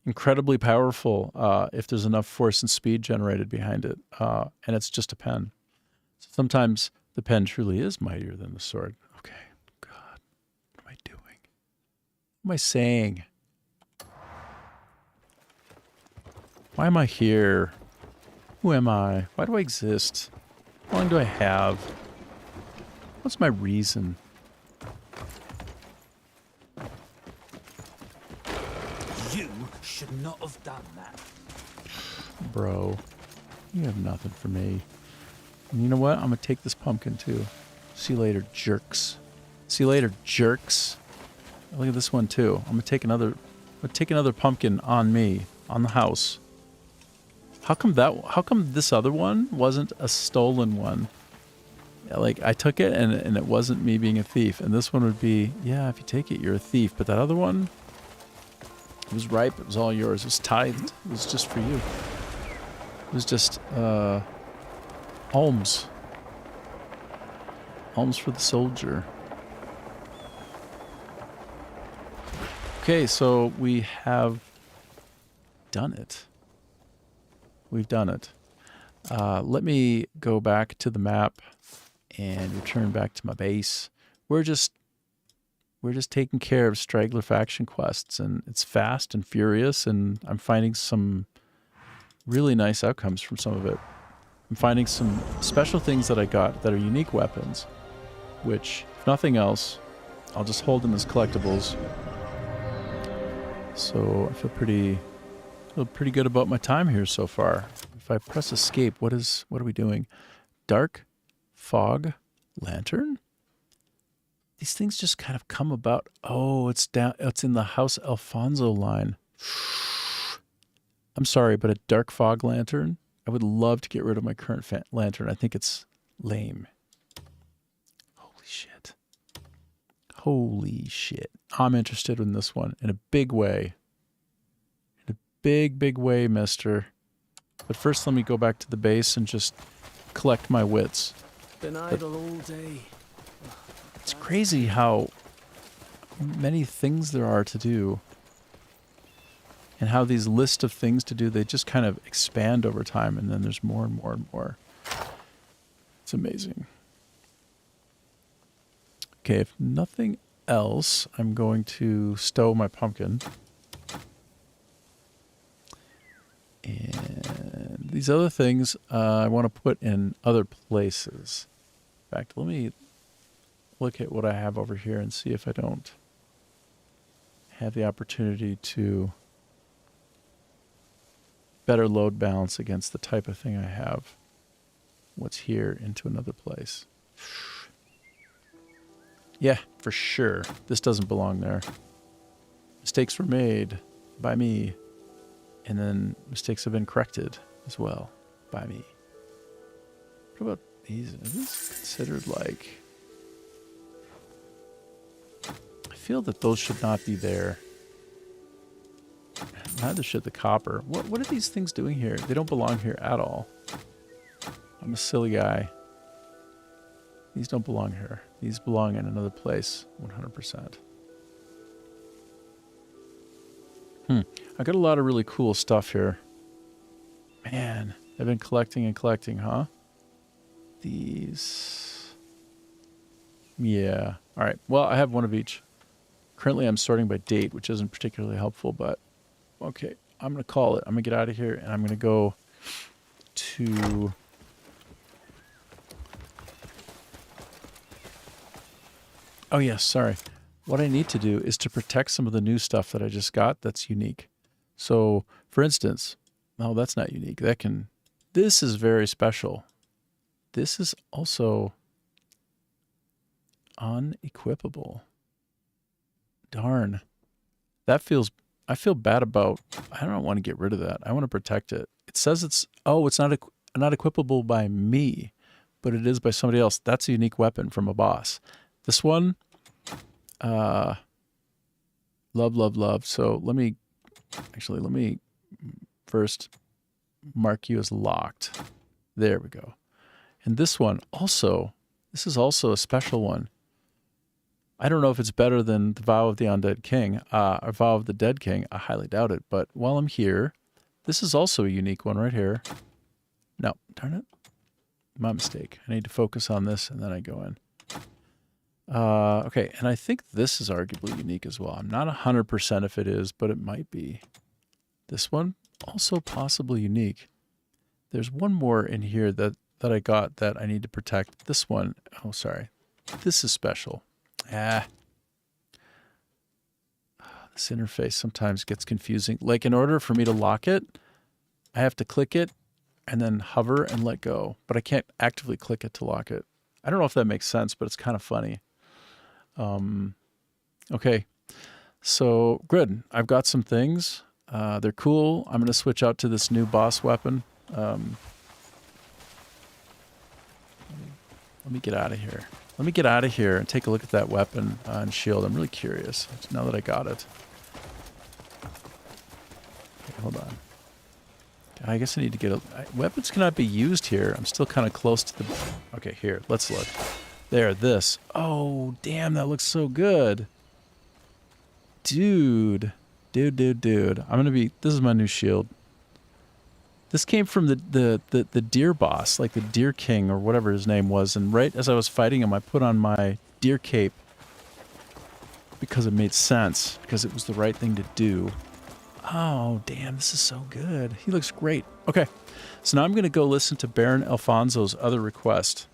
incredibly powerful if there's enough force and speed generated behind it, and it's just a pen. So sometimes the pen truly is mightier than the sword. Okay, God, what am I doing? What am I saying? Why am I here? Who am I? Why do I exist? How long do I have? What's my reason? You should not have done that. Bro, you have nothing for me. And you know what? I'm going to take this pumpkin too. See you later, jerks. See you later, jerks. Look at this one too. I'm going to take another pumpkin on me, on the house. How come this other one wasn't a stolen one? Like, I took it and it wasn't me being a thief. And this one would be, yeah, if you take it, you're a thief. But that other one, it was ripe. It was all yours. It was tithed. It was just for you. It was just alms. Alms for the soldier. Okay, so we have done it. We've done it. Let me go back to the map and return back to my base. We're just taking care of straggler faction quests, and it's fast and furious, and I'm finding some really nice outcomes from some of it. I'm finding some special things that I got that are unique weapons, which, if nothing else, I'll just hold them as collectibles. So I feel pretty good about my time here so far. If I press escape, what are we doing? Dark fog lantern? These things just kind of come about. Oh, it's in the House Alfonso line. I'm sorry, but a dark fog lantern? I would love to get rid of my current lantern. I think it's lame. Holy shit. Holy shit. I'm interested in this one in a big way. In a big, big way, mister. But first, let me go back to the base and just collect my wits. Been idle all day. It's crazy how many things there are to do. And how these lists of things to do, they just kind of expand over time, and then there's more and more and more. It's amazing. Okay, if nothing else, I'm going to stow my pumpkin. And these other things I want to put in other places. In fact, let me look at what I have over here and see if I don't have the opportunity to better load balance against the type of thing I have. What's here into another place. Yeah, for sure. This doesn't belong there. Mistakes were made by me, and then mistakes have been corrected as well by me. What about these? Are these considered like... I feel that those should not be there. Neither should the copper. What are these things doing here? They don't belong here at all. I'm a silly guy. These don't belong here. These belong in another place, 100%. I got a lot of really cool stuff here. Man, I've been collecting and collecting, huh? These... Yeah. All right. Well, I have one of each. Currently, I'm sorting by date, which isn't particularly helpful, but okay. I'm going to call it. I'm going to get out of here, and I'm going to go to... Oh, yes, sorry. What I need to do is to protect some of the new stuff that I just got that's unique. So, for instance, no, that's not unique. This is very special. This is also unequipable. Darn. That feels I feel bad about, I don't want to get rid of that. I want to protect it. It says it's not not equipable by me, but it is by somebody else. That's a unique weapon from a boss. This one, love, love, love. So let me first mark you as locked. There we go. And this one also, this is also a special one. I don't know if it's better than the Vow of the Undead King, or Vow of the Dead King. I highly doubt it. But while I'm here, this is also a unique one right here. No, darn it. My mistake. I need to focus on this and then I go in. Okay, and I think this is arguably unique as well. I'm not 100% if it is, but it might be. This one, also possibly unique. There's one more in here that I got that I need to protect. This one, oh, sorry. This is special. This interface sometimes gets confusing. Like, in order for me to lock it, I have to click it and then hover and let go. But I can't actively click it to lock it. I don't know if that makes sense, but it's kind of funny. Okay, so good. I've got some things. They're cool. I'm going to switch out to this new boss weapon. Let me get out of here. Let me get out of here and take a look at that weapon and shield. I'm really curious now that I got it. Okay, hold on. I guess I need to get a... Weapons cannot be used here. I'm still kind of close to the... Okay, here. Let's look. There, this. Oh, damn, that looks so good. Dude. Dude. I'm going to be... This is my new shield. This came from the deer boss, like the deer king or whatever his name was. And right as I was fighting him, I put on my deer cape because it made sense, because it was the right thing to do. Oh, damn, this is so good. He looks great. Okay, so now I'm going to go listen to Baron Alfonso's other request.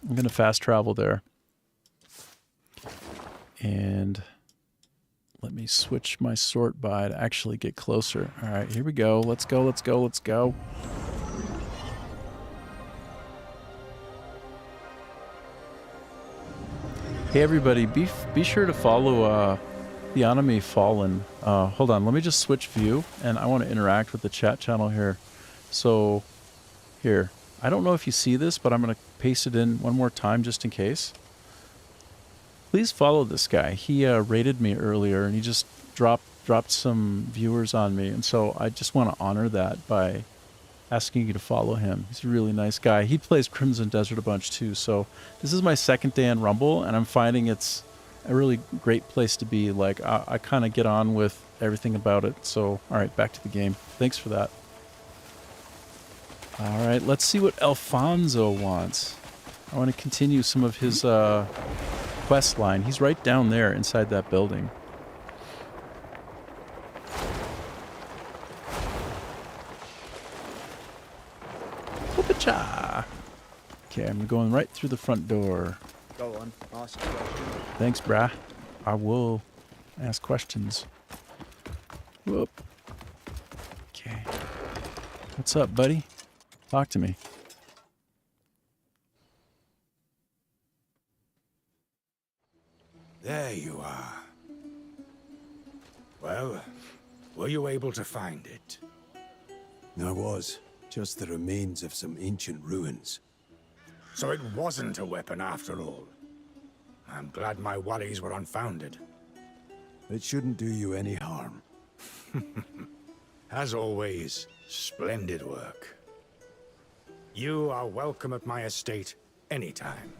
I'm going to fast travel there. And let me switch my sort by to actually get closer. All right, here we go. Let's go, let's go, let's go. Hey, everybody, be sure to follow the Anime Fallen. Hold on, let me just switch view, and I want to interact with the chat channel here. So, here. I don't know if you see this, but I'm going to paste it in one more time just in case. Please follow this guy. He rated me earlier, and he just dropped some viewers on me, and so I just want to honor that by asking you to follow him. He's a really nice guy. He plays Crimson Desert a bunch too, so this is my second day in Rumble, and I'm finding it's a really great place to be. Like, I kind of get on with everything about it. So, all right, back to the game. Thanks for that. All right, let's see what Alfonso wants. I want to continue some of his quest line. He's right down there inside that building. Whoop-a-cha! Okay, I'm going right through the front door. Go on, ask a question. Thanks, brah. I will ask questions. Whoop. Okay. What's up, buddy? Talk to me. There you are. Well, were you able to find it? I was. Just the remains of some ancient ruins. So it wasn't a weapon after all. I'm glad my worries were unfounded. It shouldn't do you any harm. As always, splendid work. You are welcome at my estate anytime.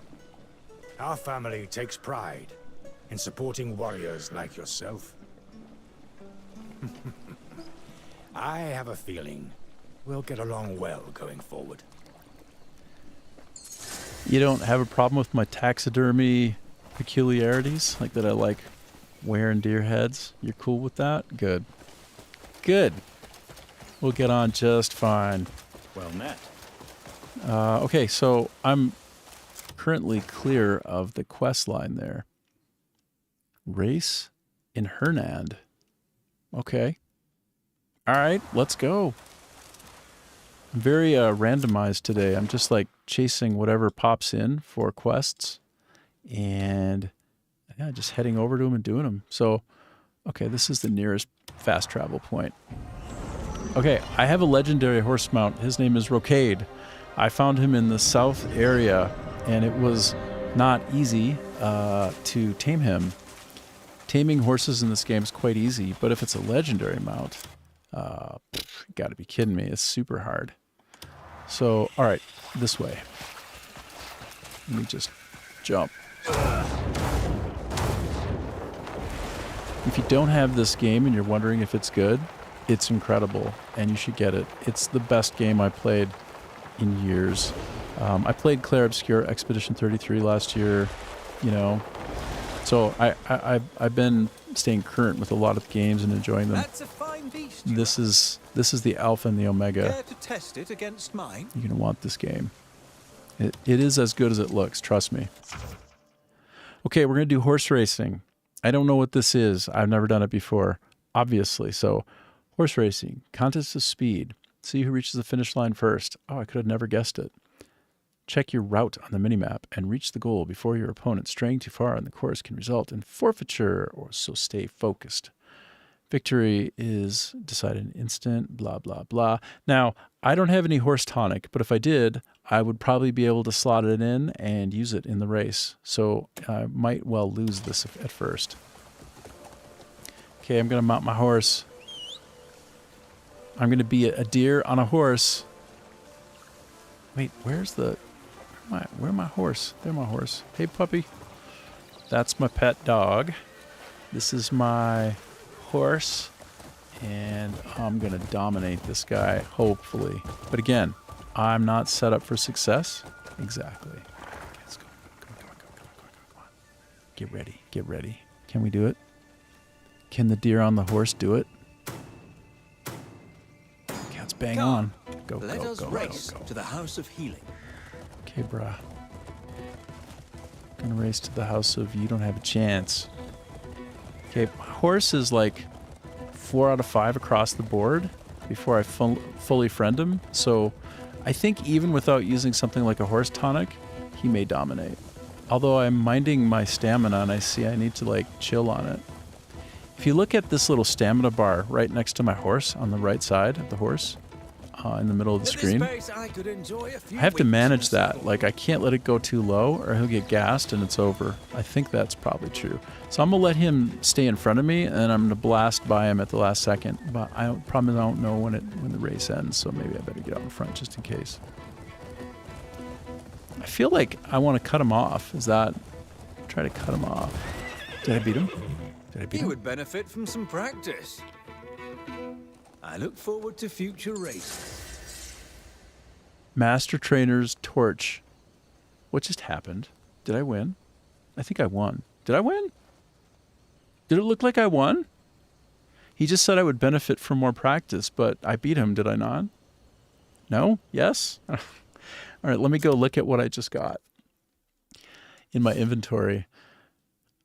Our family takes pride in supporting warriors like yourself. I have a feeling we'll get along well going forward. You don't have a problem with my taxidermy peculiarities? Like that I like wearing deer heads? You're cool with that? Good. Good. We'll get on just fine. Well met. Okay, so I'm currently clear of the quest line there. Race in Hernand. Okay. All right, let's go. I'm very randomized today. I'm just like chasing whatever pops in for quests. And yeah, just heading over to them and doing them. So, okay, this is the nearest fast travel point. Okay, I have a legendary horse mount. His name is Rocade. I found him in the south area, and it was not easy to tame him. Taming horses in this game is quite easy, but if it's a legendary mount, you gotta be kidding me. It's super hard. So, all right, this way. Let me just jump. If you don't have this game and you're wondering if it's good, it's incredible, and you should get it. It's the best game I played in years. I played Clair Obscur Expedition 33 last year, you know. So I've been staying current with a lot of games and enjoying them. That's a fine beast. This is the alpha and the omega. Care to test it against mine? You're gonna want this game. It is as good as it looks, trust me. Okay, we're gonna do horse racing. I don't know what this is. I've never done it before, obviously. So, horse racing, contest of speed. See who reaches the finish line first. Oh, I could have never guessed it. Check your route on the minimap and reach the goal before your opponent. Straying too far on the course can result in forfeiture, or so stay focused. Victory is decided in an instant, blah, blah, blah. Now, I don't have any horse tonic, but if I did, I would probably be able to slot it in and use it in the race. So I might well lose this at first. Okay, I'm going to mount my horse. I'm going to be a deer on a horse. Wait, where's the... Where my horse? There's my horse. Hey, puppy. That's my pet dog. This is my horse. And I'm going to dominate this guy, hopefully. But again, I'm not set up for success. Exactly. Let's go. Come on. Get ready. Get ready. Can we do it? Can the deer on the horse do it? Okay, let's bang on. Go, Let go, us go, race go, go. to the House of Healing. Okay, brah. Gonna race to the house of you don't have a chance. Okay, my horse is like 4 out of 5 across the board before I fully friend him. So I think even without using something like a horse tonic, he may dominate. Although I'm minding my stamina and I see I need to like chill on it. If you look at this little stamina bar right next to my horse on the right side of the horse, in the middle of the screen, I have to manage that. Like, I can't let it go too low or he'll get gassed and it's over. I think that's probably true. So I'm going to let him stay in front of me and I'm going to blast by him at the last second. But I probably don't know when the race ends, so maybe I better get out in front just in case. I feel like I want to cut him off. Is that... Try to cut him off. Did I beat him? Did I beat him? You would benefit from some practice. I look forward to future races. Master Trainer's Torch. What just happened? Did I win? I think I won. Did I win? Did it look like I won? He just said I would benefit from more practice, but I beat him, did I not? No? Yes? All right, let me go look at what I just got in my inventory.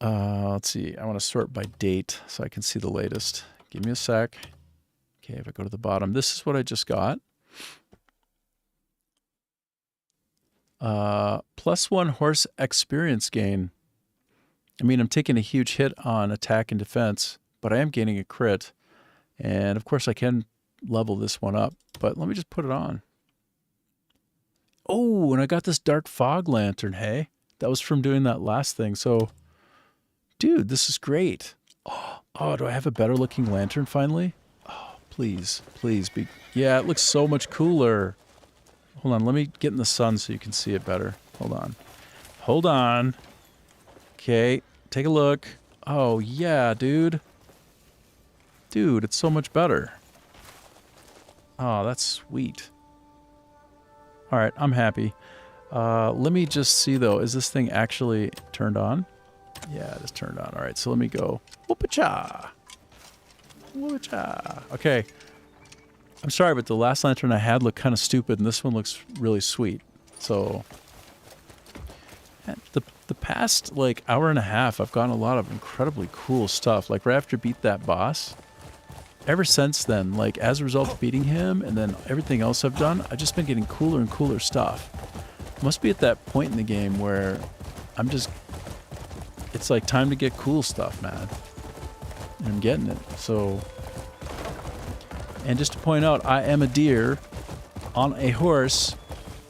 Let's see. I want to sort by date so I can see the latest. Give me a sec. Okay, if I go to the bottom, this is what I just got. +1 horse experience gain. I mean, I'm taking a huge hit on attack and defense, but I am gaining a crit. And of course I can level this one up, but let me just put it on. Oh, and I got this dark fog lantern, hey? That was from doing that last thing. So, dude, this is great. Oh, do I have a better looking lantern finally? Please, please be... Yeah, it looks so much cooler. Hold on, let me get in the sun so you can see it better. Hold on. Hold on. Okay, take a look. Oh, yeah, dude. Dude, it's so much better. Oh, that's sweet. All right, I'm happy. Let me just see, though. Is this thing actually turned on? Yeah, it is turned on. All right, so let me go. Whoop-a-cha. Okay. I'm sorry, but the last lantern I had looked kind of stupid, and this one looks really sweet. So, the past, like, hour and a half, I've gotten a lot of incredibly cool stuff. Like, right after I beat that boss, ever since then, like, as a result of beating him, and then everything else I've done, I've just been getting cooler and cooler stuff. Must be at that point in the game where I'm just... It's like time to get cool stuff, man. And I'm getting it. So, And just to point out, I am a deer on a horse,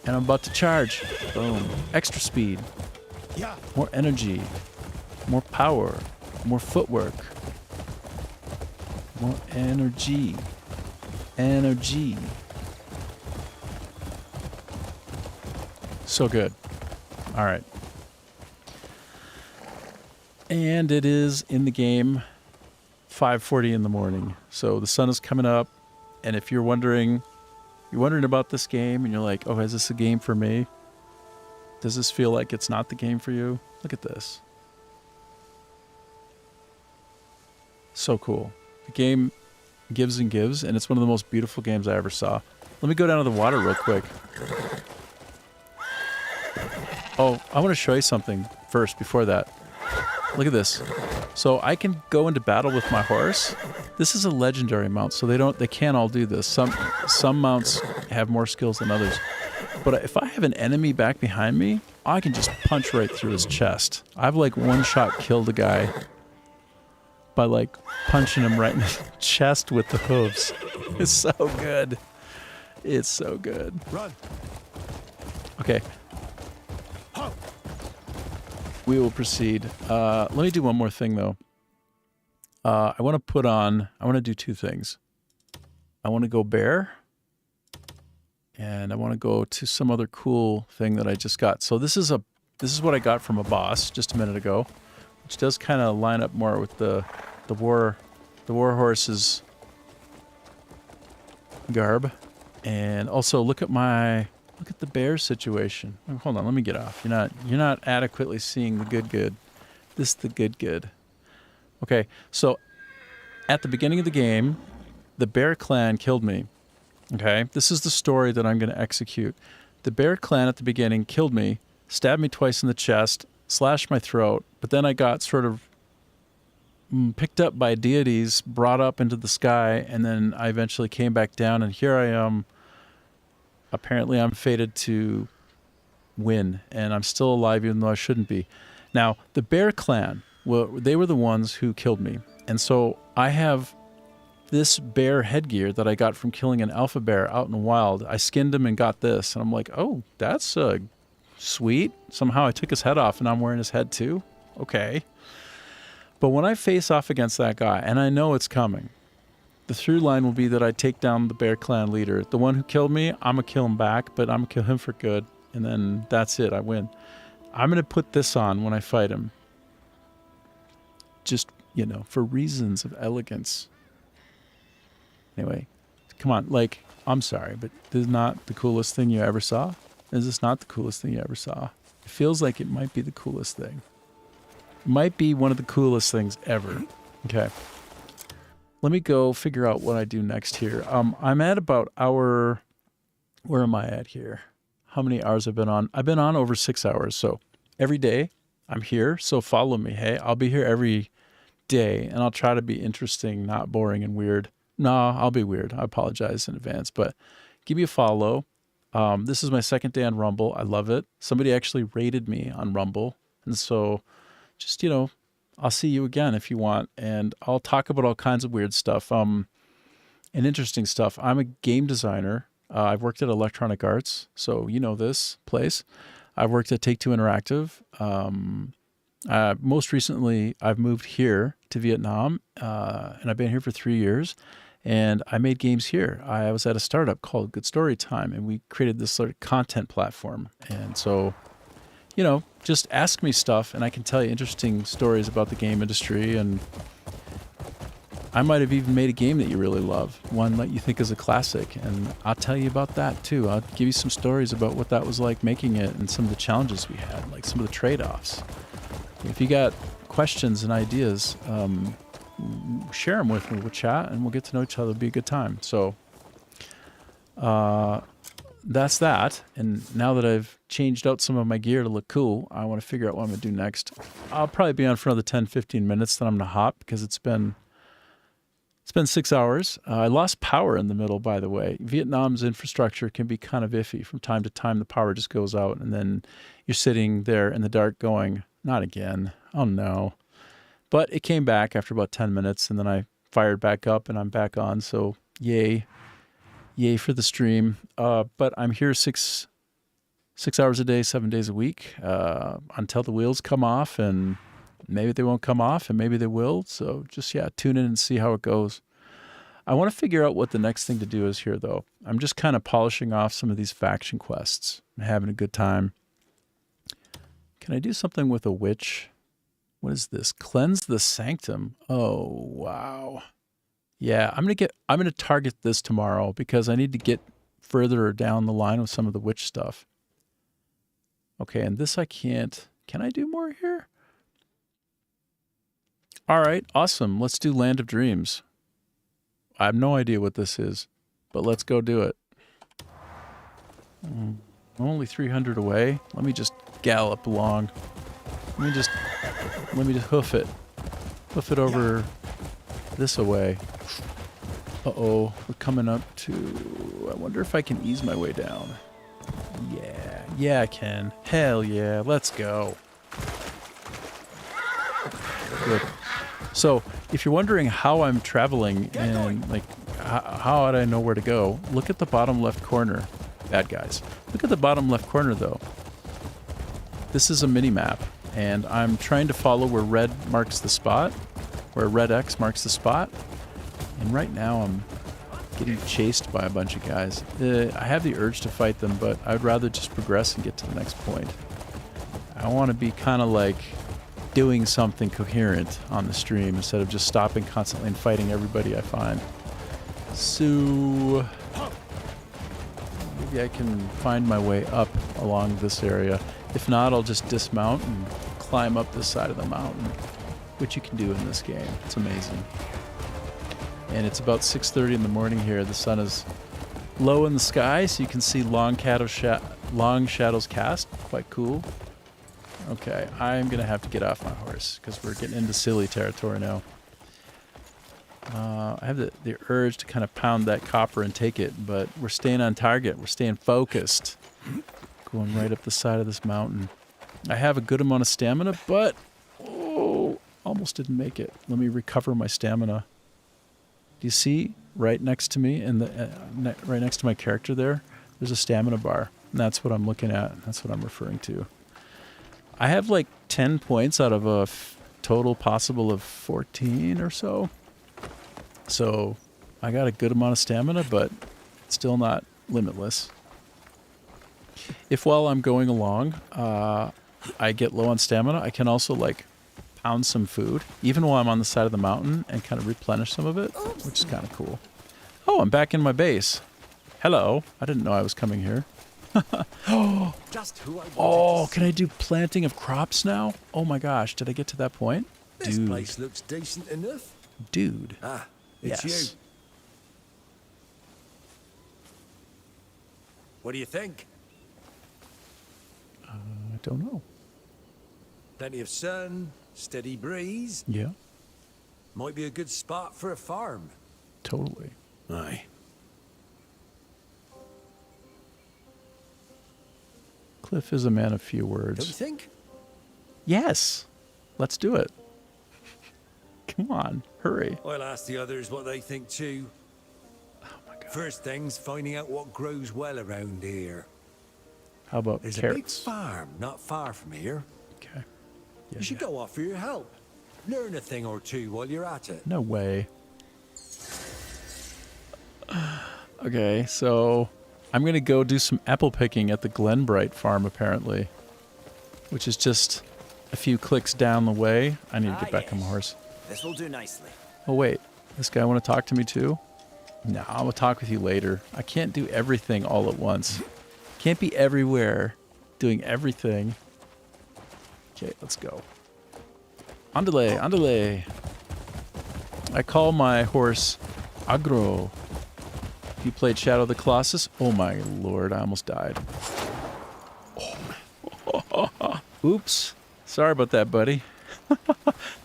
and I'm about to charge. Boom. Extra speed. Yeah. More energy. More power. More footwork. More energy. Energy. So good. All right. And it is in the game 5:40 in the morning. So the sun is coming up, and if you're wondering about this game and you're like, "Oh, is this a game for me?" Does this feel like it's not the game for you? Look at this. So cool. The game gives and gives, and it's one of the most beautiful games I ever saw. Let me go down to the water real quick. Oh, I want to show you something first before that. Look at this. So I can go into battle with my horse. This is a legendary mount, so they can't all do this. Some mounts have more skills than others. But if I have an enemy back behind me, I can just punch right through his chest. I've like one shot killed a guy by like punching him right in the chest with the hooves. It's so good. It's so good. Run. Okay. We will proceed. Let me do one more thing, though. I want to do two things. I want to go bear, and I want to go to some other cool thing that I just got. So this is what I got from a boss just a minute ago, which does kind of line up more with the war horse's garb. And also look at the bear situation. Oh, hold on, let me get off. You're not adequately seeing the good. This is the good. Okay, so at the beginning of the game, the bear clan killed me. Okay, this is the story that I'm going to execute. The bear clan at the beginning killed me, stabbed me twice in the chest, slashed my throat, but then I got sort of picked up by deities, brought up into the sky, and then I eventually came back down, and here I am. Apparently, I'm fated to win, and I'm still alive even though I shouldn't be. Now, the bear clan, well, they were the ones who killed me, and so I have this bear headgear that I got from killing an alpha bear out in the wild. I skinned him and got this, and I'm like, oh, that's sweet. Somehow I took his head off, and I'm wearing his head too. Okay. But when I face off against that guy, and I know it's coming, the through line will be that I take down the bear clan leader. The one who killed me, I'm going to kill him back, but I'm going to kill him for good. And then that's it. I win. I'm going to put this on when I fight him. Just, for reasons of elegance. Anyway, come on. Like, I'm sorry, but this is not the coolest thing you ever saw? Is this not the coolest thing you ever saw? It feels like it might be the coolest thing. It might be one of the coolest things ever. Okay. Let me go figure out what I do next here. I'm at about hour... Where am I at here? How many hours I've been on? I've been on over 6 hours. So every day I'm here. So follow me. Hey, I'll be here every day, and I'll try to be interesting, not boring and weird. No, I'll be weird. I apologize in advance, but give me a follow. This is my second day on Rumble. I love it. Somebody actually rated me on Rumble. And so just, I'll see you again if you want, and I'll talk about all kinds of weird stuff and interesting stuff. I'm a game designer. I've worked at Electronic Arts, so you know this place. I've worked at Take-Two Interactive. Most recently, I've moved here to Vietnam, and I've been here for 3 years, and I made games here. I was at a startup called Good Story Time, and we created this sort of content platform. And so, just ask me stuff, and I can tell you interesting stories about the game industry, and I might have even made a game that you really love, one that you think is a classic, and I'll tell you about that too. I'll give you some stories about what that was like making it and some of the challenges we had, like some of the trade-offs. If you got questions and ideas, share them with me. We'll chat, and we'll get to know each other. It'll be a good time. So that's that. And now that I've changed out some of my gear to look cool, I want to figure out what I'm going to do next. I'll probably be on for another 10, 15 minutes, then I'm going to hop because it's been 6 hours. I lost power in the middle, by the way. Vietnam's infrastructure can be kind of iffy. From time to time, the power just goes out, and then you're sitting there in the dark going, not again. Oh, no. But it came back after about 10 minutes, and then I fired back up, and I'm back on. So Yay. Yay for the stream. But I'm here 6 hours a day, 7 days a week, until the wheels come off, and maybe they won't come off and maybe they will. So just, yeah, tune in and see how it goes. I want to figure out what the next thing to do is here, though. I'm just kind of polishing off some of these faction quests. I'm having a good time. Can I do something with a witch? What is this? Cleanse the sanctum. Oh, wow. Yeah, I'm gonna target this tomorrow because I need to get further down the line with some of the witch stuff. Okay, and this I can't. Can I do more here? All right, awesome. Let's do Land of Dreams. I have no idea what this is, but let's go do it. I'm only 300 away. Let me just gallop along. Let me just hoof it. Hoof it over this away. Uh-oh, we're coming up to... I wonder if I can ease my way down. Yeah, I can. Hell yeah, let's go. Good. So, if you're wondering how I'm traveling and like how would I know where to go, look at the bottom left corner. Bad guys. Look at the bottom left corner though. This is a mini map, and I'm trying to follow where red marks the spot, where red X marks the spot. And right now I'm getting chased by a bunch of guys. I have the urge to fight them, but I'd rather just progress and get to the next point. I want to be kind of like doing something coherent on the stream instead of just stopping constantly and fighting everybody I find. So maybe I can find my way up along this area. If not, I'll just dismount and climb up this side of the mountain, which you can do in this game. It's amazing. And it's about 6:30 in the morning here. The sun is low in the sky, so you can see long shadows cast. Quite cool. Okay, I'm going to have to get off my horse because we're getting into silly territory now. I have the urge to kind of pound that copper and take it, but we're staying on target. We're staying focused. Going right up the side of this mountain. I have a good amount of stamina, but almost didn't make it. Let me recover my stamina. Do you see right next to me and right next to my character there? There's a stamina bar, and that's what I'm looking at. That's what I'm referring to. I have like 10 points out of a total possible of 14 or so. So I got a good amount of stamina, but it's still not limitless. If while I'm going along, I get low on stamina, I can also like pound some food, even while I'm on the side of the mountain, and kind of replenish some of it, which is kind of cool. Oh, I'm back in my base. Hello. I didn't know I was coming here. Just who I wanted Oh, can I do planting of crops now? Oh my gosh, did I get to that point? This place looks decent enough. Dude. Ah, it's Yes. you. What do you think? I don't know. Plenty of sun, steady breeze. Yeah, Might be a good spot for a farm. totally. Aye. Cliff is a man of few Don't you words. think? Yes. Let's do it. Come on, hurry. I'll ask the others what they think too. Oh my god. First thing's finding out what grows well around here. How about There's a big carrots? farm not far from here. Okay. Yeah, You should go offer your help. Learn a thing or two while you're at it. No way. Okay, so I'm going to go do some apple picking at the Glenbright farm, apparently, which is just a few clicks down the way. I need to get back on my horse. This will do nicely. Oh, wait. This guy want to talk to me, too? No, I'm going to talk with you later. I can't do everything all at once. Can't be everywhere doing everything. Okay, let's go. Andale, andale. I call my horse Agro. You played Shadow of the Colossus? Oh my lord, I almost died. Oops. Sorry about that, buddy.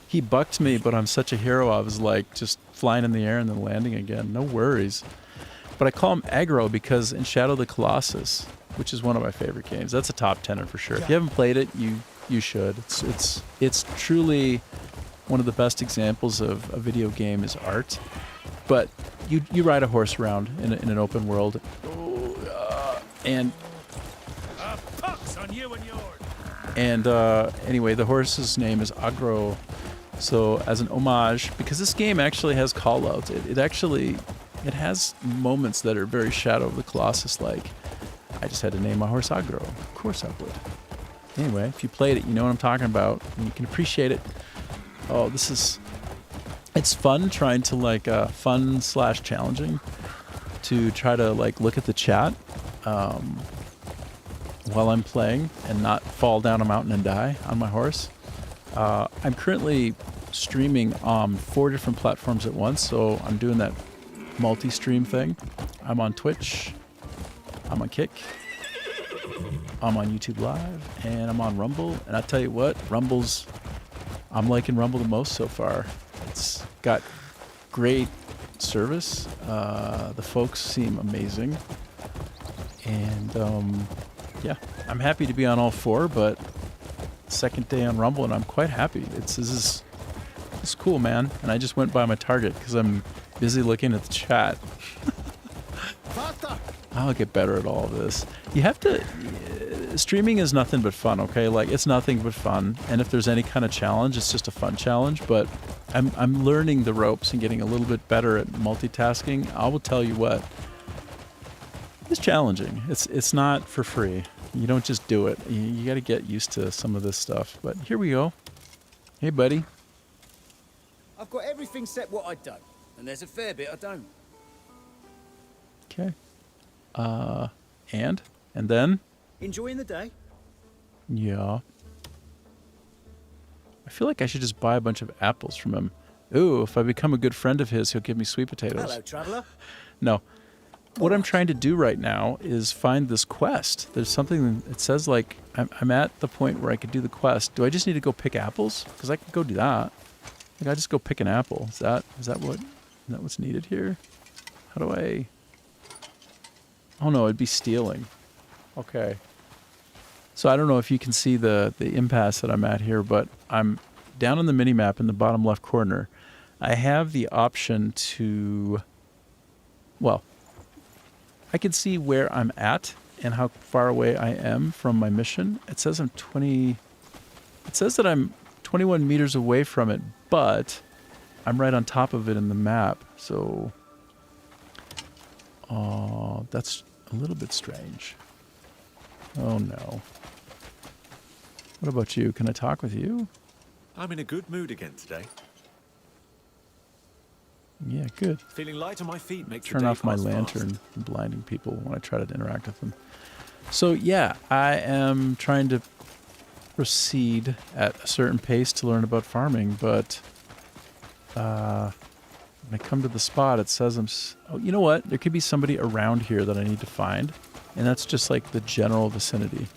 He bucked me, but I'm such a hero, I was like just flying in the air and then landing again. No worries. But I call him Aggro because in Shadow of the Colossus, which is one of my favorite games, that's a top 10er for sure. If you haven't played it, you should. It's truly one of the best examples of a video game is art. but you ride a horse around in an open world, and Pox on you and yours. and anyway, the horse's name is Agro. So as an homage, because this game actually has call-outs, it has moments that are very Shadow of the Colossus like. I just had to name my horse Agro. Of course I would. Anyway, if you played it, you know what I'm talking about, and you can appreciate it. Oh, it's fun trying to like fun/challenging to try to like look at the chat while I'm playing and not fall down a mountain and die on my horse. I'm currently streaming on 4 different platforms at once, so I'm doing that multi-stream thing. I'm on Twitch, I'm on Kick, I'm on YouTube Live, and I'm on Rumble. And I tell you what, I'm liking Rumble the most so far. It's got great service. The folks seem amazing. And yeah, I'm happy to be on all 4, but second day on Rumble, and I'm quite happy. This is cool, man. And I just went by my target because I'm busy looking at the chat. I'll get better at all of this. You have to... streaming is nothing but fun, okay? Like, it's nothing but fun. And if there's any kind of challenge, it's just a fun challenge. But I'm learning the ropes and getting a little bit better at multitasking. I will tell you what. It's challenging. It's not for free. You don't just do it. You got to get used to some of this stuff. But here we go. Hey, buddy. I've got everything set what I don't, and there's a fair bit I don't. Okay. And then? Enjoying the day? Yeah. I feel like I should just buy a bunch of apples from him. Ooh, if I become a good friend of his, he'll give me sweet potatoes. Hello, traveller. No. What I'm trying to do right now is find this quest. There's something that says, like, I'm at the point where I could do the quest. Do I just need to go pick apples? Because I can go do that. Like, I just go pick an apple. Is that what's needed here? How do I... Oh, no, it'd be stealing. Okay. So I don't know if you can see the impasse that I'm at here, but I'm down on the mini-map in the bottom left corner. I have the option to... Well... I can see where I'm at and how far away I am from my mission. It says I'm 20... It says that I'm 21 meters away from it, but I'm right on top of it in the map. So... that's a little bit strange. Oh, no. What about you? Can I talk with you? I'm in a good mood again today. Yeah, good. Feeling light on my feet makes Turn off my lantern from blinding people when I try to interact with them. So yeah, I am trying to proceed at a certain pace to learn about farming, but when I come to the spot, it says oh, you know what? There could be somebody around here that I need to find, and that's just like the general vicinity.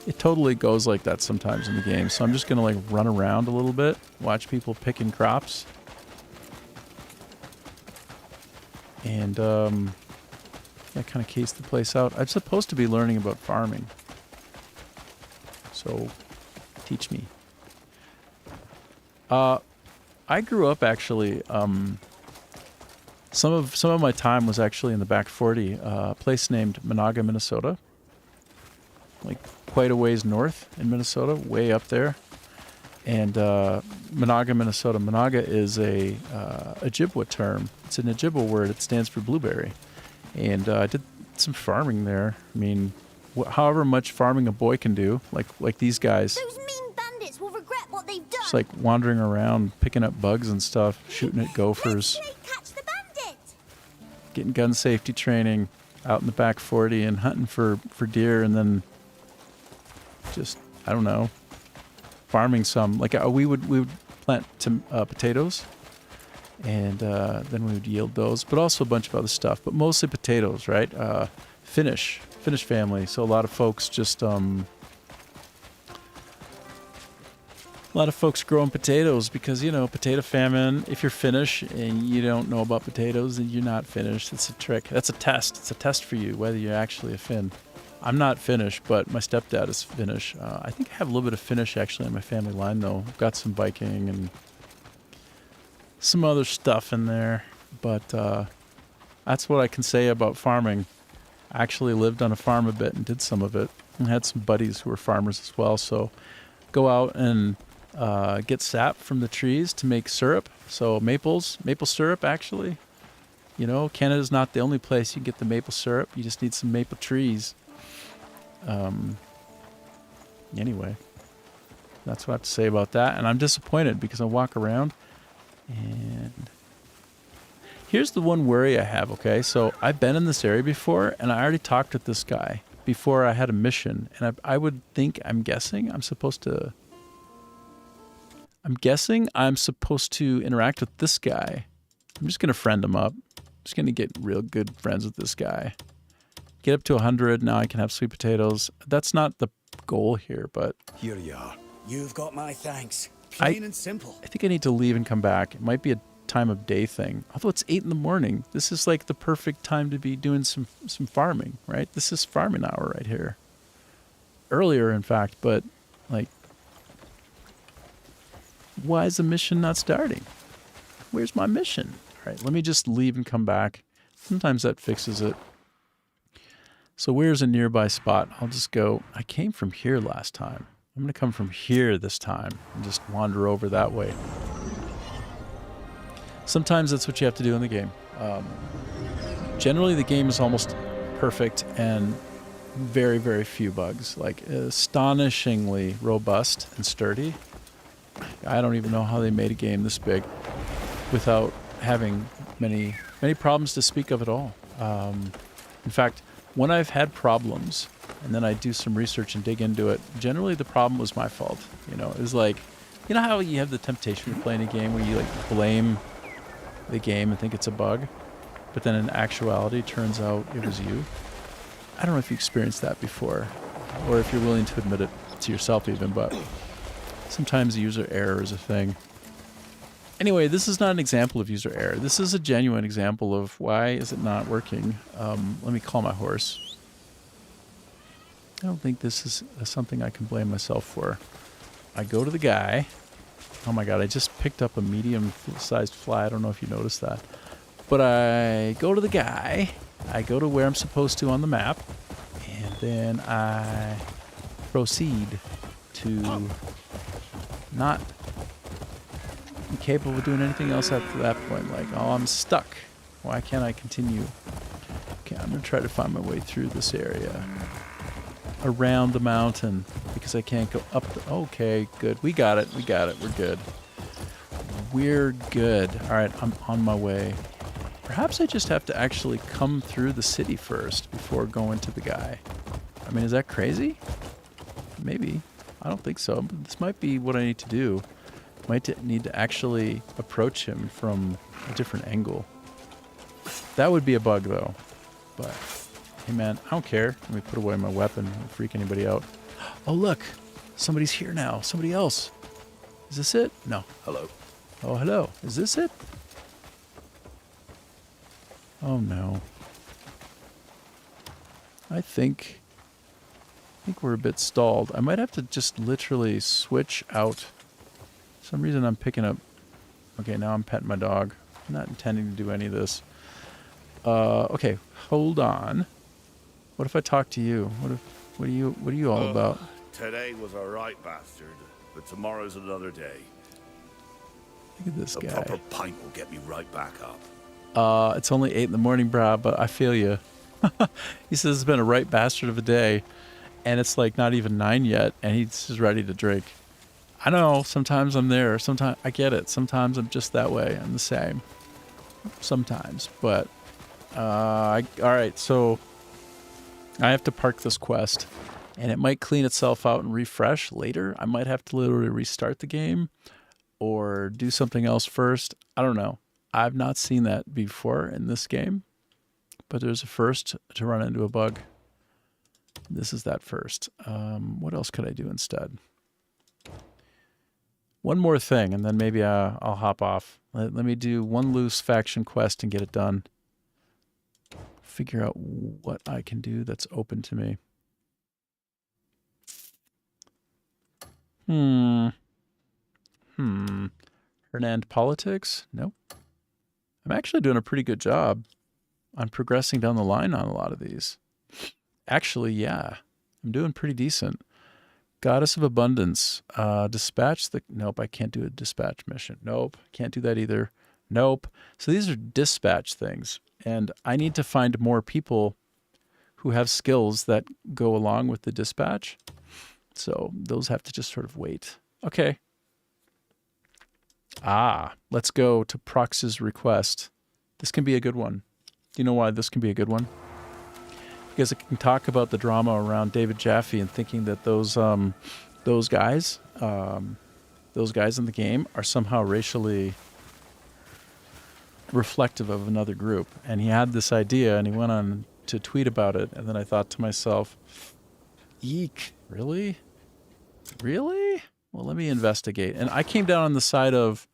It totally goes like that sometimes in the game, so I'm just gonna like run around a little bit, watch people picking crops. And I kind of case the place out. I'm supposed to be learning about farming. So, teach me. I grew up actually. Some of my time was actually in the back 40, a place named Monaga, Minnesota. Like quite a ways north in Minnesota, way up there. And Monaga, Minnesota. Monaga is a Ojibwa term. It's an Ojibwa word. It stands for blueberry. And I did some farming there. I mean, however much farming a boy can do, like these guys. Those mean bandits will regret what they've done. Just like wandering around, picking up bugs and stuff, shooting at gophers. Catch the bandit. Getting gun safety training out in the back 40 and hunting for deer, and then just, I don't know, farming some. Like we would plant potatoes, and then we would yield those, but also a bunch of other stuff, but mostly potatoes, right? Finnish family, so a lot of folks just a lot of folks growing potatoes because, you know, potato famine. If you're Finnish and you don't know about potatoes, then you're not Finnish. It's a trick. That's a test. It's a test for you, whether you're actually a Finn. I'm not Finnish, but my stepdad is Finnish. I think I have a little bit of Finnish actually in my family line, though. I've got some Viking and some other stuff in there. But that's what I can say about farming. I actually lived on a farm a bit and did some of it, and had some buddies who were farmers as well. So go out and get sap from the trees to make syrup. So maple syrup actually. You know, Canada's not the only place you can get the maple syrup. You just need some maple trees. Anyway, that's what I have to say about that. And I'm disappointed because I walk around and here's the one worry I have, okay? So I've been in this area before and I already talked with this guy before I had a mission. And I would think, I'm guessing I'm supposed to interact with this guy. I'm just going to friend him up. Just going to get real good friends with this guy. Get up to 100. Now I can have sweet potatoes. That's not the goal here, but here you are. You've got my thanks. Plain and simple. I think I need to leave and come back. It might be a time of day thing. Although it's 8 in the morning. This is like the perfect time to be doing some farming, right? This is farming hour right here. Earlier, in fact, but like, why is the mission not starting? Where's my mission? All right, let me just leave and come back. Sometimes that fixes it. So where's a nearby spot? I'll just go. I came from here last time. I'm going to come from here this time and just wander over that way. Sometimes that's what you have to do in the game. Generally, the game is almost perfect and very, very few bugs. Like, astonishingly robust and sturdy. I don't even know how they made a game this big without having many problems to speak of at all. In fact, when I've had problems and then I do some research and dig into it, generally the problem was my fault. You know, it was like, you know how you have the temptation to play in a game where you like blame the game and think it's a bug, but then in actuality it turns out it was you? I don't know if you experienced that before, or if you're willing to admit it to yourself even, but sometimes user error is a thing. Anyway, this is not an example of user error. This is a genuine example of why is it not working. Let me call my horse. I don't think this is something I can blame myself for. I go to the guy. Oh my god, I just picked up a medium-sized fly. I don't know if you noticed that. But I go to the guy. I go to where I'm supposed to on the map. And then I proceed to not be capable of doing anything else after that point. Like, oh, I'm stuck. Why can't I continue? Okay, I'm going to try to find my way through this area. Around the mountain. Because I can't go up the... Okay, good. We got it. We got it. We're good. We're good. Alright, I'm on my way. Perhaps I just have to actually come through the city first before going to the guy. I mean, is that crazy? Maybe. I don't think so. But this might be what I need to do. Might need to actually approach him from a different angle. That would be a bug, though. But, hey man, I don't care. Let me put away my weapon and freak anybody out. Oh, look. Somebody's here now. Somebody else. Is this it? No. Hello. Oh, hello. Is this it? Oh, no. I think we're a bit stalled. I might have to just literally switch out. For some reason I'm picking up... Okay, now I'm petting my dog. I'm not intending to do any of this. Okay, hold on. What if I talk to you? What are you all about? Today was a right bastard, but tomorrow's another day. Look at this guy. A proper pint will get me right back up. It's only 8 in the morning, brah, but I feel you. He says it's been a right bastard of a day, and it's like not even 9 yet, and he's just ready to drink. I know, sometimes I'm there, sometimes I get it. Sometimes I'm just that way. I'm the same. Sometimes, but all right, so I have to park this quest, and it might clean itself out and refresh later. I might have to literally restart the game or do something else first. I don't know. I've not seen that before in this game, but there's a first to run into a bug. This is that first. What else could I do instead? One more thing, and then maybe I'll hop off. Let me do one loose faction quest and get it done. Figure out what I can do that's open to me. Hernand politics? Nope. I'm actually doing a pretty good job on progressing down the line on a lot of these. Actually, yeah, I'm doing pretty decent. Goddess of Abundance. Dispatch the... Nope, I can't do a dispatch mission. Nope, can't do that either. Nope. So these are dispatch things. And I need to find more people who have skills that go along with the dispatch. So those have to just sort of wait. Okay. Let's go to Prox's request. This can be a good one. Do you know why this can be a good one? Because it can talk about the drama around David Jaffe and thinking that those guys in the game are somehow racially reflective of another group. And he had this idea, and he went on to tweet about it. And then I thought to myself, eek, really? Really? Well, let me investigate. And I came down on the side of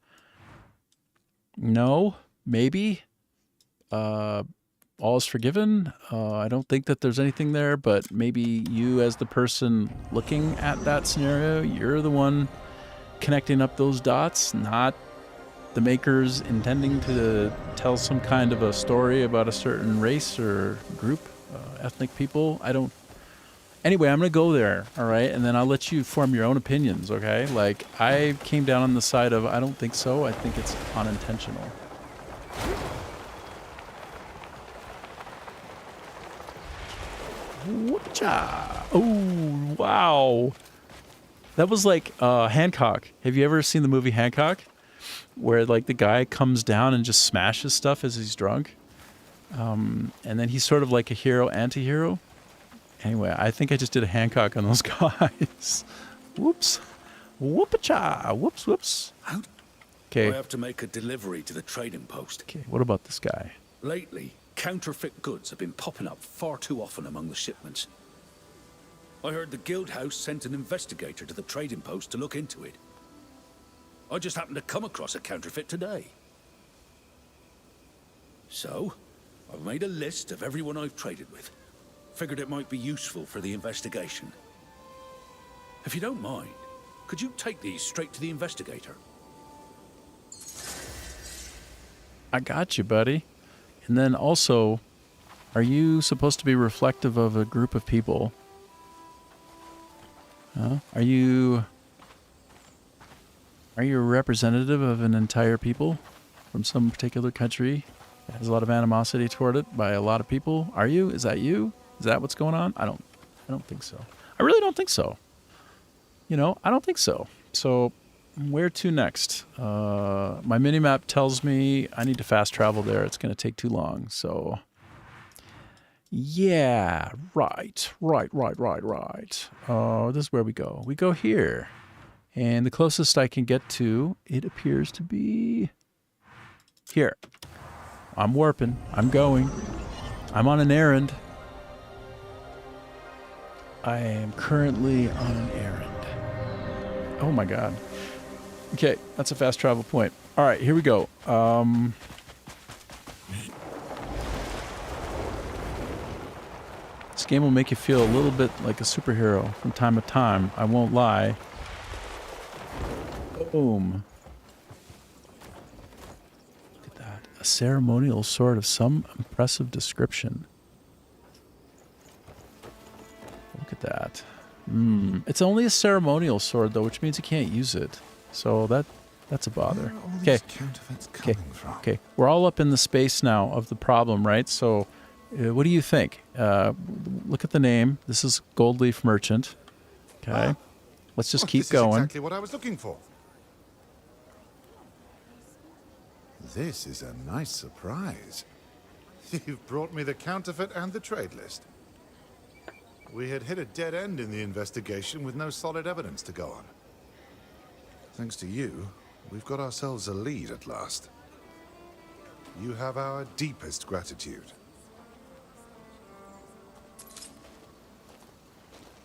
no, maybe. All is forgiven. I don't think that there's anything there, but maybe you as the person looking at that scenario, you're the one connecting up those dots, not the makers intending to tell some kind of a story about a certain race or group, ethnic people. Anyway, I'm going to go there, all right? And then I'll let you form your own opinions, okay? Like, I came down on the side of I don't think so. I think it's unintentional. Whoop-cha. Oh, wow. That was like Hancock. Have you ever seen the movie Hancock? Where like the guy comes down and just smashes stuff as he's drunk. And then he's sort of like a hero, anti-hero. Anyway, I think I just did a Hancock on those guys. Whoops. Whoop-a-cha. Whoops, whoops. Okay. I have to make a delivery to the trading post. Okay, what about this guy? Lately, counterfeit goods have been popping up far too often among the shipments. I heard the guild house sent an investigator to the trading post to look into it. I just happened to come across a counterfeit today. So, I've made a list of everyone I've traded with. Figured it might be useful for the investigation. If you don't mind, could you take these straight to the investigator? I got you, buddy. And then also, are you supposed to be reflective of a group of people? Are you a representative of an entire people from some particular country that has a lot of animosity toward it by a lot of people? Are you? Is that you? Is that what's going on? I don't think so. I really don't think so. I don't think so. So where to next? My minimap tells me I need to fast travel there. It's going to take too long. So yeah, right. This is where we go. We go here. And the closest I can get to, it appears to be here. I'm warping. I'm going. I'm on an errand. I am currently on an errand. Oh my god. Okay, that's a fast travel point. All right, here we go. This game will make you feel a little bit like a superhero from time to time. I won't lie. Boom. Look at that. A ceremonial sword of some impressive description. Look at that. It's only a ceremonial sword, though, which means you can't use it. So that's a bother. Okay. Okay. We're all up in the space now of the problem, right? So what do you think? Look at the name. This is Goldleaf Merchant. Okay. Let's just keep going. This is exactly what I was looking for. This is a nice surprise. You've brought me the counterfeit and the trade list. We had hit a dead end in the investigation with no solid evidence to go on. Thanks to you, we've got ourselves a lead at last. You have our deepest gratitude.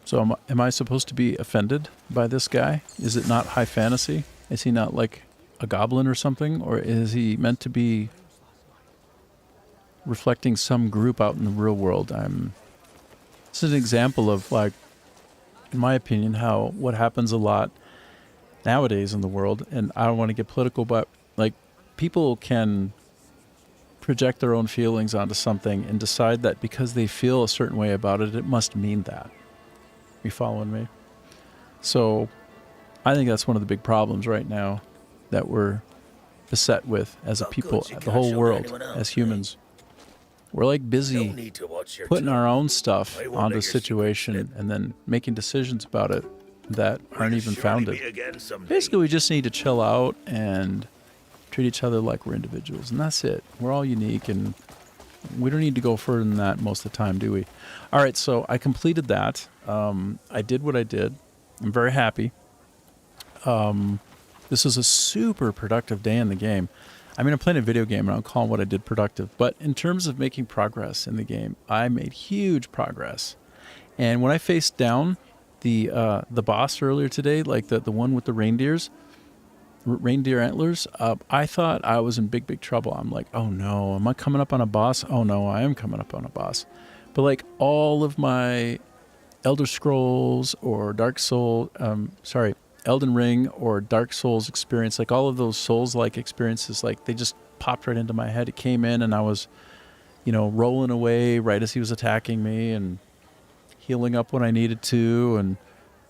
So am I supposed to be offended by this guy? Is it not high fantasy? Is he not like a goblin or something? Or is he meant to be reflecting some group out in the real world? This is an example of, like, in my opinion, what happens a lot nowadays in the world, and I don't want to get political, but like people can project their own feelings onto something and decide that because they feel a certain way about it, it must mean that. You following me? So I think that's one of the big problems right now that we're beset with as a people, the whole world, as humans. We're like busy putting our own stuff onto a situation and then making decisions about it that aren't even founded. Basically, we just need to chill out and treat each other like we're individuals, and that's it. We're all unique, and we don't need to go further than that most of the time, do we? All right, so I completed that. I did what I did. I'm very happy. This was a super productive day in the game. I mean, I'm playing a video game, and I'm calling what I did productive. But in terms of making progress in the game, I made huge progress. And when I faced down the boss earlier today, like the one with the reindeer antlers, I thought I was in big trouble. I'm like, oh no, am I coming up on a boss? Oh no, I am coming up on a boss. But like all of my Elder Scrolls or Elden Ring or Dark Souls experience, like all of those Souls-like experiences, like they just popped right into my head. It came in and I was, rolling away right as he was attacking me and healing up when I needed to and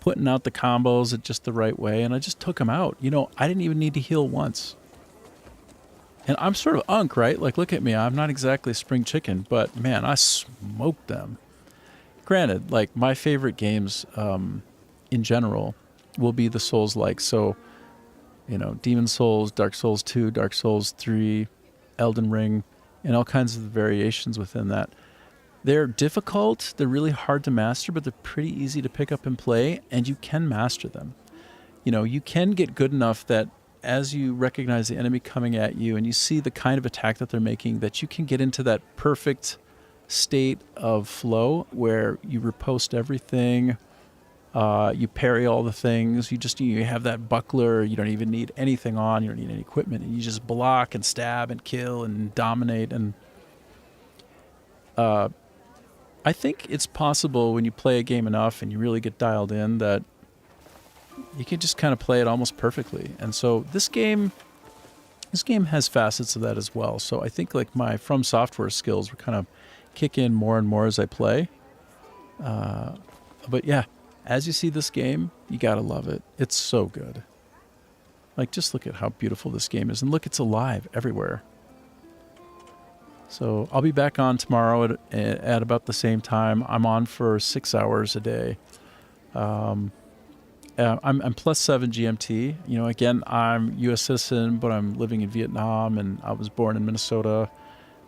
putting out the combos at just the right way. And I just took him out. I didn't even need to heal once. And I'm sort of unk, right? Like, look at me. I'm not exactly spring chicken, but man, I smoked them. Granted, like my favorite games in general will be the Souls-like. So, Demon Souls, Dark Souls 2, Dark Souls 3, Elden Ring, and all kinds of variations within that. They're difficult, they're really hard to master, but they're pretty easy to pick up and play, and you can master them. You can get good enough that as you recognize the enemy coming at you and you see the kind of attack that they're making, that you can get into that perfect state of flow where you riposte everything, you parry all the things, you have that buckler, you don't even need anything on, you don't need any equipment, and you just block and stab and kill and dominate. And I think it's possible when you play a game enough and you really get dialed in that you can just kind of play it almost perfectly. And so this game has facets of that as well. So I think like my From Software skills will kind of kick in more and more as I play. But yeah, as you see this game, you gotta love it. It's so good. Like, just look at how beautiful this game is. And look, it's alive everywhere. So I'll be back on tomorrow at about the same time. I'm on for 6 hours a day. I'm +7 GMT. Again, I'm U.S. citizen, but I'm living in Vietnam, and I was born in Minnesota.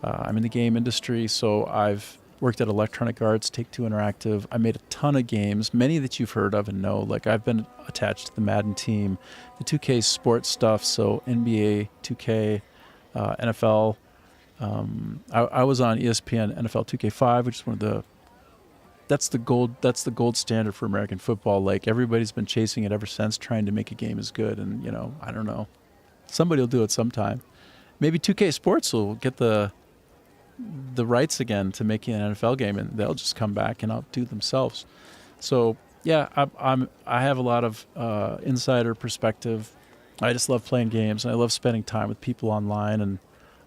I'm in the game industry, so I've worked at Electronic Arts, Take-Two Interactive. I made a ton of games, many that you've heard of and know. Like, I've been attached to the Madden team, the 2K sports stuff, so NBA, 2K, NFL. I was on ESPN NFL 2K5, which is that's the gold standard for American football. Like, everybody's been chasing it ever since, trying to make a game as good. And, I don't know. Somebody will do it sometime. Maybe 2K Sports will get the rights again to making an NFL game, and they'll just come back and outdo themselves. So yeah, I have a lot of insider perspective. I just love playing games, and I love spending time with people online, and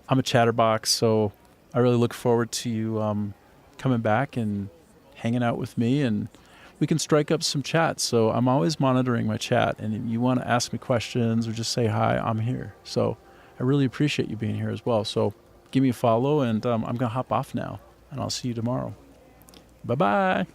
I'm a chatterbox, so I really look forward to you coming back and hanging out with me, and we can strike up some chat. So I'm always monitoring my chat, and if you want to ask me questions or just say hi, I'm here. So I really appreciate you being here as well. So give me a follow, and I'm going to hop off now, and I'll see you tomorrow. Bye-bye.